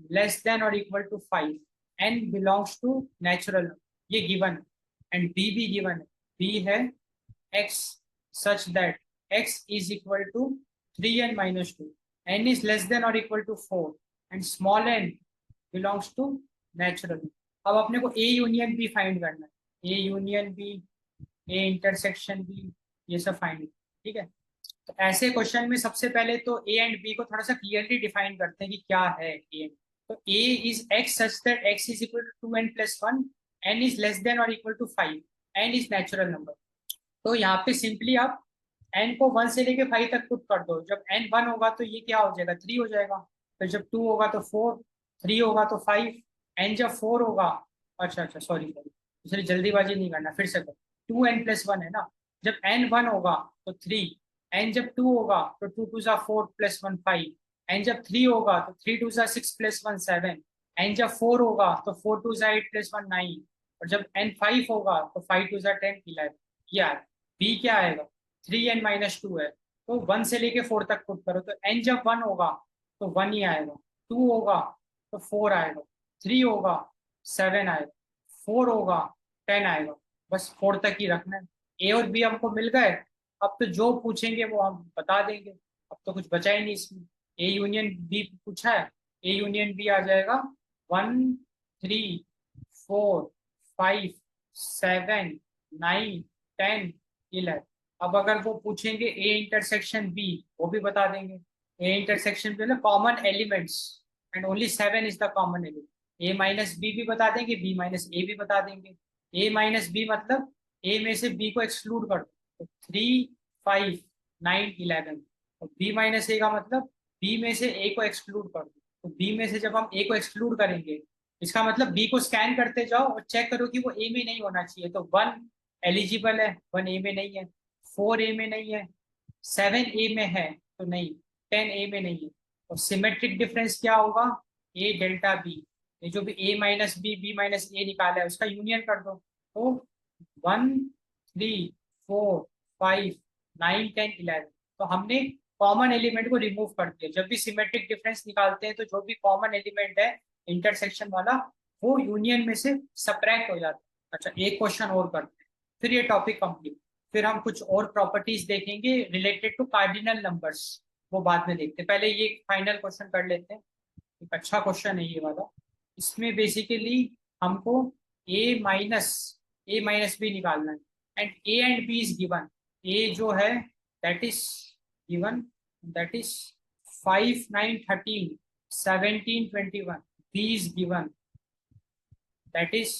less than or equal to 5, n belongs to natural, ये given है. and b भी given है, b है x such that x is equal to 3n minus 2, n is less than or equal to 4 and small n belongs to natural. अब अपने को a union b find करना है, a union b, a intersection b, ये सब find. ठीक है. तो ऐसे क्वेश्चन में सबसे पहले तो ए एंड बी को थोड़ा सा क्लियरली डिफाइन करते हैं कि क्या है ए. तो A is X such that X is equal to 2n plus 1, N is less than और equal to 5, N is natural number. तो यहाँ पे सिंपली आप एन को 1 से लेके 5 तक पुट कर दो. जब एन 1 होगा तो ये क्या हो जाएगा? 3 हो जाएगा. फिर जब 2 होगा तो 4, 3 होगा तो 5, एन जब 4 होगा, अच्छा अच्छा सॉरी सॉरी, इसलिए जल्दीबाजी नहीं करना, फिर से करो. 2n प्लस 1 है ना, जब n 1 होगा तो 3, n जब 2 होगा तो 2 2 4 प्लस 1 5, n जब 3 होगा तो 3 2 6 प्लस 1 7, n जब 4 होगा तो 4 2 8 प्लस 1 9, और जब n 5 होगा तो 5 2 10 11. यार b क्या आएगा? 3n माइनस 2 है, तो 1 से लेके 4 तक पुट करो. तो n जब 1 होगा तो 1 ही आएगा, 2 होगा तो 4 आएगा, 3 होगा 7 आएगा, 4 होगा 10 आएगा. बस 4 तक ही रखना है. ए और बी हमको मिल गए. अब तो जो पूछेंगे वो हम बता देंगे. अब तो कुछ बचा ही नहीं इसमें. ए यूनियन बी पूछा है, ए यूनियन बी आ जाएगा 1 3 4 5 7 9 10 11. अब अगर वो पूछेंगे ए इंटरसेक्शन बी, वो भी बता देंगे. ए इंटरसेक्शन बी मतलब common elements, and only 7 is the common element. A minus B भी बता देंगे, बी माइनस ए भी बता देंगे. ए माइनस बी मतलब ए में से बी को एक्सक्लूड कर दो, तो 3 5 9 11. और बी माइनस ए का मतलब बी में से ए को एक्सक्लूड कर दो. तो बी में से जब हम ए को एक्सक्लूड करेंगे, इसका मतलब बी को स्कैन करते जाओ और चेक करो कि वो ए में नहीं होना चाहिए. तो 1 एलिजिबल है, 1 ए में नहीं है, 4 ए में नहीं है, 7 ए में है तो नहीं, 10 ए में नहीं है. और सिमेट्रिक डिफरेंस क्या होगा? ए डेल्टा बी. ये जो भी ए माइनस बी माइनस ए निकाला है उसका यूनियन कर दो. तो 1 3 4 5 9 10 11. तो हमने कॉमन एलिमेंट को रिमूव कर दिया. जब भी सिमेट्रिक डिफरेंस निकालते हैं तो जो भी कॉमन एलिमेंट है इंटरसेक्शन वाला, वो यूनियन में से सब्ट्रैक्ट हो जाता है. अच्छा, एक क्वेश्चन और करते हैं, फिर ये टॉपिक कंप्लीट. फिर हम कुछ और प्रॉपर्टीज देखेंगे रिलेटेड टू कार्डिनल नंबर्स, वो बाद में देखते हैं. पहले ये फाइनल क्वेश्चन कर लेते हैं. एक अच्छा क्वेश्चन है ये वाला. इसमें बेसिकली हमको ए माइनस बी निकालना है, and A and B is given. A जो है that is given, that is 5 9 13 17 21. B is given, that is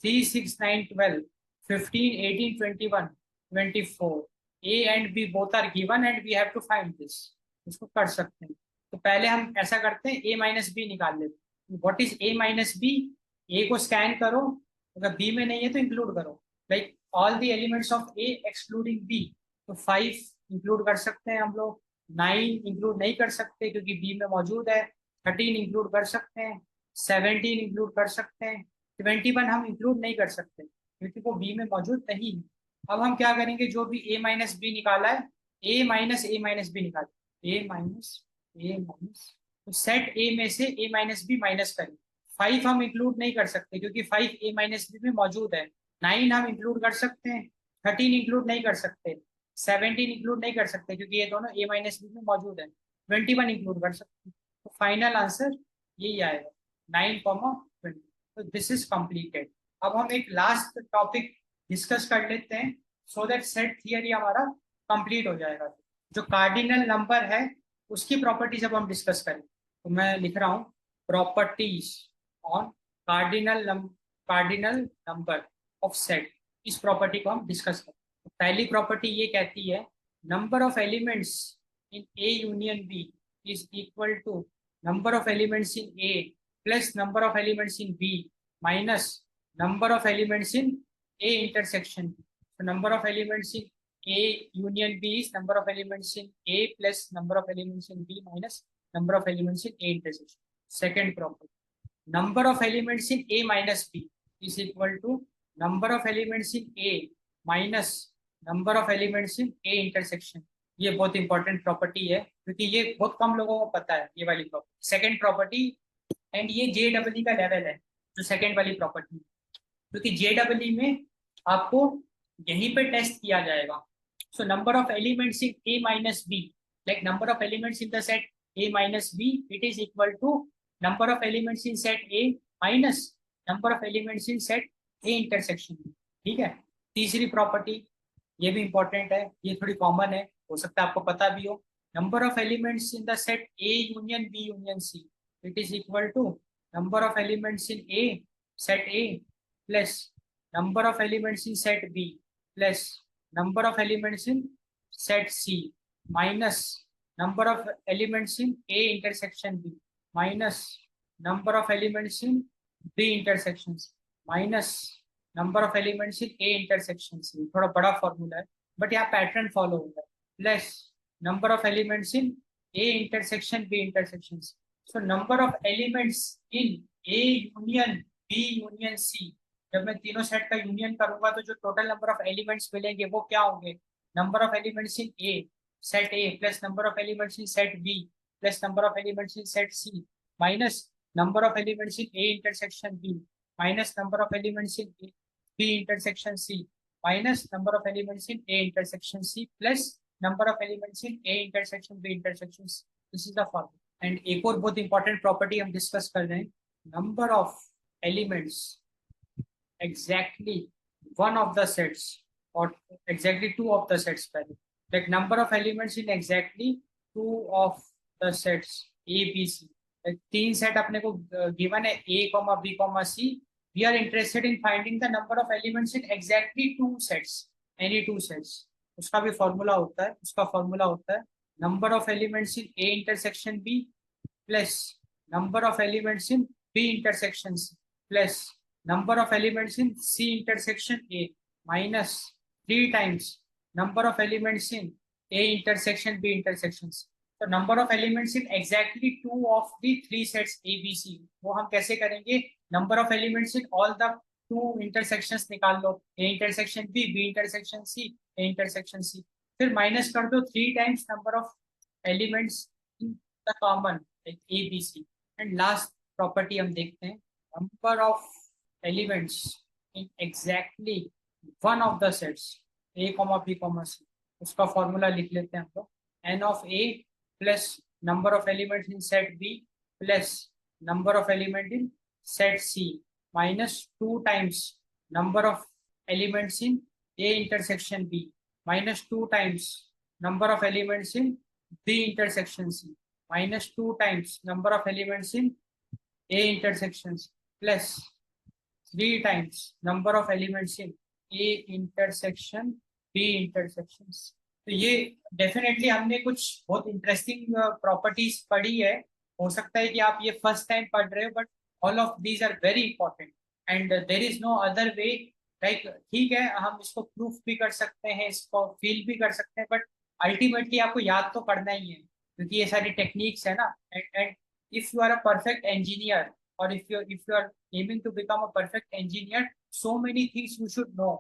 3, 6, 9, 12, 15, 18, 21, 24. A and B both are given and we have to find this. इसको कर सकते हैं। तो पहले हम ऐसा करते हैं, A माइनस बी निकाल लेते हैं। What is A minus B? A को स्कैन करो, अगर बी में नहीं है तो इंक्लूड करो। Like all the elements of A excluding B. तो 5 इंक्लूड कर सकते हैं हम लोग, 9 इंक्लूड नहीं कर सकते क्योंकि बी में मौजूद है, 13 इंक्लूड कर सकते हैं, 17 इंक्लूड कर सकते हैं, 21 हम इंक्लूड नहीं कर सकते क्योंकि वो बी में मौजूद नहीं है। अब हम क्या करेंगे, जो भी ए माइनस बी निकाला है, ए माइनस बी निकाले, ए माइनस, तो सेट ए में से ए माइनस बी माइनस करें। 5 हम इंक्लूड नहीं कर सकते क्योंकि 5 ए माइनस बी में मौजूद है। 9 हम इंक्लूड कर सकते हैं, 13 इंक्लूड नहीं कर सकते, 17 इंक्लूड नहीं कर सकते क्योंकि ये दोनों ए माइनस बी में मौजूद है, 21 इंक्लूड कर सकते हैं। तो फाइनल आंसर यही आएगा, 9,20। तो दिस इज कंप्लीटेड। अब हम एक लास्ट टॉपिक डिस्कस कर लेते हैं सो दैट सेट थियरी हमारा कंप्लीट हो जाएगा। जो कार्डिनल नंबर है उसकी प्रॉपर्टीज अब हम डिस्कस करें। तो मैं लिख रहा हूँ properties on cardinal number of set. इस प्रॉपर्टी को हम डिस्कस करें। तो पहली प्रॉपर्टी ये कहती है, number of elements in A union B is equal to number of elements in A plus number of elements in B minus number of elements in A intersection B. So number of elements in A union B is number of elements in A plus number of elements in B minus number of elements in A intersection. Second property, number of elements in A minus B is equal to number of elements in A minus number of elements in A intersection. ये बहुत important property है क्योंकि ये बहुत कम लोगों को पता है, ये वाली प्रॉपर्टी, सेकेंड प्रॉपर्टी। एंड ये JEE का लेवल है जो सेकेंड वाली प्रॉपर्टी, क्योंकि JEE में आपको यहीं पे टेस्ट किया जाएगा। So number of elements in A minus B, like number of elements in the set A minus बी, it is equal to number of elements in set A minus number of elements in set A intersection B. ठीक है। तीसरी property, ये भी important है, ये थोड़ी common है, हो सकता है आपको पता भी हो। Number of elements in the set A union B union C, it is equal to number of elements in A set A plus number of elements in set B plus number of elements in set C minus number of elements in A intersection B minus number of elements in B intersections minus number of elements in A intersection C। थोड़ा बड़ा formula है but यहाँ pattern follow होगा, plus number of elements in A intersection B intersections। So number of elements in A union B union C, जब मैं तीनों set का union करूंगा तो जो टोटल नंबर ऑफ एलिमेंट्स मिलेंगे वो क्या होंगे, number of elements in A set A plus number of elements in set B plus number of elements in set C minus number of elements in A intersection B minus number of elements in B intersection C minus number of elements in A intersection C plus number of elements in A intersection B intersection C. This is the formula. And एक और बहुत important property हम discuss कर रहे हैं, number of elements exactly one of the sets or exactly two of the sets, like number of elements in exactly two of the sets A B C। like तीन set अपने को given है A, B, C। we are interested in finding the number of elements in exactly two sets, any two sets। उसका भी formula होता है, उसका formula होता है number of elements in A intersection B plus number of elements in B intersection C plus number of elements in C intersection A minus 3 times number of elements in A intersection B intersections। तो number of elements in exactly two of the three sets A B C, वो हम कैसे करेंगे, number of elements in all the two intersections निकाल लो, A intersection B, B intersection C, A intersection C, फिर minus कर दो 3 times number of elements in the common like A B C। And last property हम देखते हैं, number of elements in exactly one of the sets A, B, C। उसका formula लिख लेते हैं हम लोग, n of A plus number of elements in set B plus number of element in set C minus 2 times number of elements in A intersection B minus 2 times number of elements in B intersection C minus 2 times number of elements in A intersections plus 3 times number of elements in A intersection B intersections। तो ये definitely हमने कुछ बहुत interesting properties पढ़ी है। हो सकता है कि आप ये फर्स्ट टाइम पढ़ रहे हो, but all of these are very important and there is no other way. Like ठीक है, हम इसको प्रूफ भी कर सकते हैं, इसको फील भी कर सकते हैं, बट अल्टीमेटली आपको याद तो करना ही है, क्योंकि ये सारी टेक्निक्स है ना। And if you are a perfect engineer, or if you are aiming to become a perfect engineer, so many things you should know,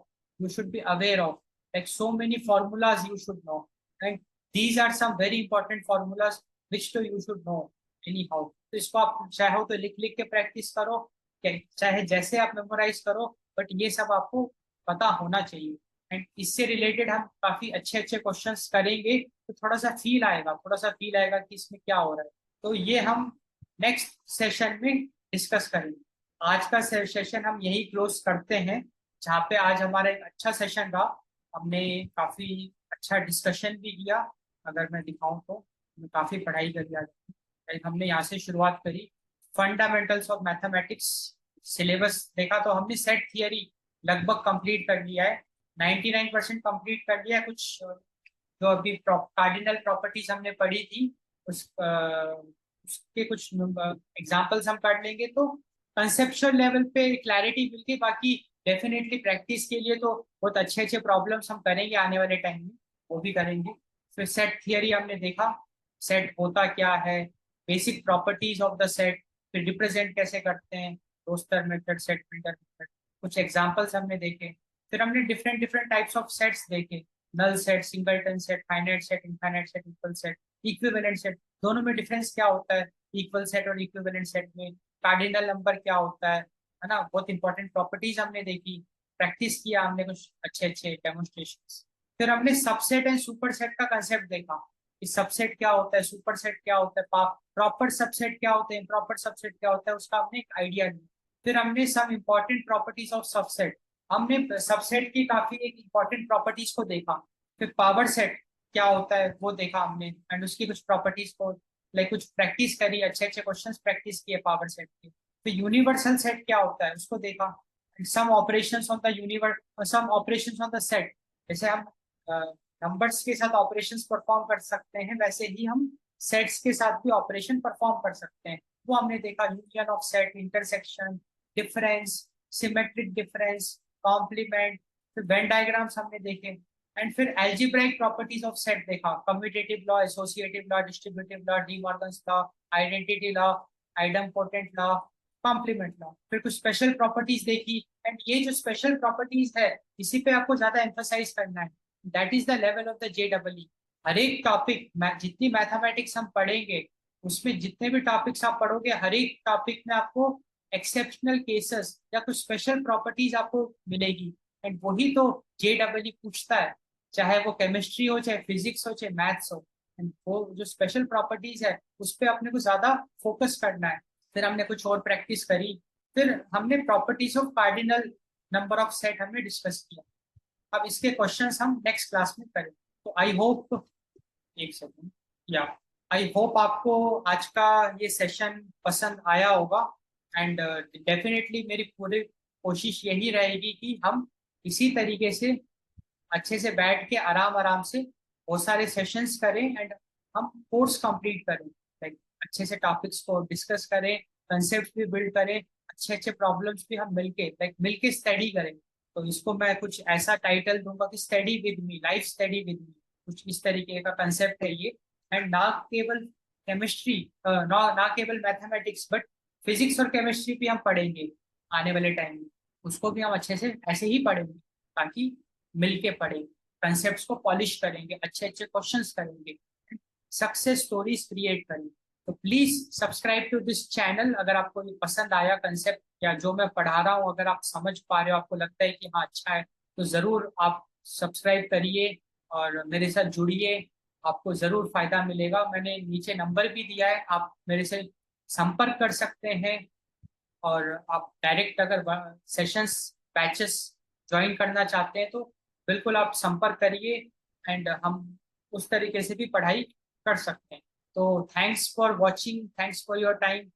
you should be aware of, like so many formulas you should know, and these are some very important formulas which to you should know anyhow। तो इसको आप चाहो तो लिख लिख के practice करो, चाहे जैसे आप मेमोराइज करो, बट ये सब आपको पता होना चाहिए। एंड इससे रिलेटेड हम काफी अच्छे अच्छे क्वेश्चंस करेंगे, तो थोड़ा सा फील आएगा कि इसमें क्या हो रहा है। तो ये हम नेक्स्ट सेशन में डिस्कस करेंगे। आज का सेशन हम यही क्लोज करते हैं, जहाँ पे आज हमारा एक अच्छा सेशन रहा। हमने काफी अच्छा डिस्कशन भी किया। अगर मैं दिखाऊं तो हमने काफी पढ़ाई करी आज। Like हमने यहाँ से शुरुआत करी, फंडामेंटल्स ऑफ मैथमेटिक्स सिलेबस देखा, तो हमने सेट थियरी लगभग कंप्लीट कर लिया है, 99% कंप्लीट कर लिया है। कुछ जो अभी कार्डिनल प्रॉपर्टीज हमने पढ़ी थी, उसके कुछ एग्जांपल्स हम कर लेंगे, तो कंसेप्चुअल लेवल पे क्लैरिटी मिल गई। बाकी डेफिनेटली प्रैक्टिस के लिए तो बहुत अच्छे अच्छे प्रॉब्लम्स हम करेंगे आने वाले टाइम में, वो भी करेंगे। फिर सेट थियरी हमने देखा, सेट होता क्या है, basic properties of the set, फिर रिप्रेजेंट कैसे करते हैं, roster method, set filter method, कुछ एग्जांपल्स हमने देखे। फिर हमने different different types of sets देखे, null set, singleton set, finite set, infinite set, equal set, equivalent set. दोनों में डिफरेंस क्या होता है, इक्वल सेट और इक्विवेलेंट सेट में कार्डिनल नंबर क्या होता है ना। बहुत इंपॉर्टेंट प्रॉपर्टीज हमने देखी, प्रैक्टिस किया हमने कुछ अच्छे अच्छे डेमोन्स्ट्रेशंस। फिर हमने सबसेट एंड सुपर सेट का कंसेप्ट देखा कि सबसेट क्या होता है, सुपर सेट क्या होता है, प्रॉपर सबसेट क्या होते हैं, प्रॉपर सबसेट क्या होता है, उसका हमने एक आइडिया लिया। फिर हमने some important properties of subset, हमने सबसेट की काफी एक इंपॉर्टेंट प्रॉपर्टीज को देखा। फिर पावर सेट क्या होता है वो देखा हमने, एंड उसकी कुछ प्रॉपर्टीज को लाइक कुछ प्रैक्टिस करी, अच्छे अच्छे क्वेश्चंस प्रैक्टिस किए पावर सेट के। फिर यूनिवर्सल सेट क्या होता है उसको देखा, some operations on the universe, some operations on the set. जैसे हम नंबर्स के साथ ऑपरेशंस परफॉर्म कर सकते हैं, वैसे ही हम सेट्स के साथ भी ऑपरेशन परफॉर्म कर सकते हैं, वो हमने देखा। Union of set, intersection, difference, symmetric difference, complement, फिर वेन डायग्राम्स हमने देखे। एंड फिर एल्जेब्राइक प्रॉपर्टीज ऑफ सेट देखा, commutative law, associative law, distributive law, De Morgan's law, identity law, idempotent law, complement law. फिर कुछ स्पेशल प्रॉपर्टीज देखी, and ये जो स्पेशल प्रॉपर्टीज है इसी पे आपको ज्यादा एम्फोसाइज करना है। That is the level of the JEE। हर एक टॉपिक, जितनी मैथमेटिक्स हम पढ़ेंगे, उसमें जितने भी टॉपिक्स आप पढ़ोगे, हर एक टॉपिक में आपको एक्सेप्शनल केसेस या कुछ स्पेशल प्रॉपर्टीज आपको मिलेगी। एंड वही तो JEE पूछता है, चाहे वो केमिस्ट्री हो, चाहे फिजिक्स हो, चाहे मैथ्स हो। एंड वो जो स्पेशल प्रॉपर्टीज है उस पर अपने को ज्यादा फोकस करना है। फिर हमने कुछ और प्रैक्टिस करी। फिर हमने properties of cardinal number of set हमने डिस्कस किया। अब इसके क्वेश्चंस हम नेक्स्ट क्लास में करें। तो आई होप, एक सेकंड, या आई होप आपको आज का ये सेशन पसंद आया होगा। एंड डेफिनेटली मेरी पूरी कोशिश यही रहेगी कि हम इसी तरीके से अच्छे से बैठ के आराम आराम से बहुत सारे सेशंस करें, एंड हम कोर्स कंप्लीट करें, लाइक अच्छे से टॉपिक्स को डिस्कस करें, कंसेप्ट भी बिल्ड करें, अच्छे अच्छे प्रॉब्लम्स भी हम मिलके स्टडी करें। तो इसको मैं कुछ ऐसा टाइटल दूंगा कि study with me, life study with me, कुछ इस तरीके का कंसेप्ट है ये। एंड ना केवल केमिस्ट्री, ना केवल मैथमेटिक्स, बट फिजिक्स और केमिस्ट्री भी हम पढ़ेंगे आने वाले टाइम में। उसको भी हम अच्छे से ऐसे ही पढ़ेंगे, ताकि मिलके पढ़ेंगे, कंसेप्ट्स को पॉलिश करेंगे, अच्छे अच्छे क्वेश्चंस करेंगे, सक्सेस स्टोरीज क्रिएट करेंगे। तो please subscribe to this channel. अगर आपको ये पसंद आया कंसेप्ट या जो मैं पढ़ा रहा हूँ, अगर आप समझ पा रहे हो, आपको लगता है कि हाँ अच्छा है, तो जरूर आप सब्सक्राइब करिए और मेरे साथ जुड़िए। आपको जरूर फायदा मिलेगा। मैंने नीचे नंबर भी दिया है, आप मेरे से संपर्क कर सकते हैं। और आप डायरेक्ट अगर सेशंस, बैचेस ज्वाइन करना चाहते हैं, तो बिल्कुल आप संपर्क करिए, एंड हम उस तरीके से भी पढ़ाई कर सकते हैं। तो thanks for watching, thanks for your time.